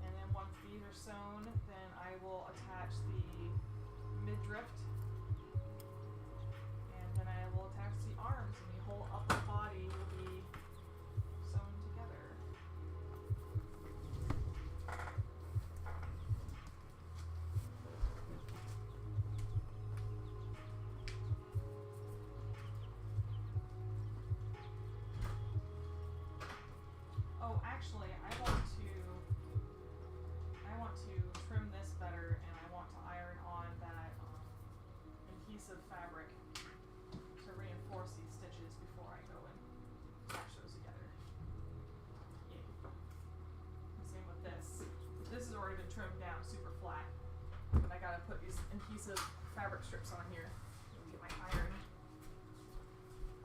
and then once these are sewn, then I will attach the midriff, and then I will attach the arms, and the whole upper body will be sewn together. Oh, actually, I want to trim this better, and I want to iron on that adhesive fabric to reinforce these stitches before I go and attach those together. Yeah. And same with this. This has already been trimmed down super flat, but I gotta put these adhesive fabric strips on here. Let me get my iron.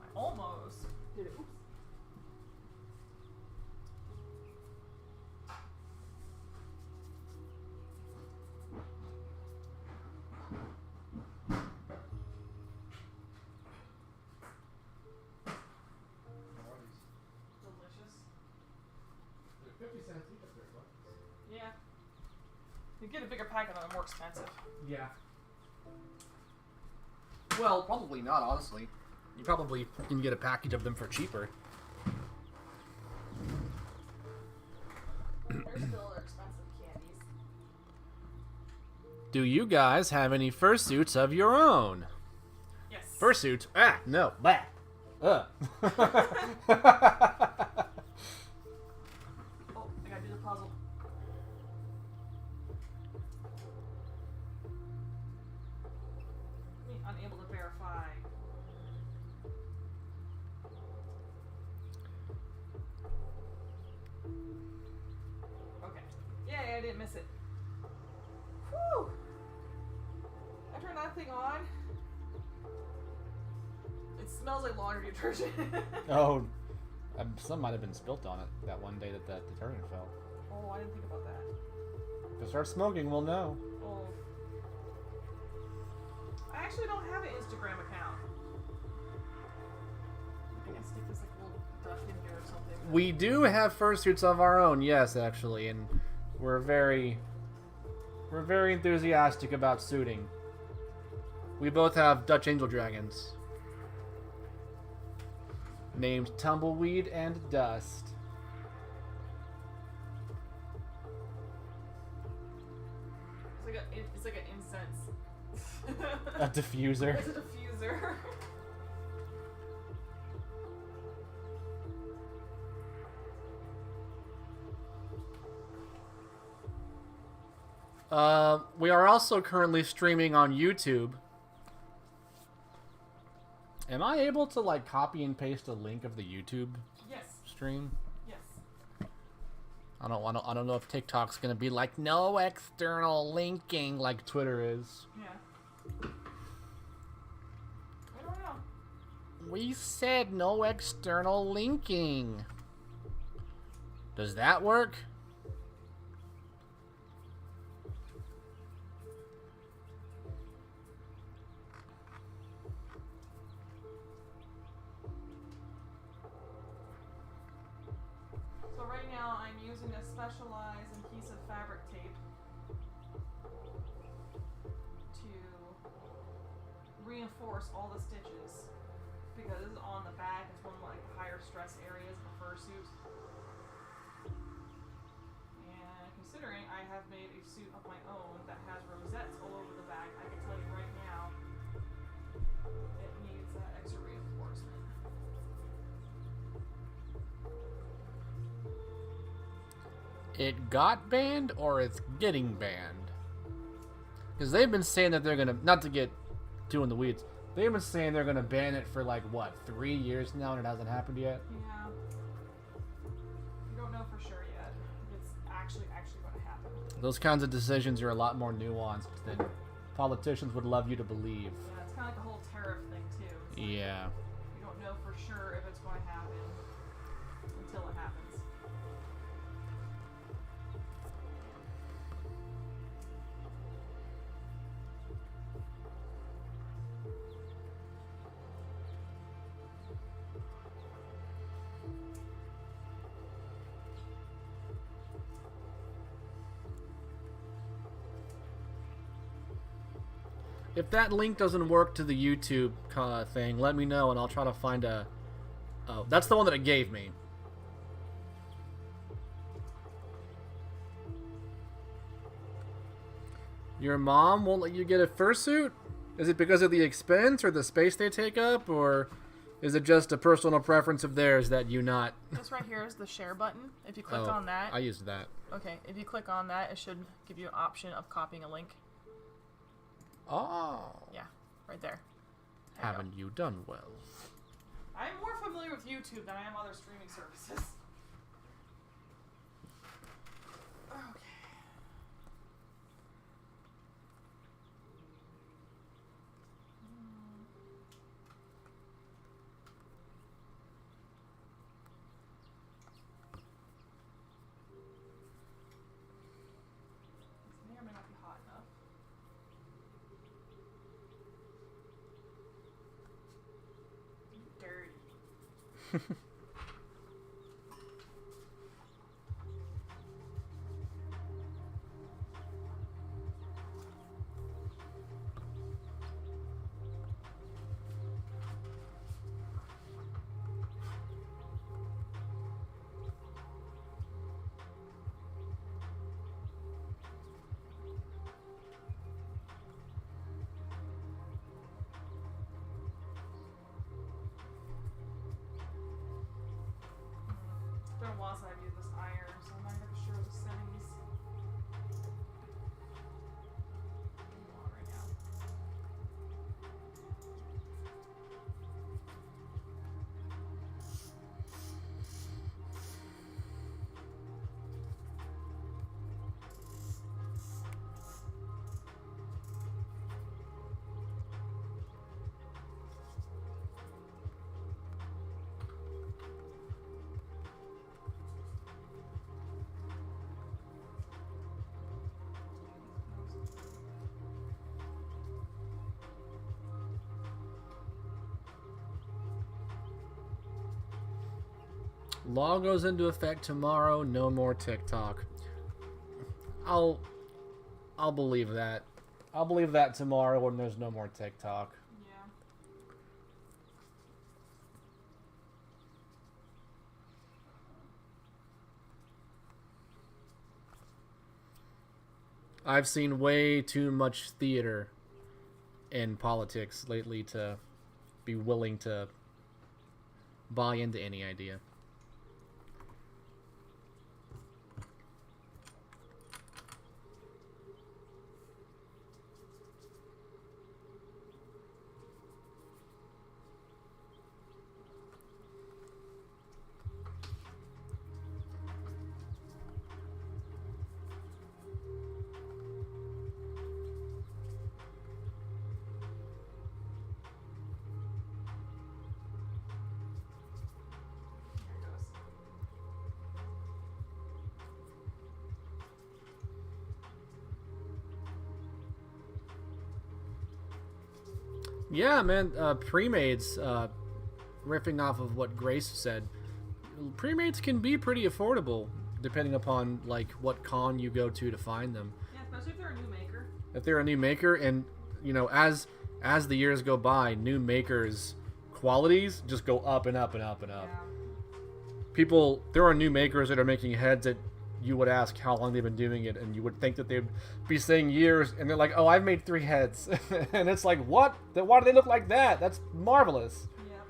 I almost did it. Oops. Delicious. They're 50 cents each up there, but. Yeah. You get a bigger packet, they're more expensive. Yeah. Well, probably not, honestly. You probably can get a package of them for cheaper. They're still expensive candies. Do you guys have any fursuits of your own? Yes. Fursuit? Ah, no. Bah. Ugh. Oh, I gotta do the puzzle. Me unable to verify. Okay. Yay, I didn't miss it. Whew! I turned that thing on. It smells like laundry detergent. Oh, some might have been spilt on it that one day that the detergent fell. Oh, I didn't think about that. If it starts smoking, we'll know. Oh. I actually don't have an Instagram account. I can stick this like little duck in here or something. We do have fursuits of our own, yes, actually, and we're very enthusiastic about suiting. We both have Dutch Angel Dragons, named Tumbleweed and Dust. It's like an incense. A diffuser. It's a diffuser. We are also currently streaming on YouTube. Am I able to like copy and paste a link of the YouTube Yes. stream? Yes. I don't know if TikTok's gonna be like no external linking like Twitter is. Yeah. I don't know. We said no external linking. Does that work? So right now I'm using a specialized adhesive fabric tape to reinforce all the stitches because on the back it's one of like the higher stress areas of a fursuit. And considering I have made a suit of my own that has rosettes all over the back, I can tell you right now it needs that extra reinforcement. It got banned or it's getting banned? Because they've been saying that they're gonna, not to get too in the weeds, they've been saying they're gonna ban it for like what, 3 years now, and it hasn't happened yet. Yeah. We don't know for sure yet if it's actually going to happen. Those kinds of decisions are a lot more nuanced than politicians would love you to believe. Yeah, it's kind of like the whole tariff thing too. It's like, Yeah. we don't know for sure if it's going to happen until it happens. If that link doesn't work to the YouTube thing, let me know and I'll try to find a... Oh, that's the one that it gave me. Your mom won't let you get a fursuit? Is it because of the expense or the space they take up? Or is it just a personal preference of theirs that you not... This right here is the share button. If you click Oh, on that, I used that. okay, if you click on that, it should give you an option of copying a link. Oh. Yeah, right there. There you go. Haven't you done well? I'm more familiar with YouTube than I am other streaming services. Okay. This may or may not be hot enough. Dirty. It's been a while since I've used this iron, so I'm not even sure the settings. I'm on right now. Law goes into effect tomorrow. No more TikTok. I'll believe that. I'll believe that tomorrow when there's no more TikTok. Yeah. I've seen way too much theater in politics lately to be willing to buy into any idea. Yeah, man. Pre-mades, riffing off of what Grace said, pre-mades can be pretty affordable depending upon like what con you go to find them. Yeah, especially if they're a new maker. If they're a new maker, and you know, as the years go by, new makers' qualities just go up and up and up and up. Yeah. There are new makers that are making heads that you would ask how long they've been doing it, and you would think that they'd be saying years, and they're like, "Oh, I've made 3 heads," and it's like, "What? Why do they look like that? That's marvelous." Yep.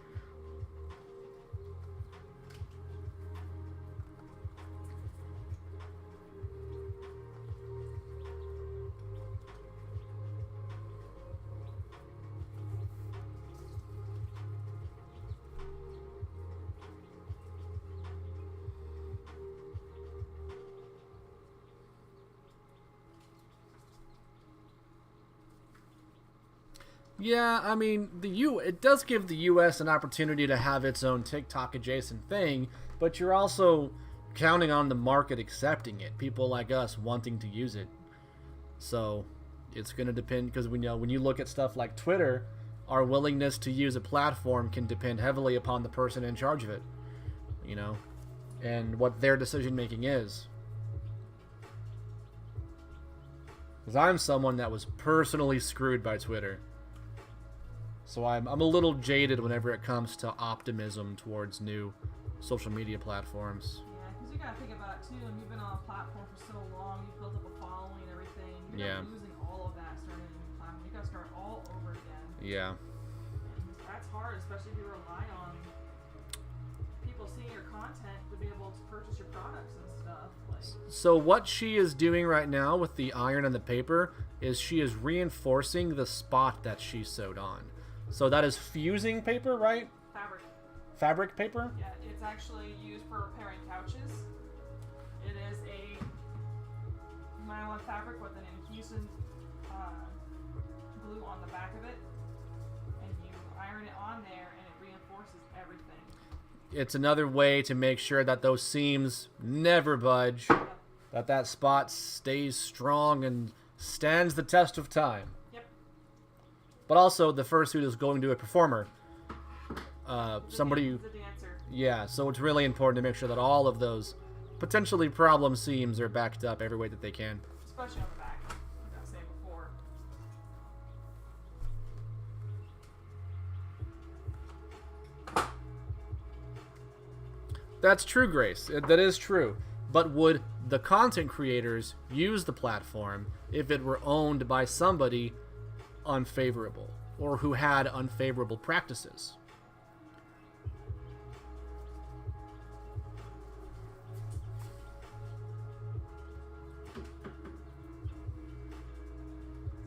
Yeah, I mean, it does give the U.S. an opportunity to have its own TikTok adjacent thing, but you're also counting on the market accepting it. People like us wanting to use it. So it's going to depend, because we know when you look at stuff like Twitter, our willingness to use a platform can depend heavily upon the person in charge of it, you know, and what their decision making is. Because I'm someone that was personally screwed by Twitter. So I'm a little jaded whenever it comes to optimism towards new social media platforms. Yeah, because you gotta think about it too. When you've been on a platform for so long, you've built up a following and everything. You're Yeah. not losing all of that starting a new platform. You gotta start all over again. Yeah. And that's hard, especially if you rely on people seeing your content to be able to purchase your products and stuff. Like, So what she is doing right now with the iron and the paper is she is reinforcing the spot that she sewed on. So that is fusing paper, right? fabric. Fabric paper? Yeah, it's actually used for repairing couches. It is a nylon fabric with an adhesive glue on the back of it, and you iron it on there, and it reinforces everything. It's another way to make sure that those seams never budge, that spot stays strong and stands the test of time. Yep. But also, the fursuit is going to a performer. Somebody, The dancer. yeah, so it's really important to make sure that all of those potentially problem seams are backed up every way that they can. Especially on the back, like I was saying before. That's true, Grace. That is true. But would the content creators use the platform if it were owned by somebody unfavorable or who had unfavorable practices?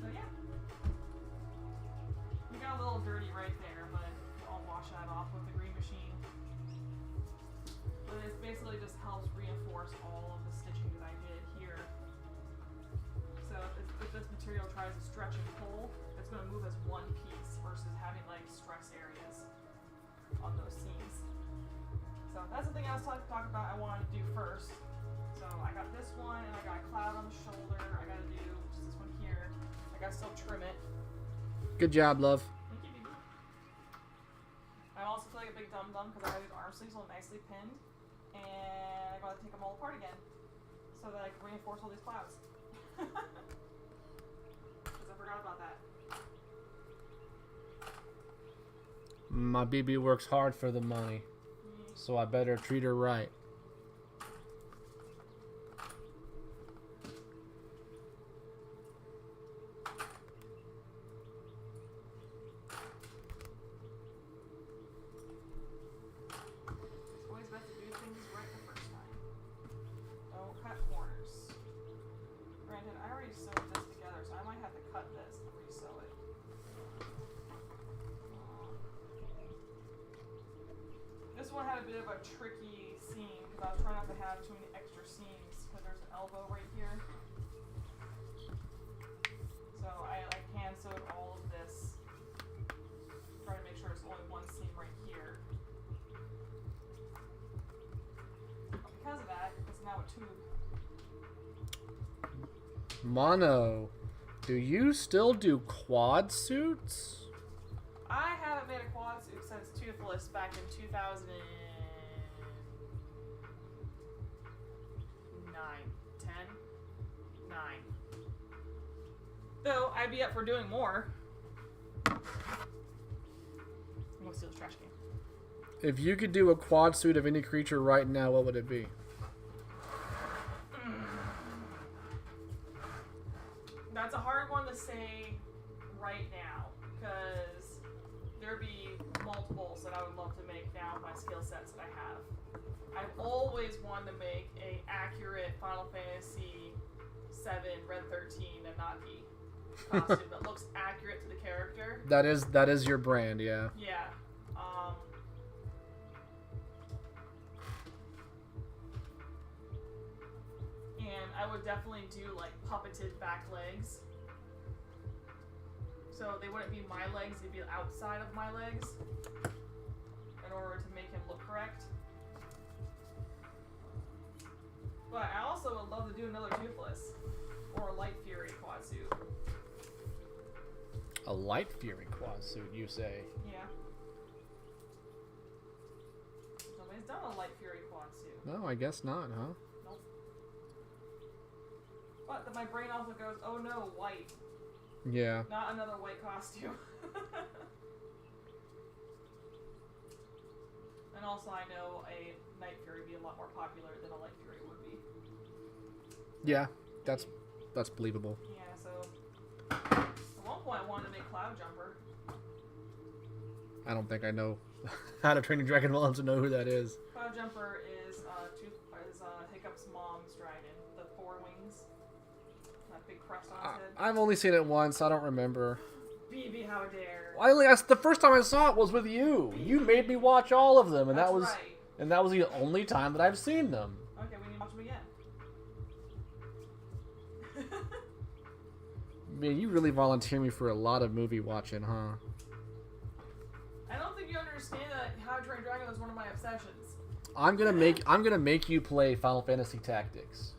So yeah. We got a little dirty right there, but I'll wash that off with the green machine. But it basically just helps reinforce all of the stitching that I did here. So if this material tries to stretch and pull, it's going to move as one piece versus having like stress areas on those seams. So that's the thing I was talking about I wanted to do first. So I got this one, and I got a cloud on the shoulder. I got to do just this one here. I got to still trim it. Good job, love. Thank you, baby. I also feel like a big dum-dum because I have these arm sleeves all nicely pinned, and I gotta take them all apart again so that I can reinforce all these clouds. Because I forgot about that. My BB works hard for the money, so I better treat her right. It's always best to do things right the first time. Don't cut corners. Granted, I already sewed this together, so I might have to cut this and resew it. This one had a bit of a tricky seam because I was trying not to have too many extra seams because there's an elbow right here. So I like hand sewed all of this. Try to make sure it's only one seam right here. But because of that, it's now a tube. Mono, do you still do quad suits? I haven't made a quad suit since Toothless back in 2009. 10? 9. Though, I'd be up for doing more. I'm gonna steal the trash can. If you could do a quad suit of any creature right now, what would it be? That's a hard one to say right now, because there'd be multiples that I would love to make now with my skill sets that I have. I've always wanted to make a accurate Final Fantasy VII Red 13 Anaki costume that looks accurate to the character. That is your brand, yeah. Yeah. And I would definitely do like puppeted back legs. So they wouldn't be my legs, they'd be outside of my legs in order to make him look correct. But I also would love to do another Toothless or a Light Fury quad suit. A Light Fury quad suit, you say? Yeah. Nobody's done a Light Fury quad suit. No, I guess not, huh? Nope. But then my brain also goes, oh no, white. Yeah. Not another white costume. And also I know a Night Fury would be a lot more popular than a Light Fury would be. Yeah, that's believable. Yeah, so at one point I wanted to make Cloud Jumper. I don't think I know how to train a dragon well enough to know who that is. Cloud Jumper is Hiccup's mom's dragon, the 4 wings. That big crest on his head. I've only seen it once. I don't remember. BB, how dare. That's the first time I saw it was with you. You made me watch all of them, and That's that was right. and that was the only time that I've seen them. Okay, we need to watch them again. Man, you really volunteer me for a lot of movie watching, huh? I don't think you understand that How to Train Your Dragon was one of my obsessions. I'm gonna make you play Final Fantasy Tactics.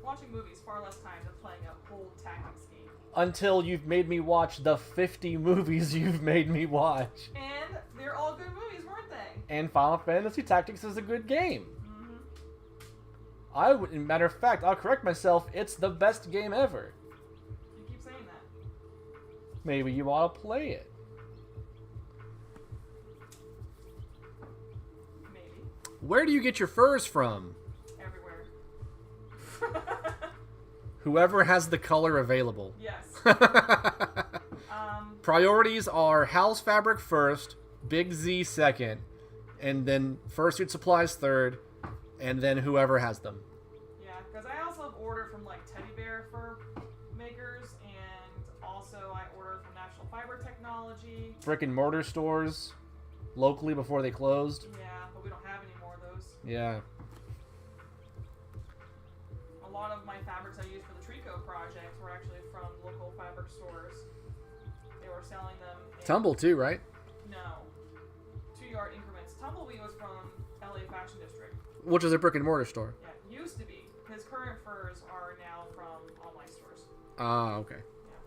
Watching movies far less time than playing a whole tactics game. Until you've made me watch the 50 movies you've made me watch. And they're all good movies, weren't they? And Final Fantasy Tactics is a good game. Mm-hmm. Matter of fact, I'll correct myself, it's the best game ever. You keep saying that. Maybe you ought to play it. Maybe. Where do you get your furs from? Everywhere. Whoever has the color available. Yes. Priorities are house fabric first, Big Z second, and then Fursuit supplies third, and then whoever has them. Yeah, because I also have ordered from like teddy bear fur makers, and also I ordered from National Fiber Technology. Brick and mortar stores, locally before they closed. Yeah, but we don't have any more of those. Yeah. A lot of my fabrics I used for the Trico project were actually from local fabric stores. They were selling them in... Tumble too, right? No. 2-yard increments. Tumbleweed was from LA Fashion District. Which is a brick and mortar store. Yeah, used to be. His current furs are now from online stores. Ah, okay.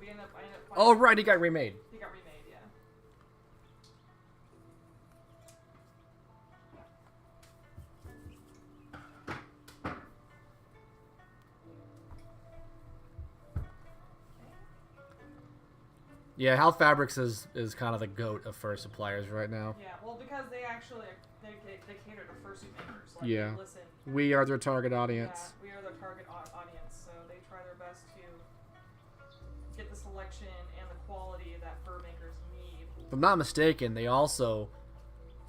Yeah, I ended up Oh, right, he got remade. He got remade, yeah. Yeah, Hal Fabrics is kind of the goat of fur suppliers right now. Yeah, well, because they actually they cater to fursuit makers. Like, Yeah. they listen. We are their target Yeah, audience. we are their target audience, so they try their best to get the selection and the quality that fur makers need. If I'm not mistaken, they also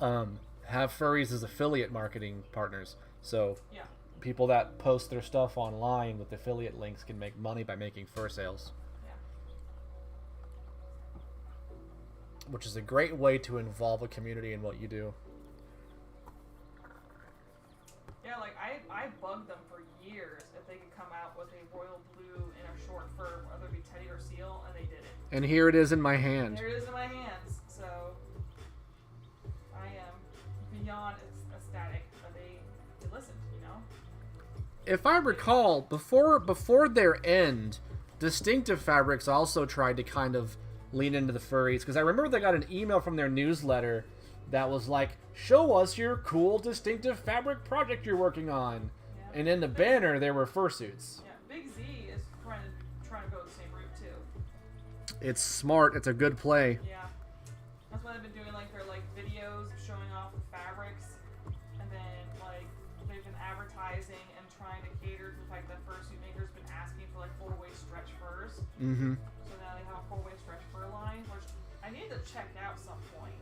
have furries as affiliate marketing partners. So Yeah. people that post their stuff online with affiliate links can make money by making fur sales. Yeah. Which is a great way to involve a community in what you do. Yeah, like I bugged them for years if they could come out with a royal blue and a short fur, whether it be teddy or seal, and they didn't. And here it is in my hand. There it is in my hands, so I am beyond ecstatic that they listened, you know? If I recall, before their end, Distinctive Fabrics also tried to kind of lean into the furries, because I remember they got an email from their newsletter that was like, show us your cool, distinctive fabric project you're working on. Yeah. And in the banner, there were fursuits. Yeah, Big Z is trying to go the same route too. It's smart. It's a good play. Yeah. That's why they've been doing like their like videos showing off the fabrics, and then like they've been advertising and trying to cater to the fact that fursuit makers been asking for like 4-way stretch furs. Mm-hmm. So now they have a 4-way stretch fur line, which I need to check out some point.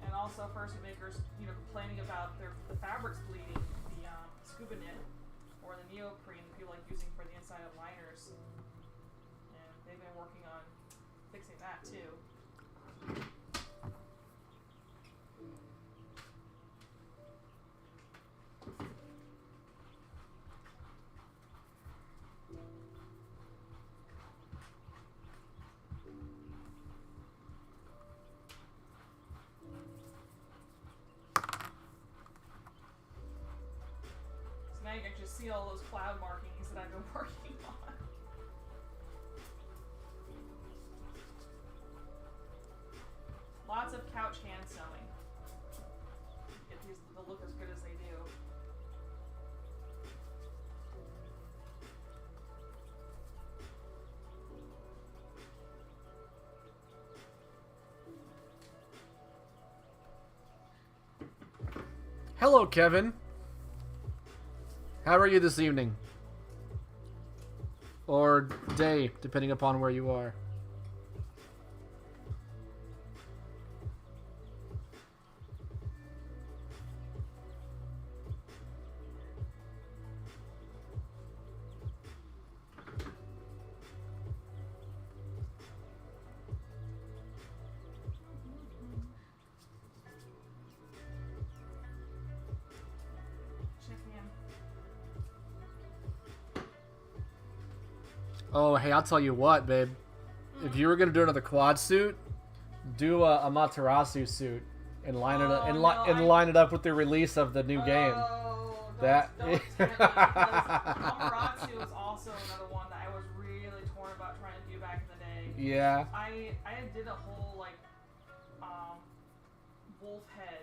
And also fursuit makers, complaining about the fabrics bleeding, the scuba knit or the neoprene that people like using for the inside of liners. And they've been working on fixing that too. So now you can just see all those cloud markings that I've been working on. Lots of couch hand sewing. Get these to look as good as they do. Hello, Kevin. How are you this evening? Or day, depending upon where you are. Oh, hey, I'll tell you what, babe. If you were gonna do another quad suit, do a Amaterasu suit and line it up line it up with the release of the new game. That don't tempt me, because Amaterasu was also another one that I was really torn about trying to do back in the day. Yeah. I did a whole like wolf head.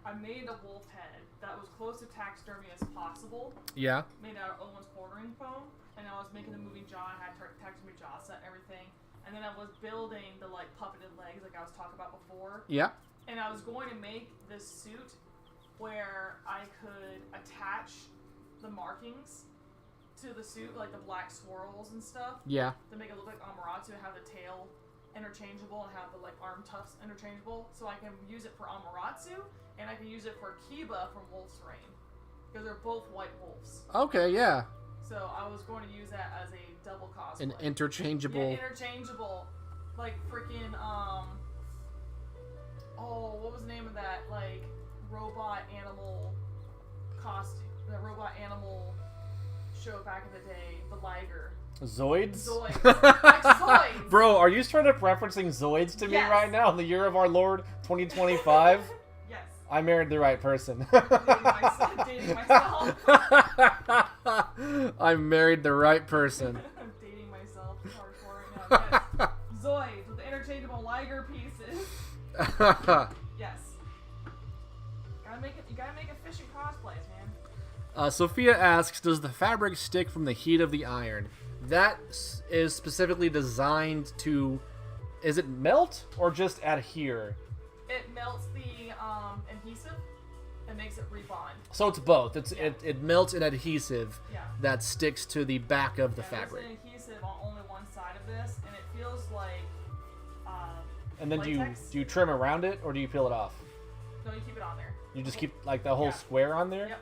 I made a wolf head that was close to taxidermy as possible. Yeah. Made out of Owen's quartering foam, and I was making the moving jaw. I had taxidermy jaw set and everything, and then I was building the like puppeted legs, like I was talking about before. Yeah. And I was going to make this suit where I could attach the markings to the suit, like the black swirls and stuff. Yeah. To make it look like Amaterasu, have the tail interchangeable and have the like arm tufts interchangeable, so I can use it for Amaterasu and I can use it for Kiba from Wolf's Reign, because they're both white wolves. Okay, yeah. So I was going to use that as a double cosplay. An interchangeable. Yeah, interchangeable, like freaking oh, what was the name of that like robot animal costume? The robot animal show back in the day, the Liger. Zoids? Zoids. Like Zoids. Bro, are you straight up referencing Zoids to me Yes. right now in the year of our Lord 2025? Yes. I married the right person. Dating myself. I married the right person. I'm dating myself hardcore right now. Yes. Zoids with the interchangeable Liger pieces. Yes. You gotta make efficient cosplays, man. Sophia asks, does the fabric stick from the heat of the iron? That is specifically designed to... Is it melt or just adhere? It melts the adhesive and makes it rebond. So it's both. Yeah. It melts an adhesive Yeah. that sticks to the back of the There's fabric. an adhesive on only one side of this, and it feels like And then latex. do you trim around it or do you peel it off? No, you keep it on there. You just keep like the whole Yeah. square on there? Yep.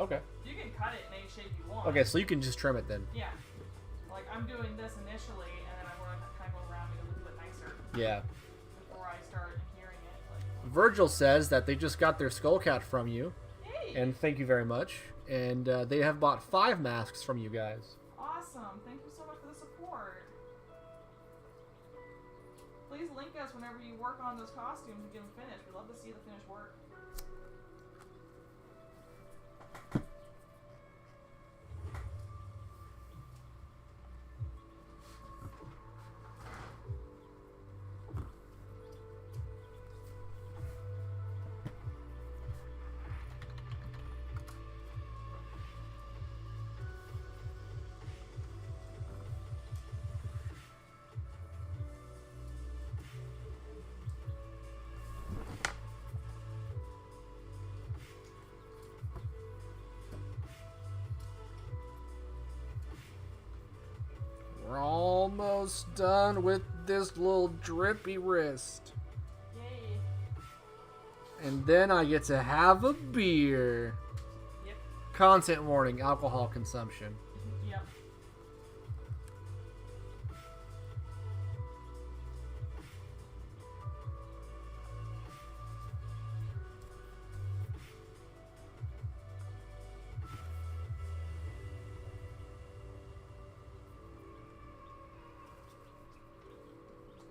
Okay. You can cut it in any shape you want. Okay, so you can just trim it then. Yeah. Like I'm doing this initially, and then I'm going to kind of go around and make it look a bit nicer. Yeah. Before I start adhering it. Like, Virgil says that they just got their skull cat from you, hey. and thank you very much. And they have bought 5 masks from you guys. Awesome. Thank you so much for the support. Please link us whenever you work on those costumes and get them finished. We'd love to see the finished work. almost done with this little drippy wrist. Yay. And then I get to have a beer. Yep. Content warning, alcohol consumption. Yep.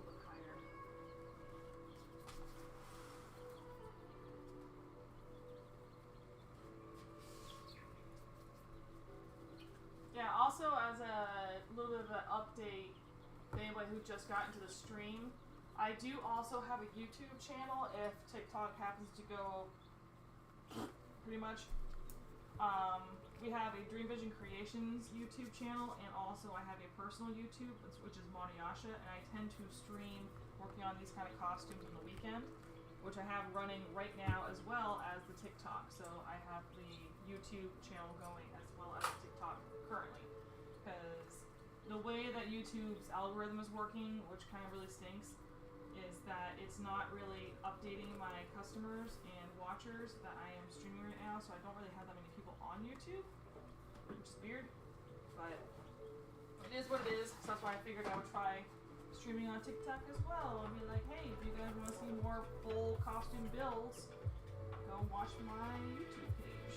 Look higher. Yeah, also as a little bit of an update to anybody who just got into the stream, I do also have a YouTube channel if TikTok happens to go pretty much. We have a Dream Vision Creations YouTube channel, and also I have a personal YouTube, which is Moniyasha, and I tend to stream working on these kind of costumes on the weekend, which I have running right now as well as the TikTok. So I have the YouTube channel going as well as TikTok currently, because the way that YouTube's algorithm is working, which kind of really stinks, is that it's not really updating my customers and watchers that I am streaming right now, so I don't really have that many people on YouTube, which is weird, but it is what it is. So that's why I figured I would try streaming on TikTok as well and be like, hey, if you guys want to see more full costume builds, go watch my YouTube page.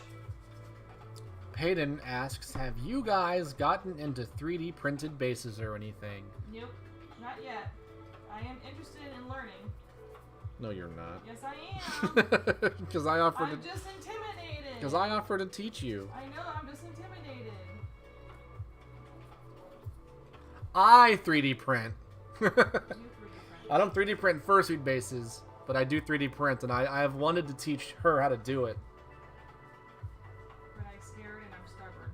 Peyton asks, have you guys gotten into 3D printed bases or anything? Nope, not yet. I am interested in learning. No, you're not. Yes, I am. Because I offered I'm to. just intimidated. Because I offered to teach you. I know, I'm just intimidated. I 3D print. You 3D print. I don't 3D print fursuit bases, but I do 3D print, and I have wanted to teach her how to do it. But I'm scared and I'm stubborn.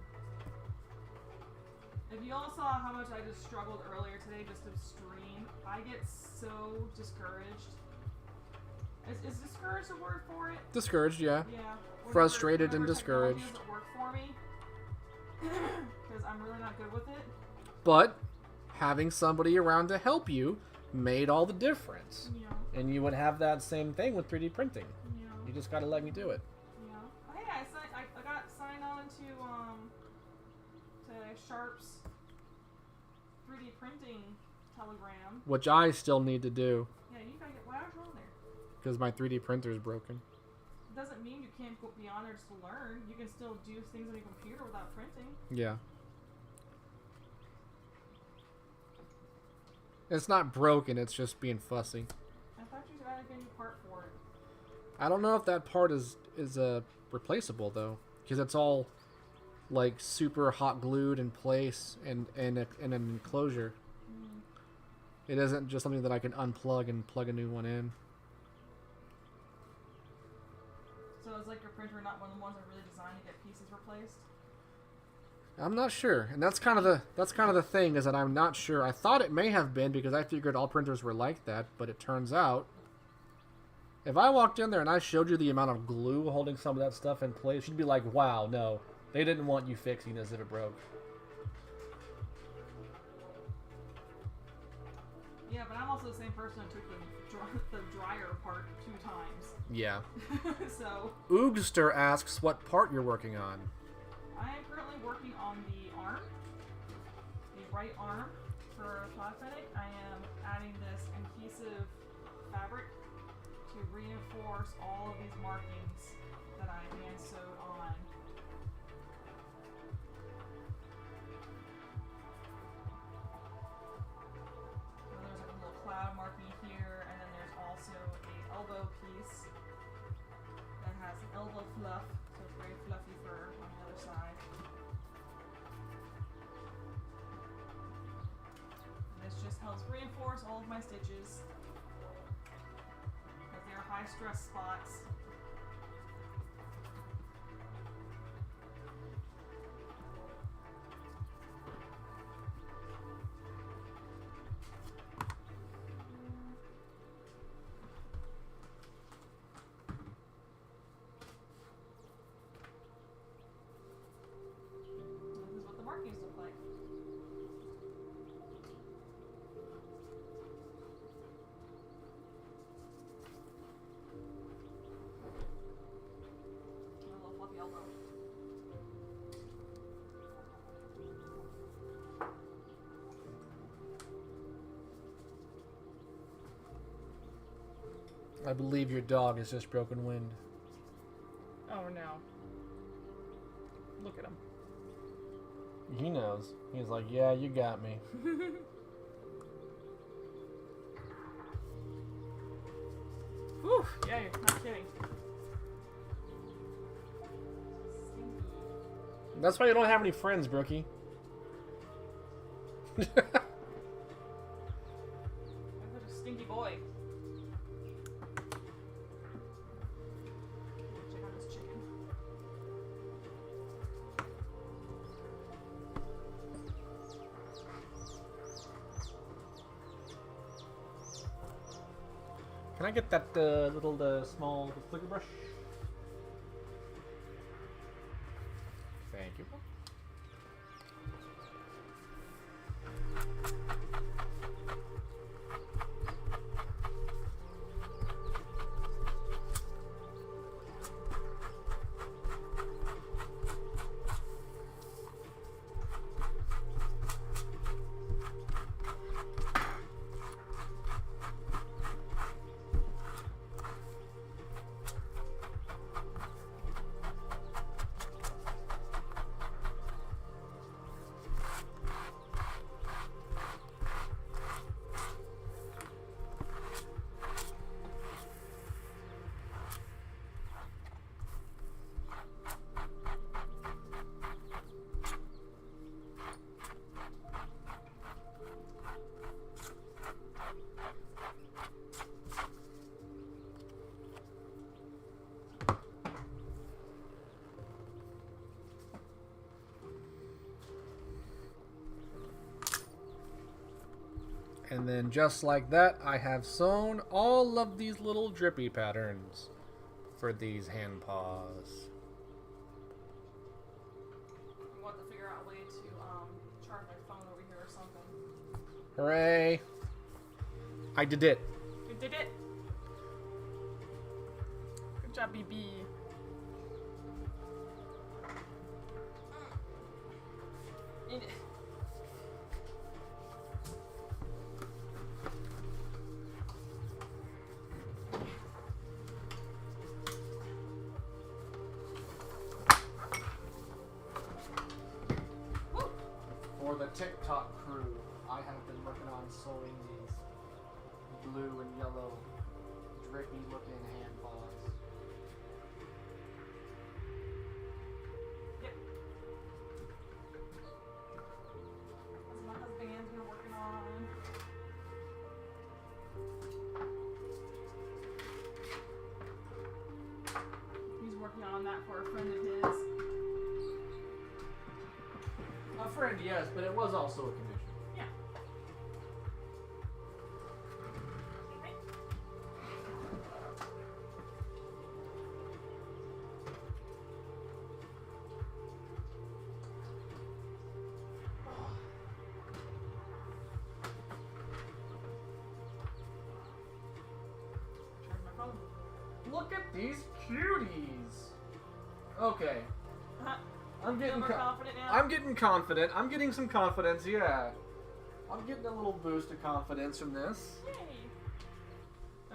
If you all saw how much I just struggled earlier today just to stream, I get so discouraged. Is discouraged a word for it? Discouraged, yeah. Yeah. Frustrated and whenever technology discouraged. doesn't work for me. Because I'm really not good with it. But having somebody around to help you made all the difference. You know. And you would have that same thing with 3D printing. You know. You just gotta let me do it. You know. Oh, hey, I got signed on to Sharp's 3D printing telegram. Which I still need to do. Yeah, you gotta get. Why aren't you on there? Because my 3D printer is broken. It doesn't mean you can't go beyond there just to learn. You can still do things on your computer without printing. Yeah. It's not broken, it's just being fussy. I thought you had a new part for it. I don't know if that part is replaceable though, because it's all like super hot glued in place and in an enclosure. Mm. It isn't just something that I can unplug and plug a new one in. So it's like your printer not one of the ones that are really designed to get pieces replaced? I'm not sure, and that's kind of the thing, is that I'm not sure. I thought it may have been because I figured all printers were like that, but it turns out if I walked in there and I showed you the amount of glue holding some of that stuff in place, you'd be like, "Wow, no, they didn't want you fixing this if it broke." Yeah, but I'm also the same person that took the dryer apart 2 times. Yeah. So Oogster asks what part you're working on. I am currently working on the arm, the right arm for Cloud Fennec. I am adding this adhesive fabric to reinforce all of these markings that I hand sewed on. So there's like a little cloud marking here, and then there's also a elbow piece that has an elbow fluff, so it's very fluffy fur on the other side. And this just helps reinforce all of my stitches, because they are high stress spots. This is what the markings look like. I believe your dog has just broken wind. Oh no. Look at him. He knows. He's like, yeah, you got me. Whew, yeah, you're not kidding. That's why you don't have any friends, Brookie. I'm such a stinky boy. Check out this chicken. Can I get that little small flicker brush? Thank you. And then just like that, I have sewn all of these little drippy patterns for these hand paws. I want to figure out a way to charge my phone over here or something. Hooray! I did it. You did it. Good job, BB. Eat it. For the TikTok crew, I have been working on sewing these blue and yellow drippy looking hand paws. Yep. That's what my husband's been working on. He's working on that for a friend of his. A friend, yes, but it was also a commission. Yeah. Charge my phone. Look at these cuties. Okay, I'm getting Feel more confident now? I'm getting confident. I'm getting some confidence. Yeah, I'm getting a little boost of confidence from this. Yay.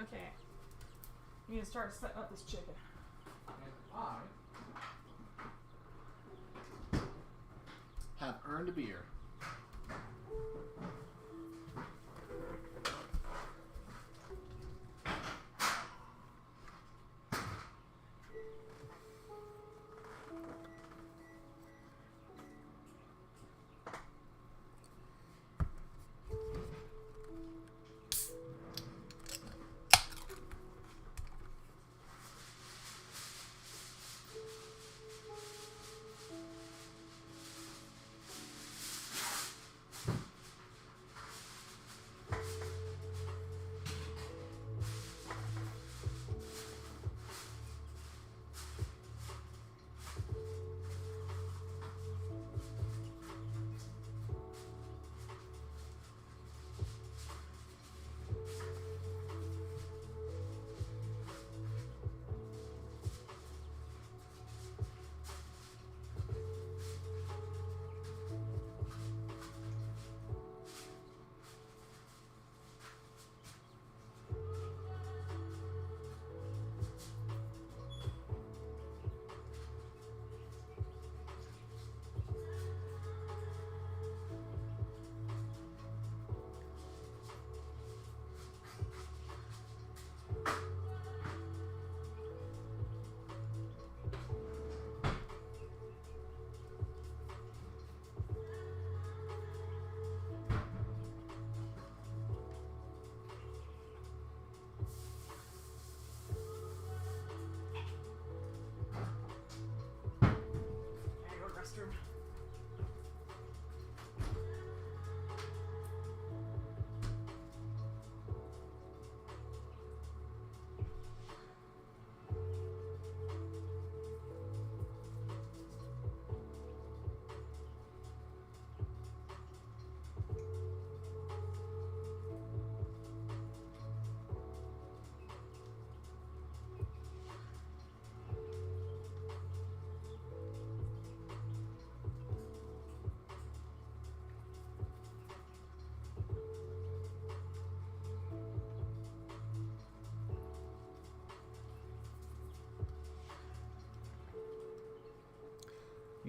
Okay. We need to start setting up this chicken. And I have earned a beer.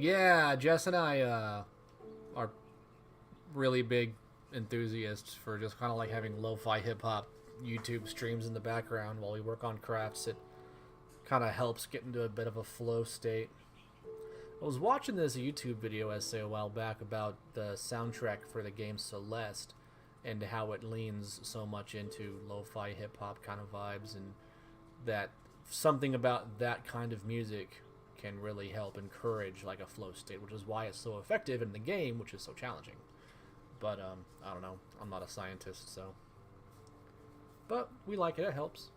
Yeah, Jess and I are really big enthusiasts for just kind of like having lo-fi hip-hop YouTube streams in the background while we work on crafts. It kind of helps get into a bit of a flow state. I was watching this YouTube video essay a while back about the soundtrack for the game Celeste and how it leans so much into lo-fi hip-hop kind of vibes, and that something about that kind of music can really help encourage like a flow state, which is why it's so effective in the game, which is so challenging. But I don't know, I'm not a scientist, so, but we like it, it helps.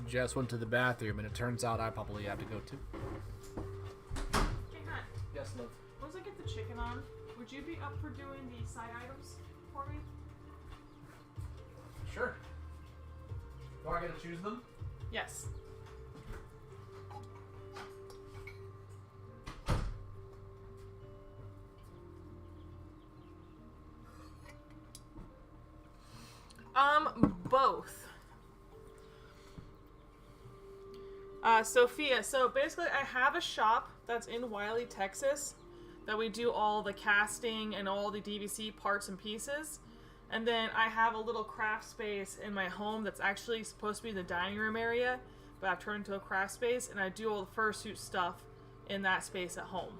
Jess went to the bathroom, and it turns out I probably have to go too. Hey, Hunt, Yes, love. once I get the chicken on, would you be up for doing the side items for me? Sure. Do I get to choose them? Yes. Both. Sophia, so basically I have a shop that's in Wiley, Texas, that we do all the casting and all the DVC parts and pieces. And then I have a little craft space in my home that's actually supposed to be the dining room area, but I've turned into a craft space, and I do all the fursuit stuff in that space at home.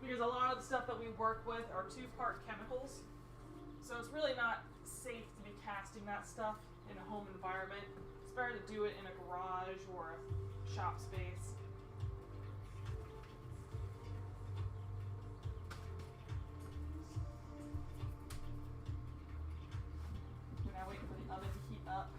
Because a lot of the stuff that we work with are 2-part chemicals, so it's really not safe to be casting that stuff in a home environment. It's better to do it in a garage or a shop space. And I wait for the oven to heat up.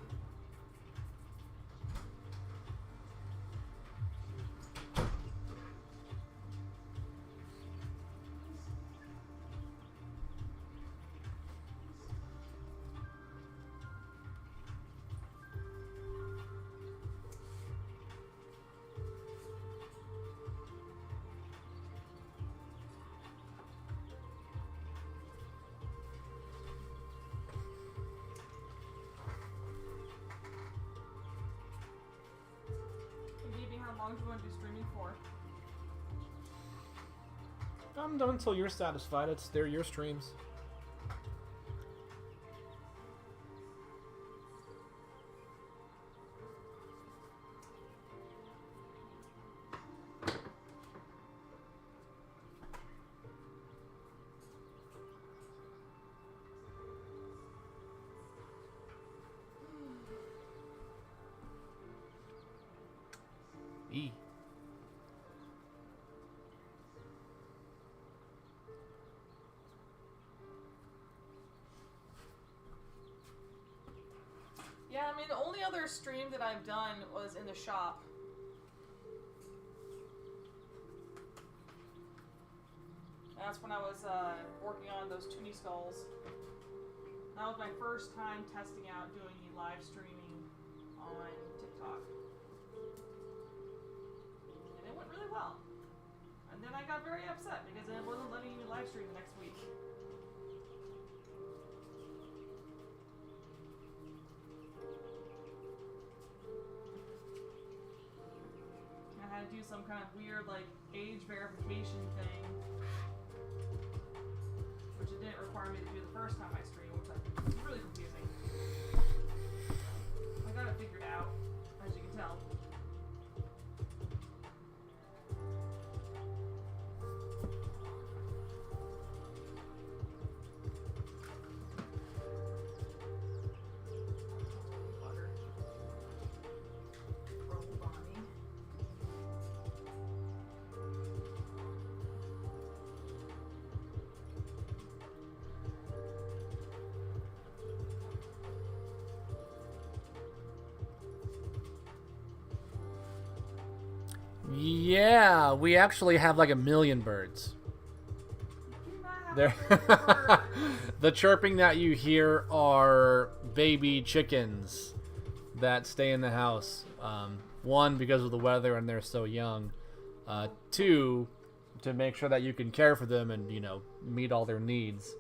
How long do you want to do streaming for? I'm done until you're satisfied. They're your streams. E. Yeah, I mean, the only other stream that I've done was in the shop. That's when I was working on those Toonie skulls. That was my first time testing out doing the live streaming on TikTok. And it went really well. And then I got very upset because it wasn't letting me live stream the next week. I had to do some kind of weird, like, age verification thing, which it didn't require me to do the first time I streamed, which was really confusing. I got it figured out, as you can tell. Yeah, we actually have like 1,000,000 birds. Do not have They're a bird. the chirping that you hear are baby chickens that stay in the house. One, because of the weather and they're so young. Two, to make sure that you can care for them and, you know, meet all their needs.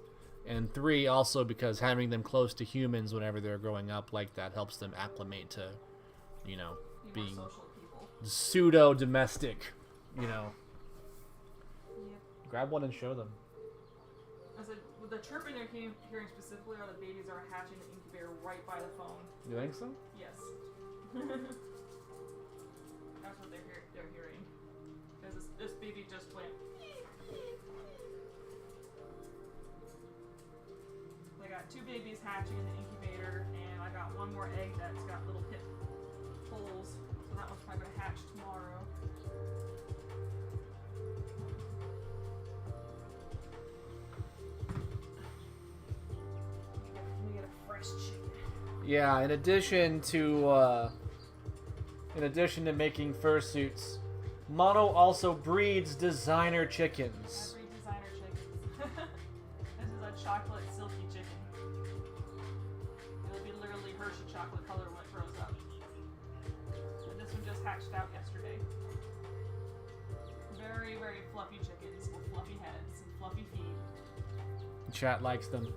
And three, also because having them close to humans whenever they're growing up like that helps them acclimate to, you know, Be more being social people. pseudo-domestic, you know. Yep. Grab one and show them. I said, with the chirping they're hearing specifically are the babies are hatching the incubator right by the phone. You think so? Yes. That's what they're hearing. Because this baby just went. I got 2 babies hatching in the incubator, and I got 1 more egg that's got little pit holes. So that one's probably gonna hatch tomorrow. Let me get a fresh chicken. Yeah, in addition to making fursuits, Mono also breeds designer chickens. I breed designer chickens. This is a chocolate silky chicken. It'll be literally Hershey chocolate color when it grows up. And this one just hatched out yesterday. Very, very fluffy chickens with fluffy heads and fluffy feet. Chat likes them.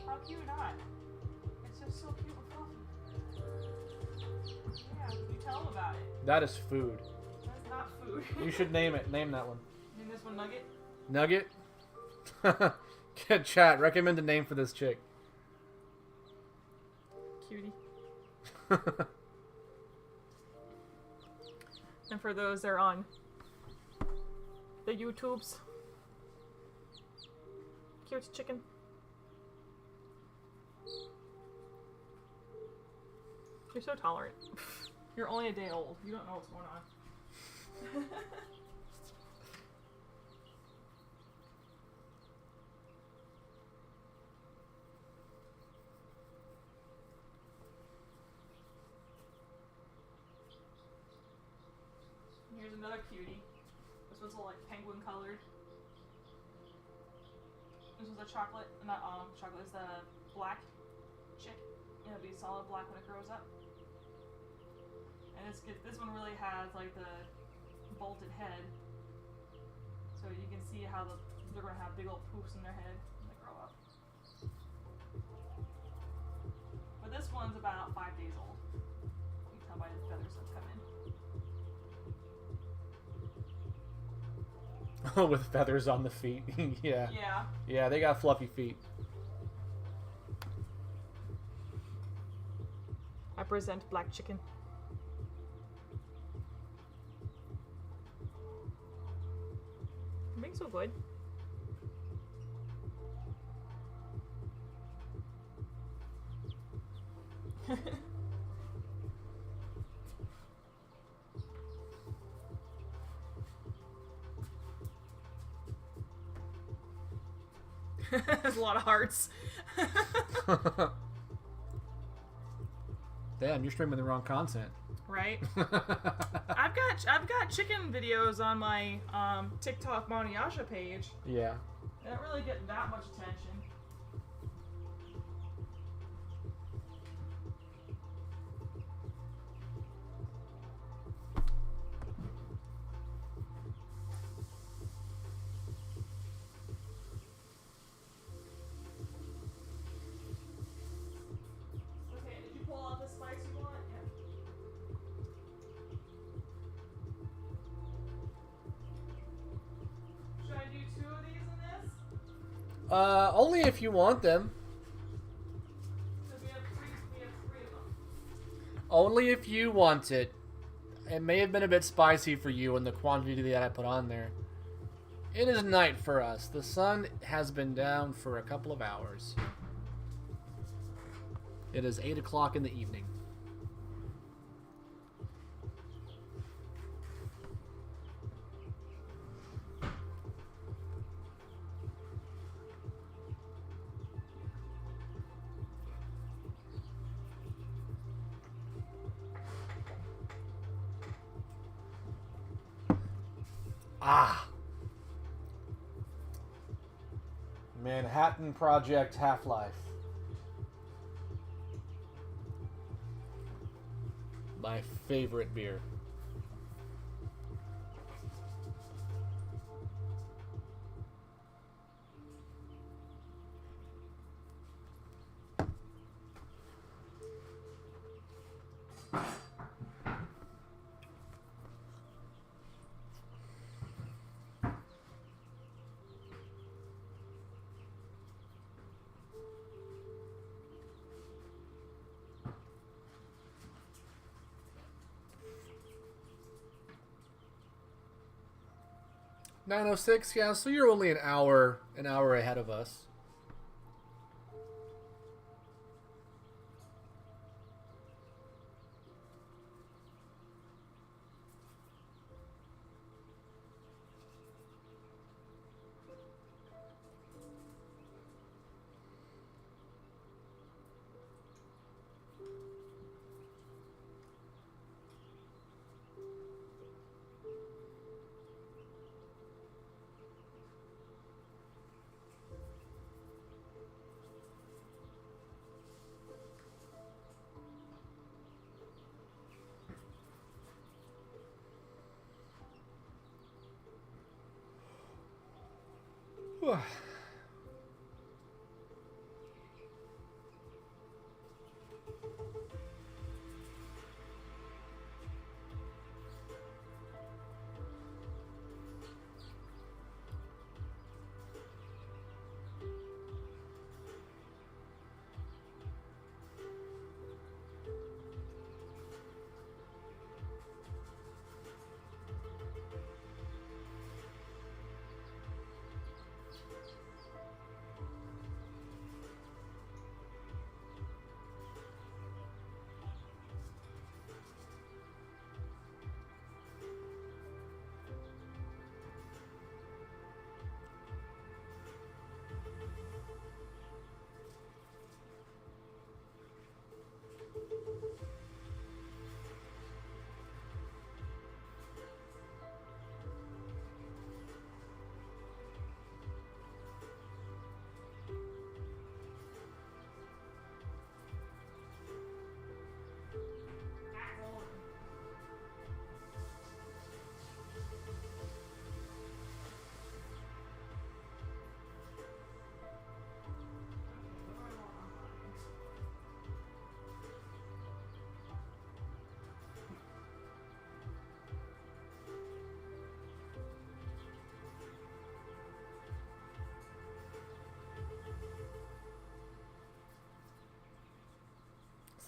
How cute not? It's just so cute and fluffy. Yeah, you tell them about it. That is food. That's not food. You should name it. Name that one. Name this one Nugget? Nugget? Get chat. Recommend a name for this chick. Cutie. And for those that are on the YouTubes, cute chicken. You're so tolerant. You're only a day old. You don't know what's going on. Here's another cutie. This one's all like penguin colored. This one's a chocolate, not chocolate, it's a black chick. It'll be solid black when it grows up. And this one really has like the bolted head. So you can see how they're gonna have big old poofs in their head when they grow up. But this one's about 5 days old. You can tell by the feathers that come in. With feathers on the feet. Yeah. Yeah. Yeah, they got fluffy feet. I present black chicken. You're being so good. There's a lot of hearts. Damn, you're streaming the wrong content. Right? I've got chicken videos on my TikTok Moniasha page. Yeah. They don't really get that much attention. Okay, did you pull out the spice you want? Yeah. Should I do 2 of these in this? Only if you want them. Because we have three of them. Only if you want it. It may have been a bit spicy for you in the quantity that I put on there. It is night for us. The sun has been down for a couple of hours. It is 8 o'clock in the evening. Ah. Manhattan Project Half-Life. My favorite beer. $9:06, yeah, so you're only an hour ahead of us. Whew.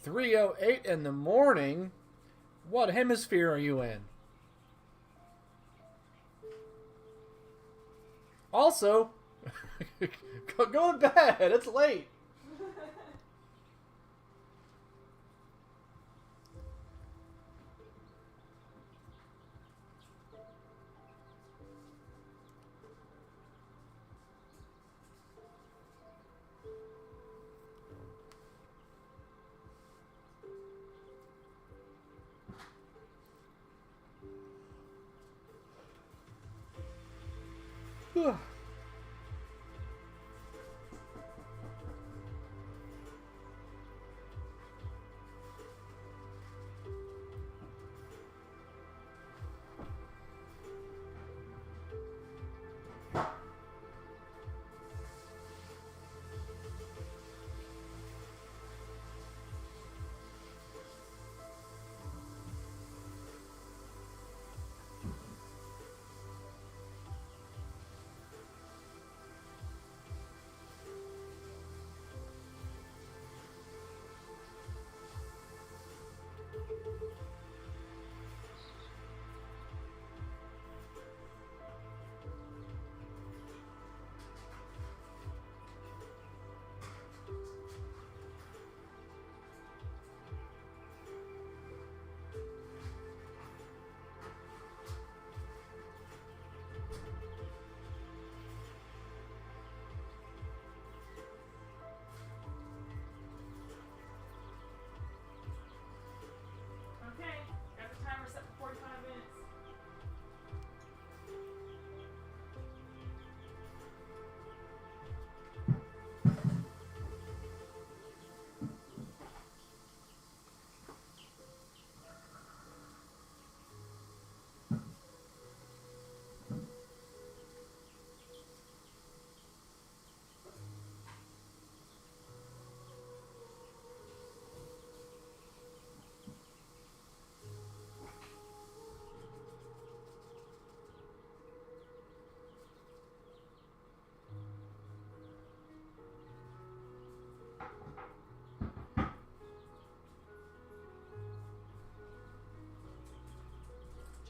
3:08 in the morning. What hemisphere are you in? Also, go to bed. It's late. Whew.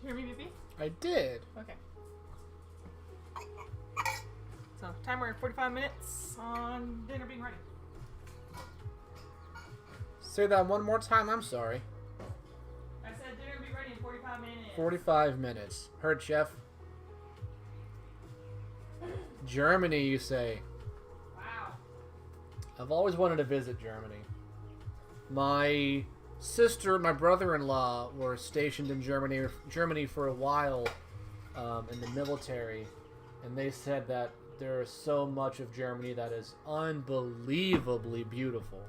you hear me, baby? I did. Okay. So, timer at 45 minutes on dinner being ready. Say that one more time. I'm sorry. I said dinner will be ready in 45 minutes. 45 minutes. Heard, chef. Germany, you say? Wow. I've always wanted to visit Germany. My sister, my brother-in-law were stationed in Germany for a while in the military, and they said that there is so much of Germany that is unbelievably beautiful.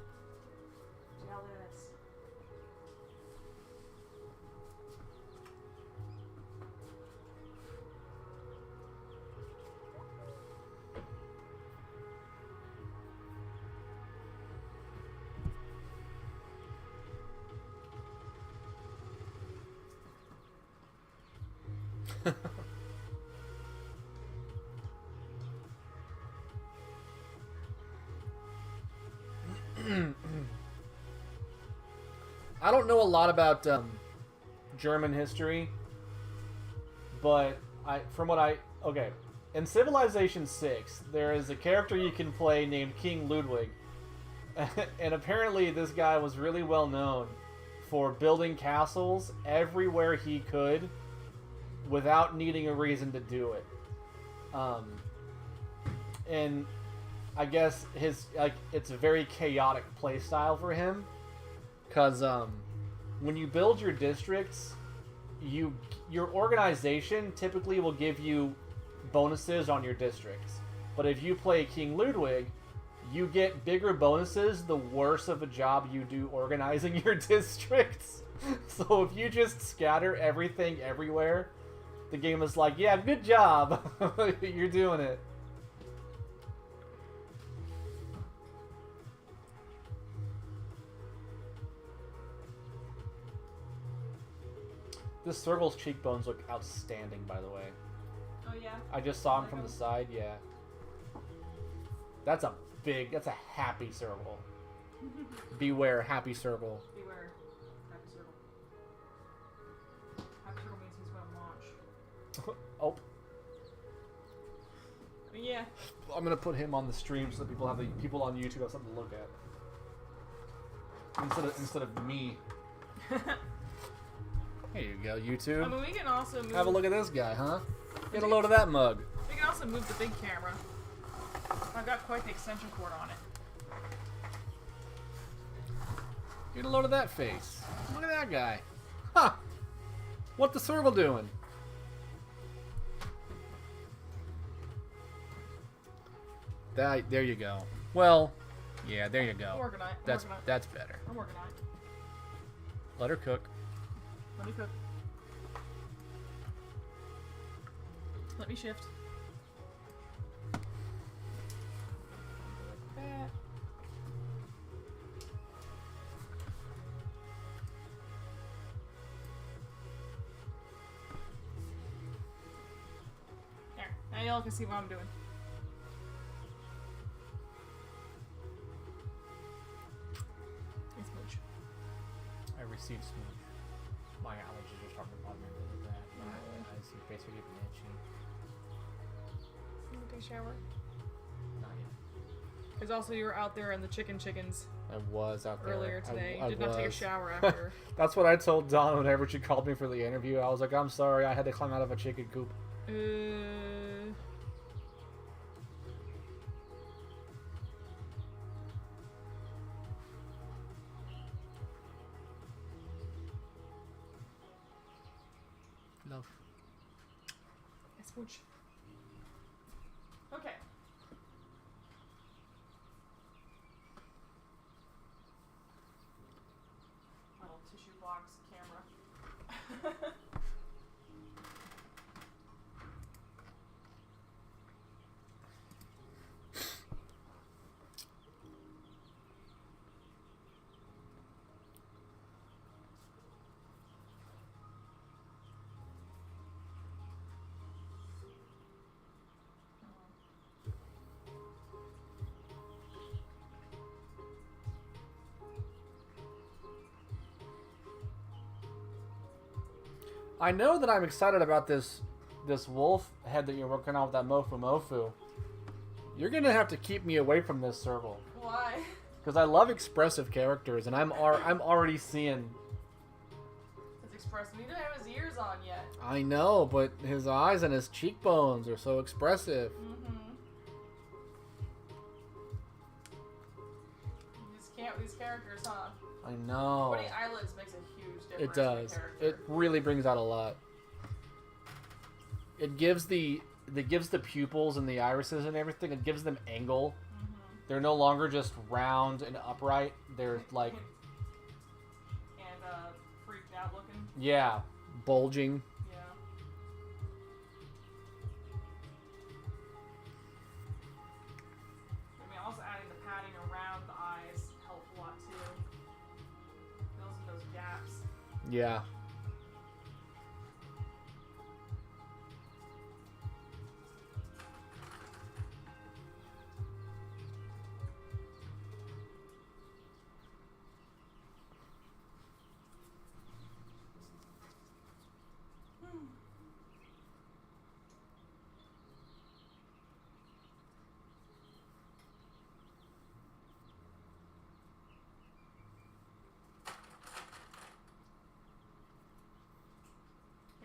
Jealous. I don't know a lot about German history, but okay. In Civilization 6, there is a character you can play named King Ludwig, and apparently this guy was really well known for building castles everywhere he could without needing a reason to do it. And I guess it's a very chaotic play style for him, because when you build your districts, your organization typically will give you bonuses on your districts. But if you play King Ludwig, you get bigger bonuses the worse of a job you do organizing your districts. So if you just scatter everything everywhere, the game is like, yeah, good job. You're doing it. This Serval's cheekbones look outstanding, by the way. Oh, yeah? I just saw him from the side, yeah. That's a happy Serval. Beware, happy Serval. Beware. Happy circle. Happy circle means he's gonna launch. Oh. Yeah. I'm gonna put him on the stream so that people on YouTube have something to look at. Instead of me. Here you go, YouTube. I mean, we can also move... Have a look at this guy, huh? Get a load of that mug. We can also move the big camera. I've got quite the extension cord on it. Get a load of that face. Look at that guy. Huh. What the Serval doing? There you go. Well, yeah, there you go. I'm working on it. That's better. I'm working on it. Let her cook. Let me cook. Let me shift. Like that. There. Now y'all can see what I'm doing. It's smooch. I received smooch. My allergies are starting to bother me really bad. I see basically getting itchy. Take a shower. Not yet. Because also you were out there in the chickens I was out there earlier today. I You did not take a was. shower after. That's what I told Dawn whenever she called me for the interview. I was like, I'm sorry, I had to climb out of a chicken coop. Love. Smooch. Okay. Little tissue box camera. I know that I'm excited about this wolf head that you're working on with that Mofu. You're gonna have to keep me away from this circle. Why? Because I love expressive characters, and I'm already seeing. It's expressive. He didn't have his ears on yet. I know, but his eyes and his cheekbones are so expressive. You just can't with these characters, huh? I know. Putting eyelids makes a huge difference. It does. In a character. It really brings out a lot. It gives the pupils and the irises and everything. It gives them angle. They're no longer just round and upright. They're like and freaked out looking. yeah, bulging. Yeah. I mean, also adding the padding around the eyes helps a lot too. Fills in those gaps. Yeah.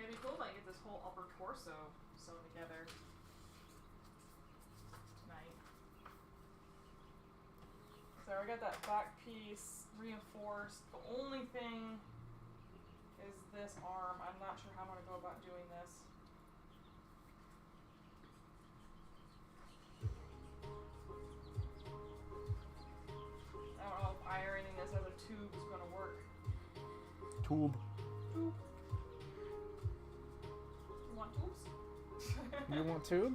It'd be cool if I get this whole upper torso sewn together tonight. So I got that back piece reinforced. The only thing is this arm. I'm not sure how I'm going to go about doing this. I don't know if ironing this as a tube is going to work. Tube. Tube. You want tubes? You want tube?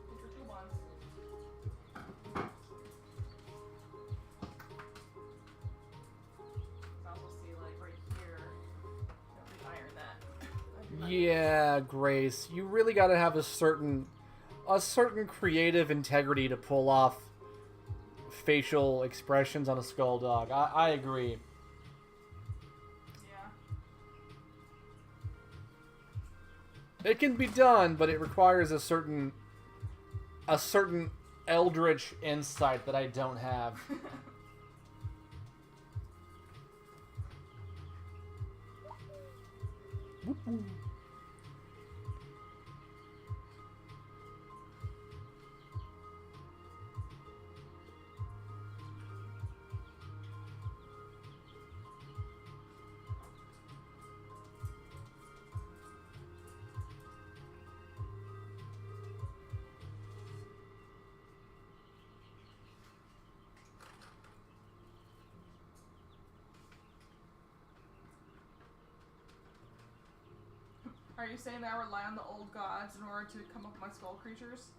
Put your tube on. I also see like right here. We iron that. That'd be nice. Yeah, Grace. You really got to have a certain creative integrity to pull off facial expressions on a skull dog. I agree. Yeah. It can be done, but it requires a certain eldritch insight that I don't have. Whoop-woo. Are you saying that I rely on the old gods in order to come up with my skull creatures?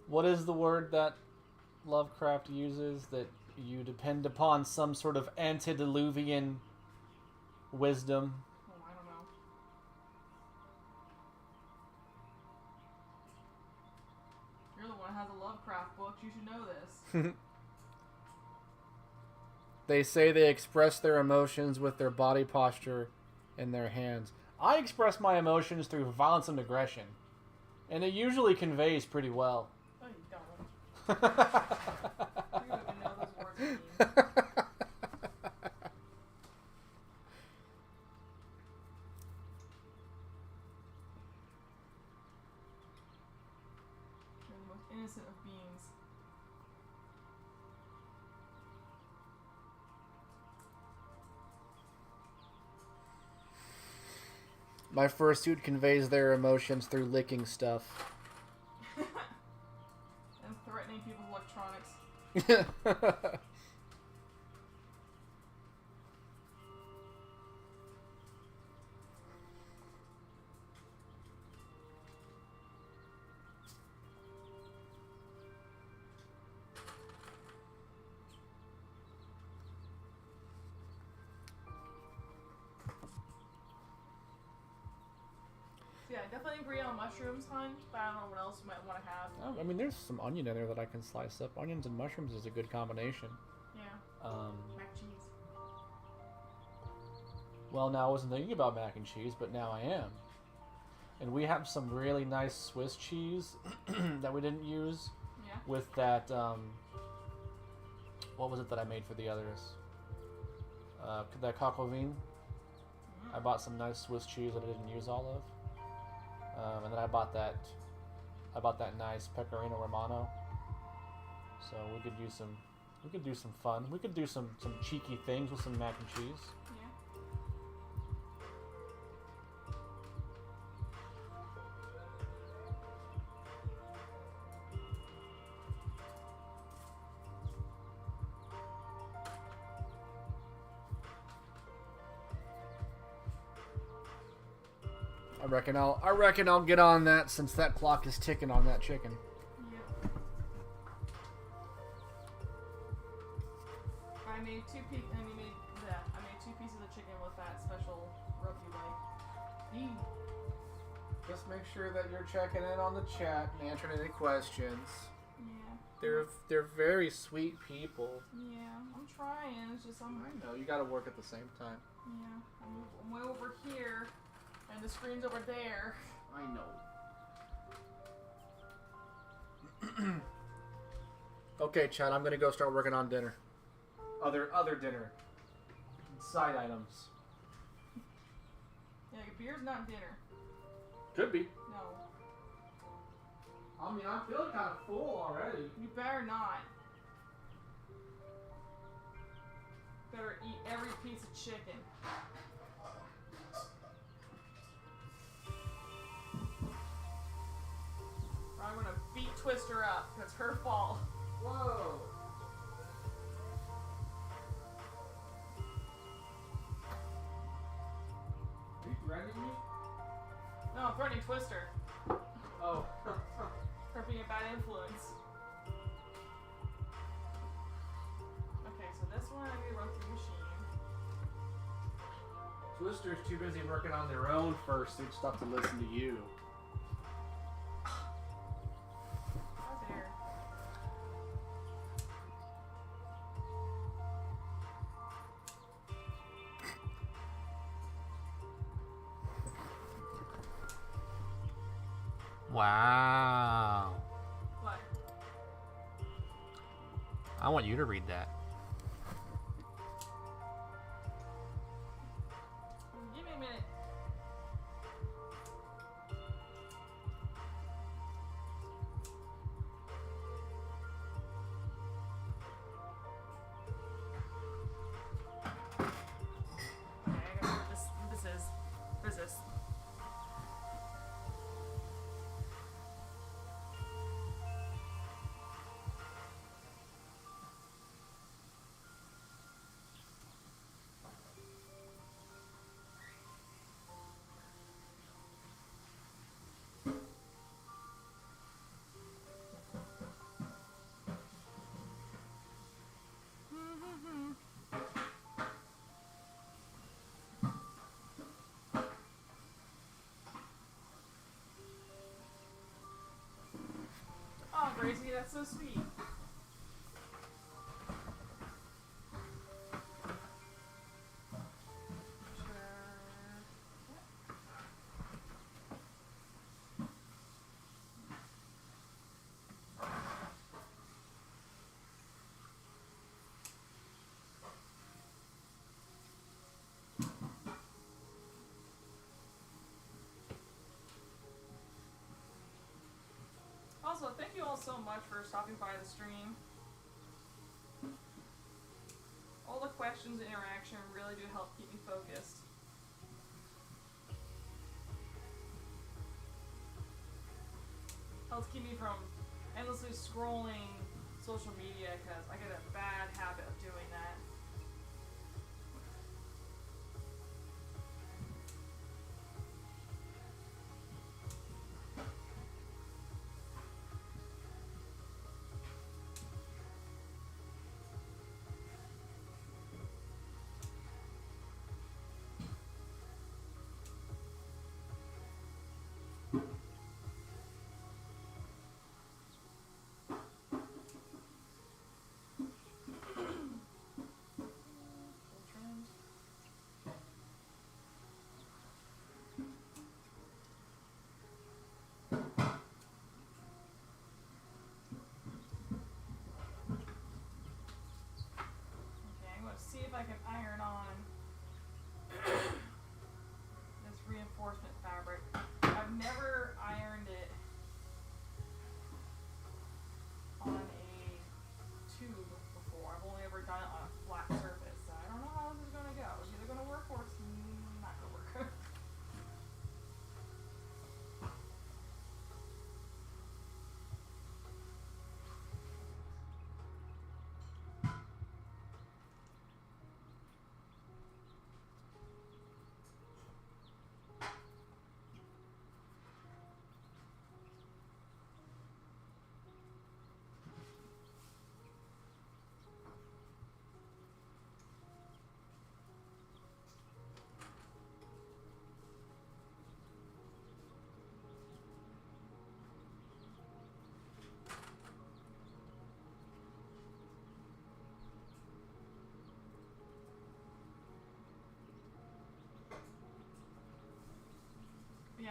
What is the word that Lovecraft uses? That you depend upon some sort of antediluvian wisdom. Oh, I don't know. You're the one who has a Lovecraft book. You should know this. They say they express their emotions with their body posture and their hands. I express my emotions through violence and aggression, and it usually conveys pretty well. Oh, you don't. You don't even know those words mean. You're the most innocent of beings. My fursuit conveys their emotions through licking stuff. And threatening people's electronics. Yeah, I definitely agree on mushrooms, hon, but I don't know what else you might want to have. Oh, I mean, there's some onion in there that I can slice up. Onions and mushrooms is a good combination. Mac and cheese. Well, now I wasn't thinking about mac and cheese, but now I am. And we have some really nice Swiss cheese that we didn't use Yeah. with that. What was it that I made for the others? That coq au vin. I bought some nice Swiss cheese that I didn't use all of, and then I bought that nice pecorino romano. So we could use some. We could do some fun. We could do some cheeky things with some mac and cheese. Yeah. I reckon I'll get on that since that clock is ticking on that chicken. Yep. I made two pieces of chicken with that special rub you like. Just make sure that you're checking in on the chat and answering any questions. Yeah. They're very sweet people. Yeah. I'm trying. It's just I know you got to work at the same time. Yeah. I'm way over here, and the screen's over there. I know. Okay, Chad, I'm gonna go start working on dinner. Other dinner. Side items. Yeah, beer's not dinner. Could be. No. I mean, I'm feeling kind of full already. You better not. Better eat every piece of chicken. Or I'm gonna beat Twister up. That's her fault. Whoa. Are you threatening me? No, I'm threatening Twister. Oh. For being a bad influence. Okay, so this one I need to run through the machine. Twister's too busy working on their own fursuit stuff to listen to you. Oh there. Wow. What? I want you to read that. Give me a minute. Okay, I gotta know what this is. What is this? Oh, Gracie, that's so sweet. Also, thank you all so much for stopping by the stream. All the questions and interaction really do help keep me focused. Helps keep me from endlessly scrolling social media because I get a bad habit of doing that.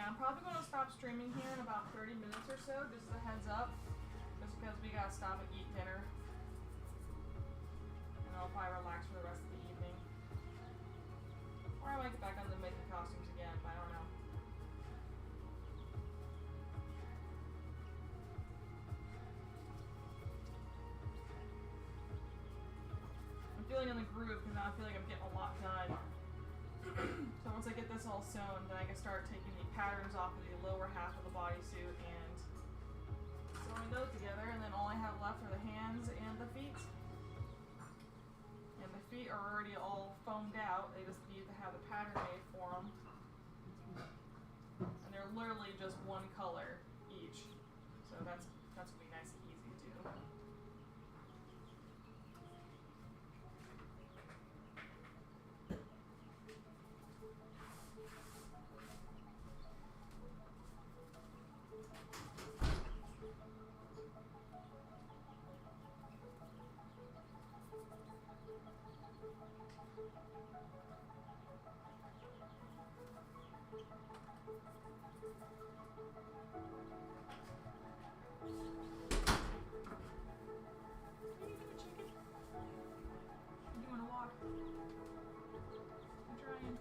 Yeah, I'm probably going to stop streaming here in about 30 minutes or so, just as a heads up. Just because we gotta stop and eat dinner. And I'll probably relax for the rest of the evening. Or I might get back on the making costumes again, but I don't know. I'm feeling in the groove because now I feel like I'm getting a lot done. So once I get this all sewn, then I can start taking the patterns off of the lower half of the bodysuit and sewing those together, and then all I have left are the hands and the feet. And the feet are already all foamed out, they just need to have the pattern made for them. And they're literally just one color each. So that's gonna be nice and easy to do. You wanna walk? I'm trying.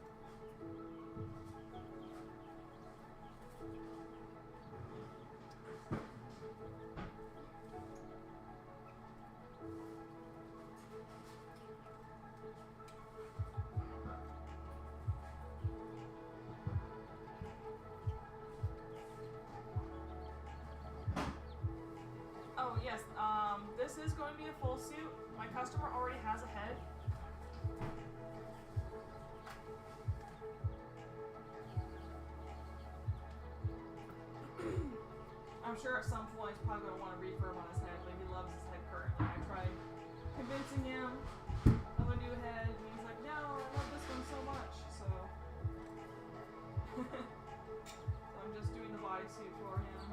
Oh yes, this is going to be a full suit. My customer already has a head. I'm sure at some point he's probably going to want to refurb on his head, but he loves his head currently. I tried convincing him of a new head, and he's like, no, I love this one so much, so. So I'm just doing the bodysuit for him.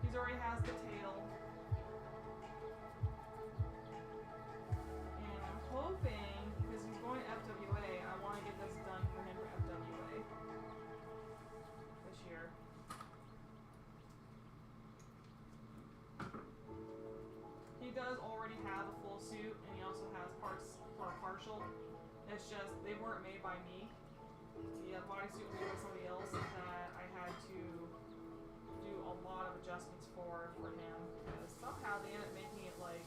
He already has the tail. And I'm hoping, because he's going to FWA, I want to get this done for him for FWA this year. He does already have a full suit, and he also has parts for a partial. It's just, they weren't made by me. The bodysuit was made by somebody else that I had to do a lot of adjustments for him, because somehow they ended up making it like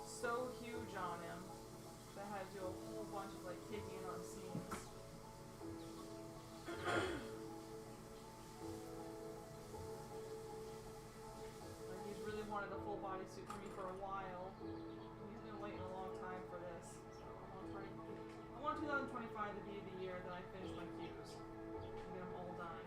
so huge on him that I had to do a whole bunch of like kicking on seams. Like he's really wanted a full bodysuit for me for a while. He's been waiting a long time for this, so I want 2025 to be the year that I finish my cues and get them all done.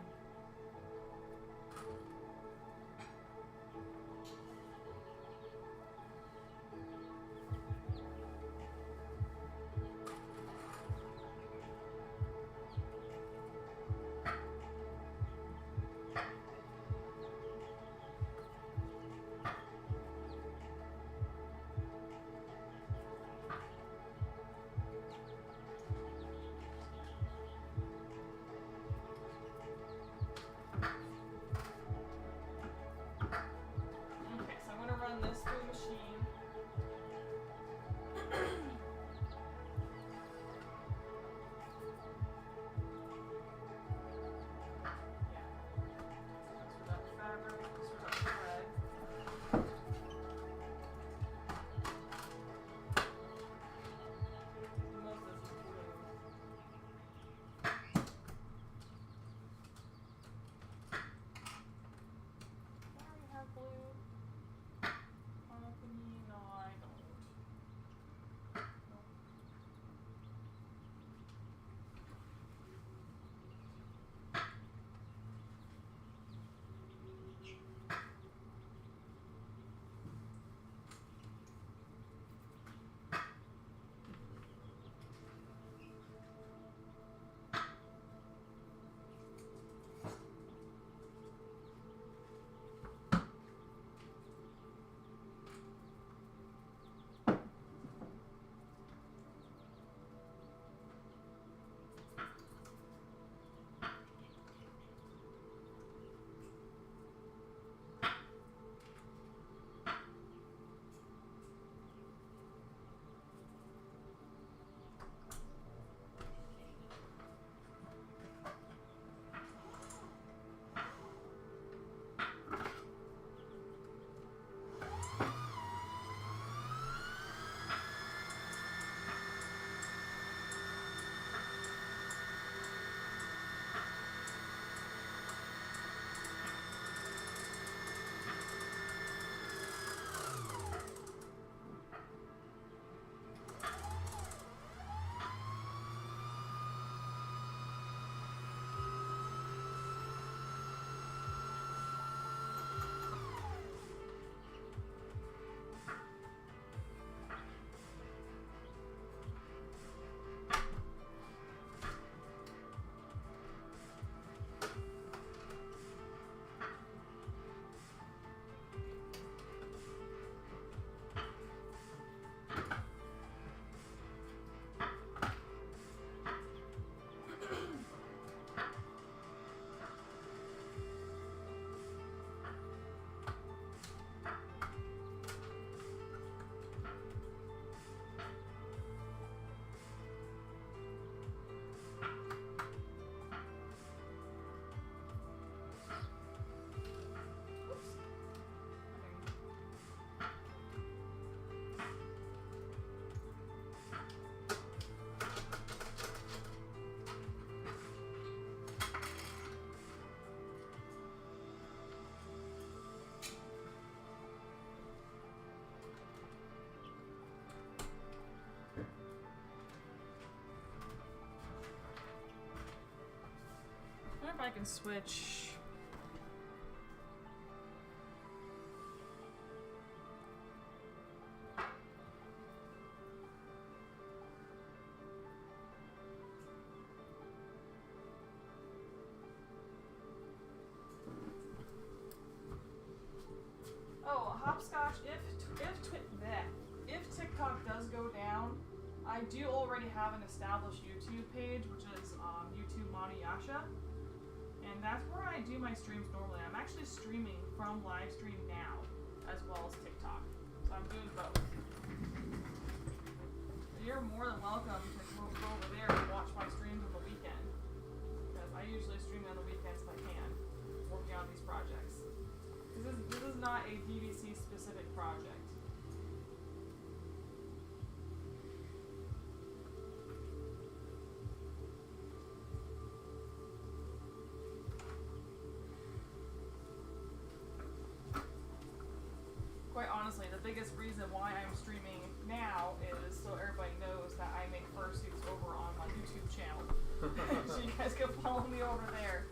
can switch. Oh, hopscotch. If TikTok does go down, I do already have an established YouTube page, which is YouTube Maniyasha, and that's where I do my streams normally. I'm actually streaming from live stream now, as well as TikTok, so I'm doing both. You're more than welcome to go over there and watch my streams on the weekend, because I usually stream on the weekends if I can, working on these projects. This is not a DVC specific project. Quite honestly, the biggest reason why I'm streaming now is so everybody knows that I make fursuits over on my YouTube channel. So you guys can follow me over there.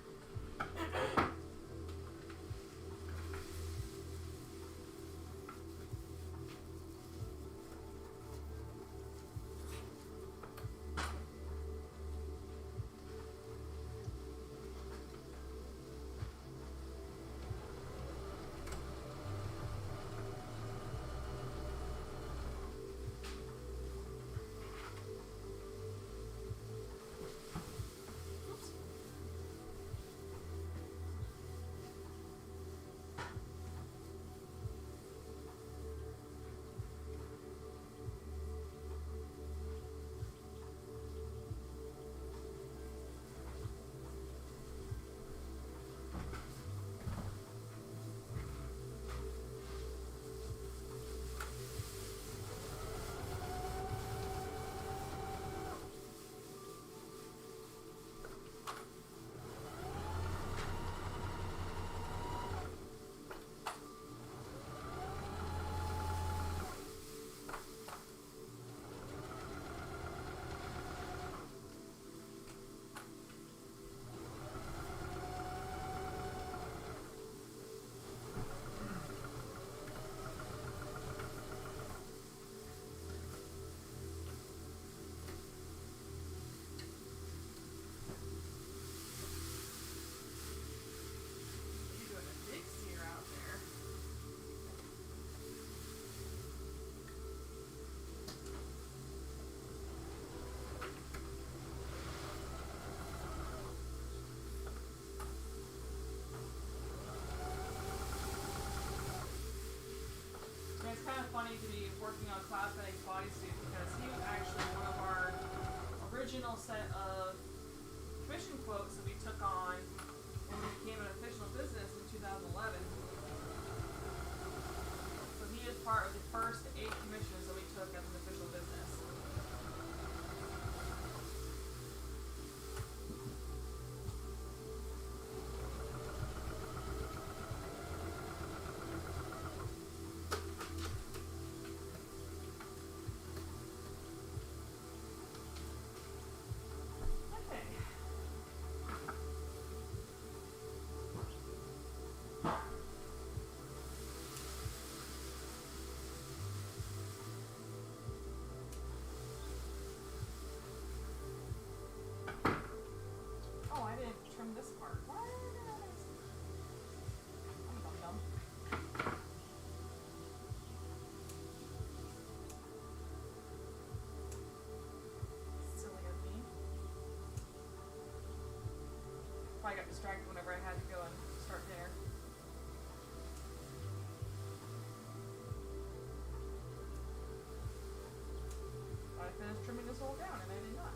It's kind of funny to be working on Cloud Fennec's bodysuit because he was actually one of our original set of commission quotes that we took on when we became an official business in 2011. So he is part of the first 8 commissions that we took as an official business. This part. Why did I see? I'm dumb. Silly of me. Probably got distracted whenever I had to go and start dinner. I finished trimming this all down and I did not.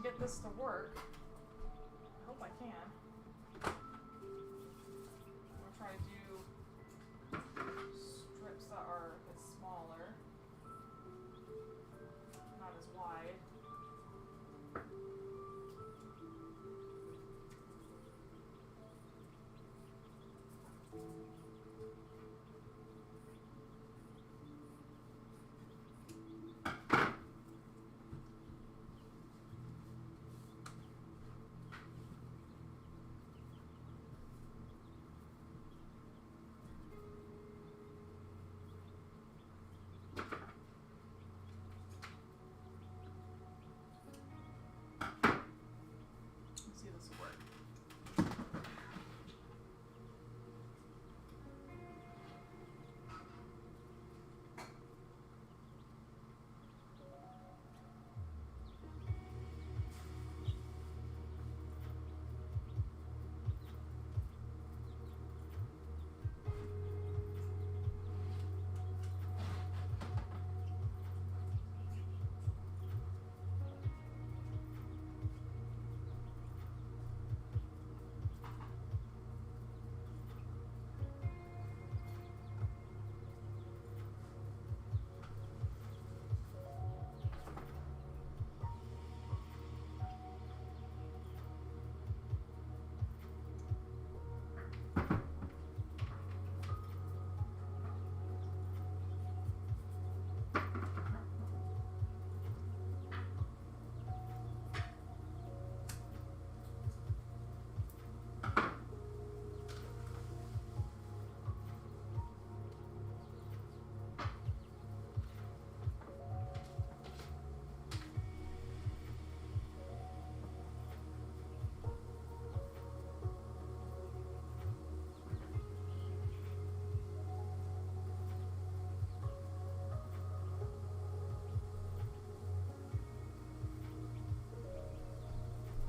get this to work. I hope I can. I'm gonna try to do strips that are a bit smaller, not as wide. Let's see if this will work.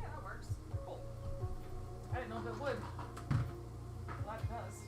Yeah, that works. Cool. I didn't know if it would. Glad it does.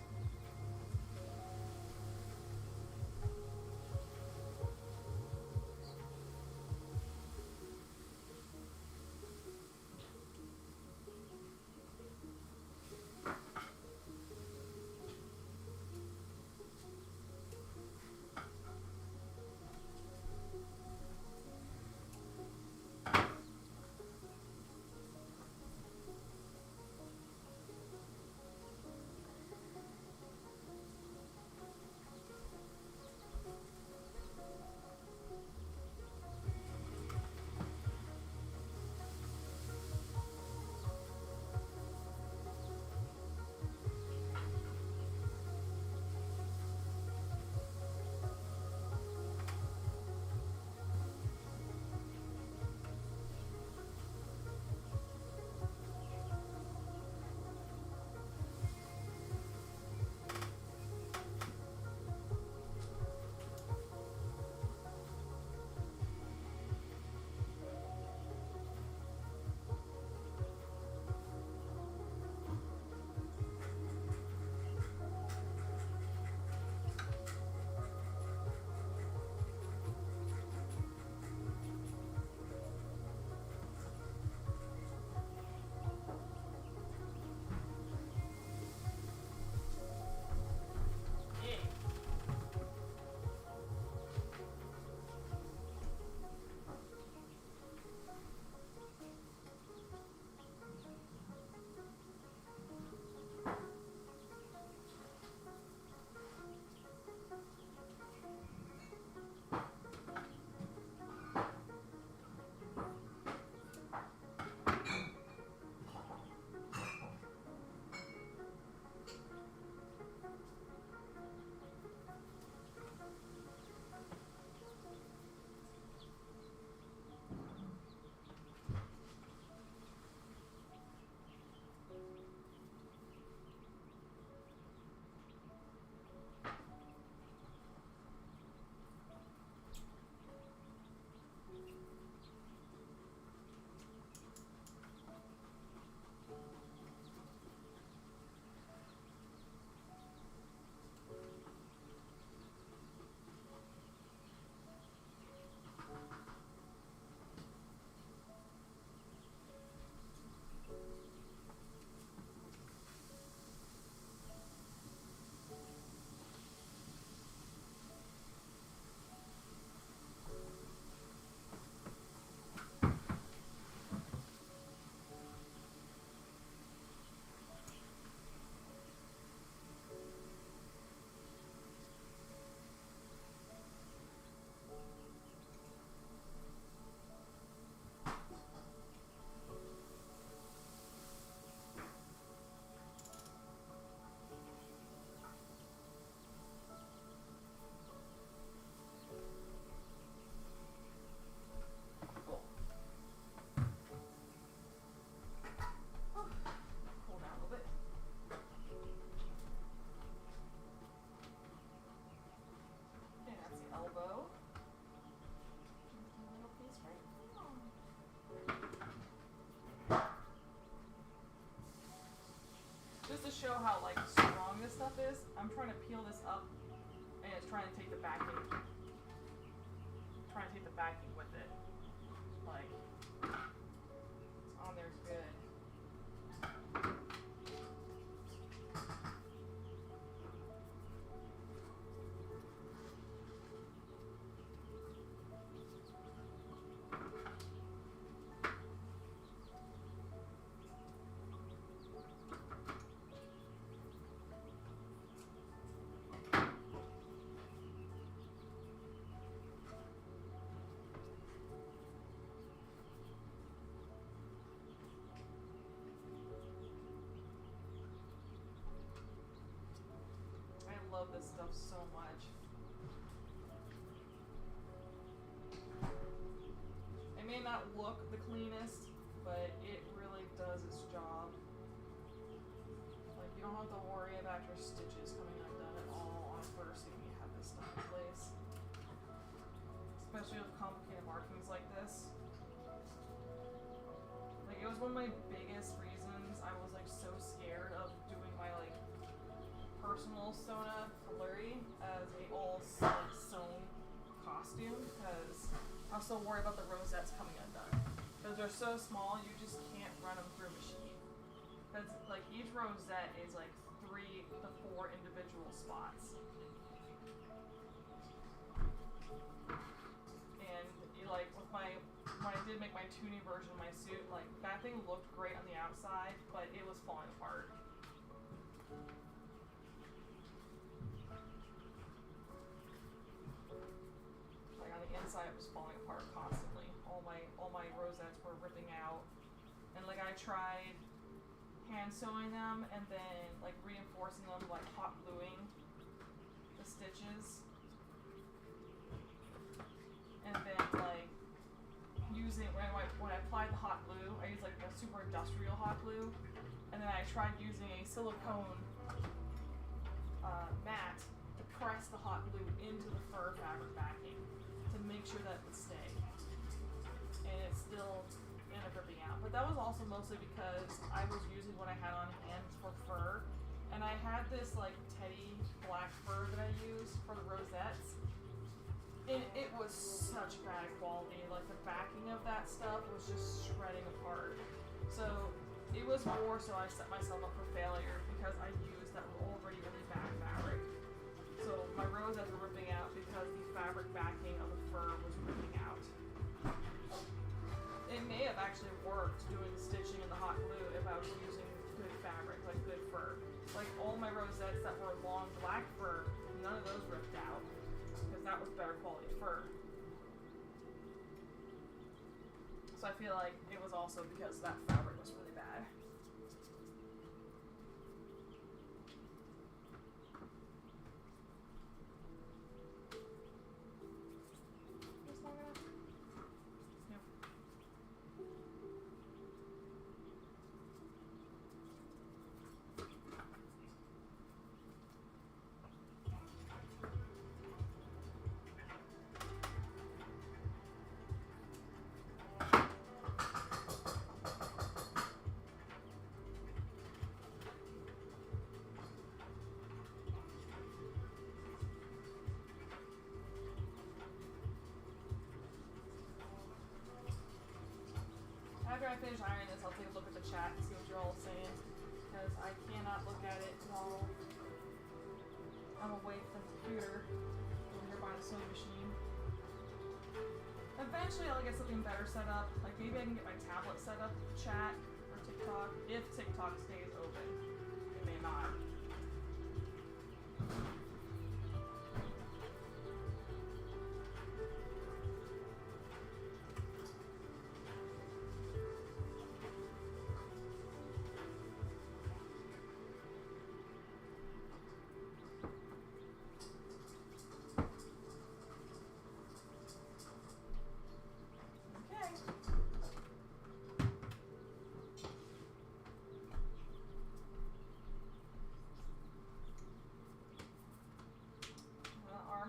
how like strong this stuff is. I'm trying to peel this up, and it's trying to take the backing. Trying to take the backing with it. Like, it's on there good. I love this stuff so much. It may not look the cleanest, but it really does its job. Like, you don't have to worry about your stitches coming undone at all on a fursuit when you have this stuff in place. Especially with complicated markings like this. Like, it was one of my biggest reasons I was like so scared of doing my like personal Sona flurry as a all sewn costume, because I was so worried about the rosettes coming undone. Because they're so small, you just can't run them through a machine. Because like each rosette is like 3 to 4 individual spots. And like with my, when I did make my tuning version of my suit, like that thing looked great on the outside, but it was falling apart. Like on the inside, it was falling apart constantly. All my rosettes were ripping out, and like I tried hand sewing them and then like reinforcing them, like hot gluing the stitches, and then like using when I applied the hot glue, I used like the super industrial hot glue, and then I tried using a silicone mat to press the hot glue into the fur fabric backing to make sure that it would stay, and it still ended up ripping out. But that was also mostly because I was using what I had on hand for fur, and I had this like teddy black fur that I used for the rosettes, and it was such bad quality. Like the backing of that stuff was just shredding apart. So it was more so I set myself up for failure because I used that already really bad fabric. So my rosettes were ripping out because the fabric backing of the fur was ripping out. It may have actually worked doing the stitching and the hot glue if I was using good fabric, like good fur. Like all my rosettes that were long black fur, none of those ripped out because that was better quality fur. So I feel like it was also because that fabric was really bad. Just long enough? Yep. After I finish ironing this, I'll take a look at the chat and see what you're all saying, because I cannot look at it while I'm away from the computer over here by the sewing machine. Eventually I'll get something better set up, like maybe I can get my tablet set up to chat or TikTok, if TikTok stays open. It may not.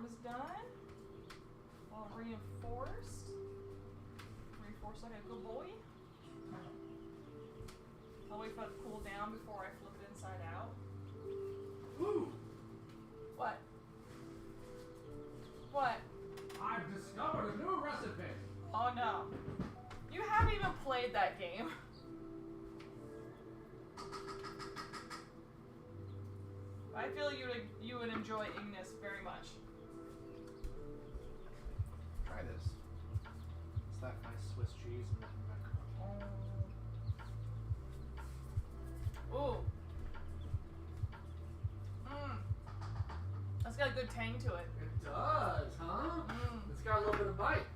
Is done. All reinforced. Reinforced like a good boy. I'll wait for it to cool down before I flip it inside out. Ooh! What? What? I've discovered a new recipe! Oh no. You haven't even played that game. I feel you would enjoy Ignis very much. Try this. It's that nice Swiss cheese and that macaroni. Ooh. That's got a good tang to it. It does, huh? Mm. It's got a little bit of bite.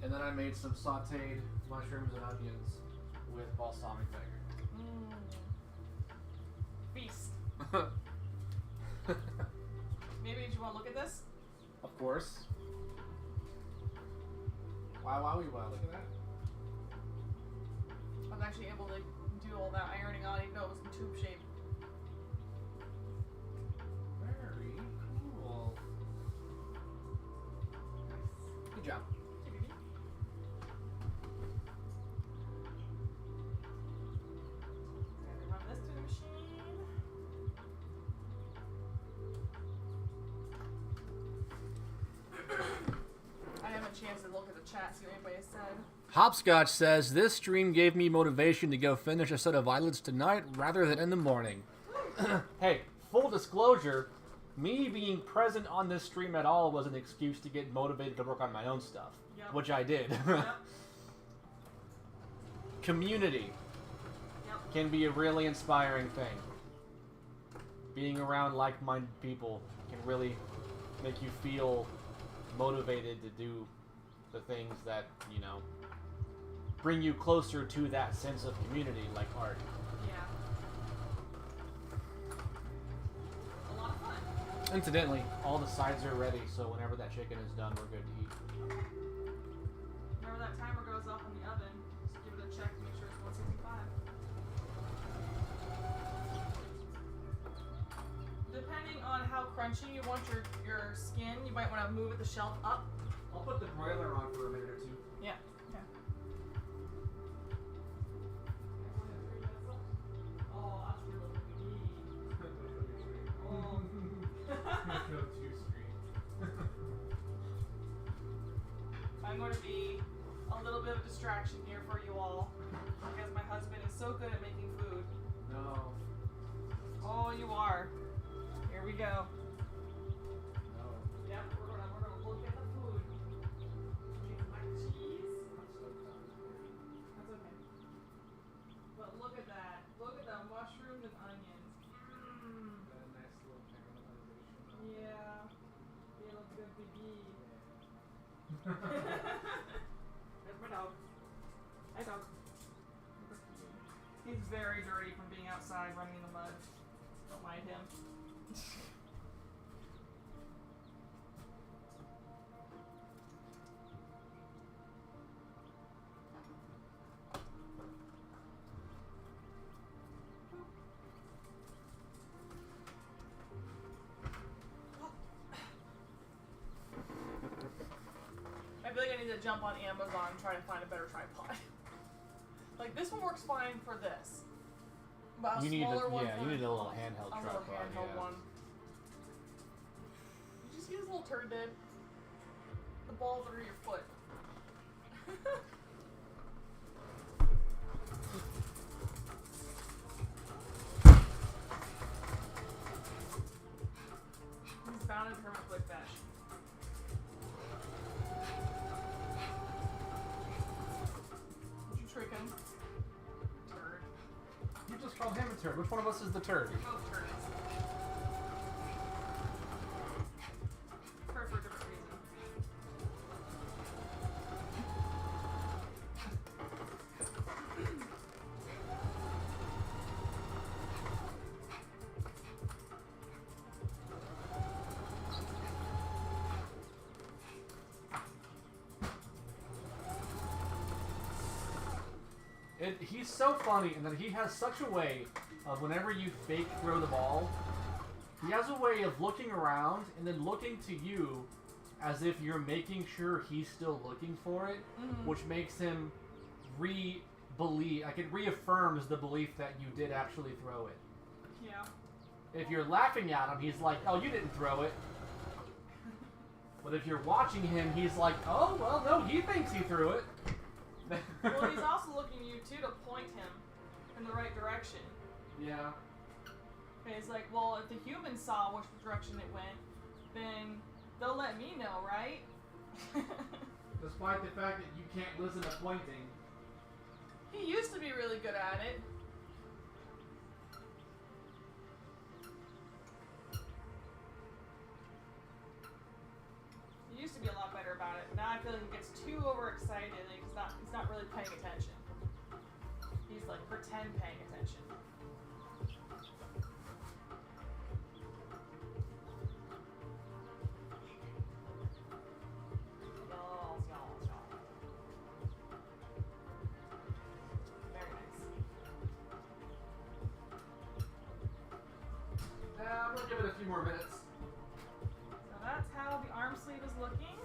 And then I made some sauteed mushrooms and onions with balsamic vinegar. Mm. Feast. Maybe you want to look at this? Of course. Wow, look at that. I was actually able to do all that ironing on, even though it was in tube shape. Very cool. Good job. Run this through the machine. I haven't a chance to look at the chat, see what anybody has said. Hopscotch says, this stream gave me motivation to go finish a set of violets tonight rather than in the morning. Hey, full disclosure, me being present on this stream at all was an excuse to get motivated to work on my own stuff, Yep. which I did. Yep. Community Yep. can be a really inspiring thing. Being around like-minded people can really make you feel motivated to do the things that, you know, bring you closer to that sense of community, like art. Yeah. A lot of fun. Incidentally, all the sides are ready, so whenever that chicken is done, we're good to eat. Whenever that timer goes off in the oven, just give it a check to make sure it's 165. Depending on how crunchy you want your skin, you might want to move the shelf up. I'll put the broiler on for a minute or two. Yeah. Yeah. Oh, that's really good. Oh. Go-to stream. I'm going to be a little bit of a distraction here for you all because my husband is so good at making food. No. Oh, you are. Here we go. No. Yep, we're gonna look at the food. Make my cheese. That's okay. But look at that. Look at the mushrooms and onions. Mmm. Got a nice little caramelization. Yeah. They look good, baby. Yeah. There's my dog. Hi, dog. He's very dirty from being outside running in the mud. Don't mind him. I feel like I need to jump on Amazon and try to find a better tripod. Like this one works fine for this. But a You need smaller a, one yeah, for you need a little handheld a little tripod. handheld Yeah. one. Did you see this little turd did? The ball's under your foot. He's bound into her with quick bash. Did you trick him? Turd. You just called him a turd. Which one of us is the turd? You're both turds. For a different reason. He's so funny in that he has such a way of whenever you fake throw the ball, he has a way of looking around and then looking to you as if you're making sure he's still looking for it, which makes him believe, like it reaffirms the belief that you did actually throw it. Yeah. If you're laughing at him, he's like, oh, you didn't throw it. But if you're watching him, he's like, oh, well, no, he thinks he threw it. Well, he's also looking at you too to point him in the right direction. Yeah. And he's like, well, if the humans saw which direction it went, then they'll let me know, right? Despite the fact that you can't listen to pointing. He used to be really good at it. He used to be a lot better about it. Now I feel like he gets too overexcited and he's not really paying attention. He's like pretend paying attention. Very nice. I'm gonna give it a few more minutes. So that's how the arm sleeve is looking.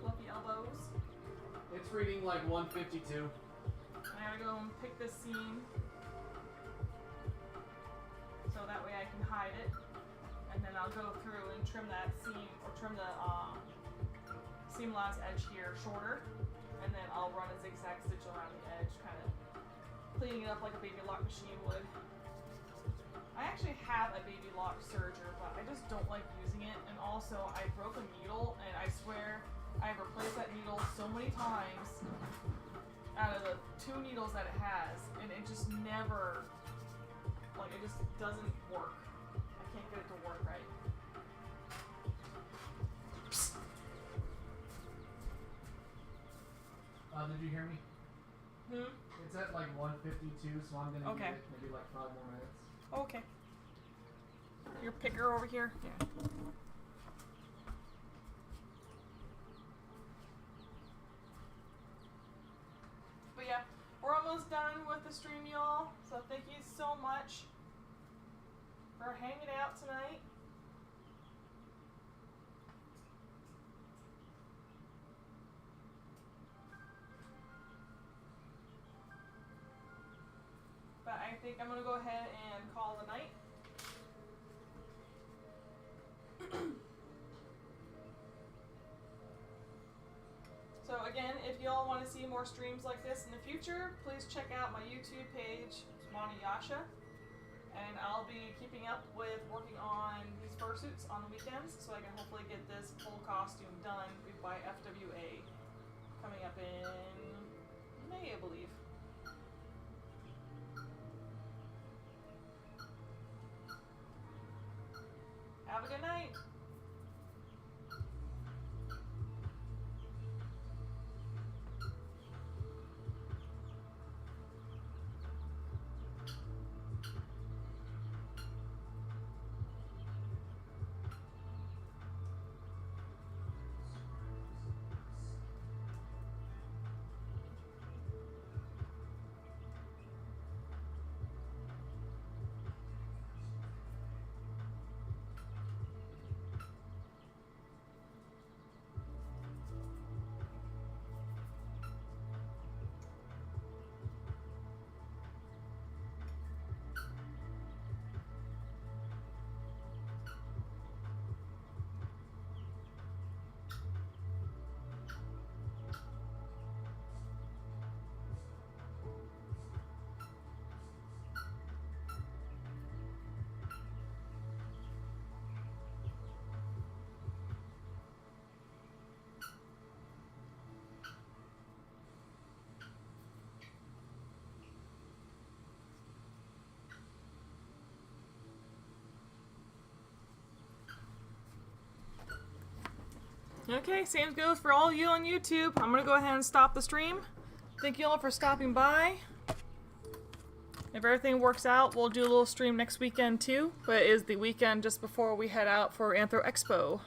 Fluffy elbows. It's reading like 152. I gotta go and pick this seam. So that way I can hide it. And then I'll go through and trim that seam, or trim the seam allowance edge here shorter. And then I'll run a zigzag stitch around the edge, kind of cleaning it up like a baby lock machine would. I actually have a baby lock serger, but I just don't like using it. And also, I broke a needle, and I swear I've replaced that needle so many times out of the 2 needles that it has, and it just never, like, it just doesn't work. I can't get it to work right. Did you hear me? It's at like 152, so I'm gonna Okay. give it maybe like 5 more minutes. Okay. Your picker over here? Yeah. But yeah, we're almost done with the stream, y'all. So thank you so much for hanging out tonight. But I think I'm gonna go ahead and call it a night. So again, if y'all want to see more streams like this in the future, please check out my YouTube page, Monty Yasha. And I'll be keeping up with working on these fursuits on the weekends, so I can hopefully get this full costume done by FWA coming up in May, I believe. Have a good night. Okay, same goes for all you on YouTube. I'm gonna go ahead and stop the stream. Thank you all for stopping by. If everything works out, we'll do a little stream next weekend too, but it is the weekend just before we head out for Anthro Expo.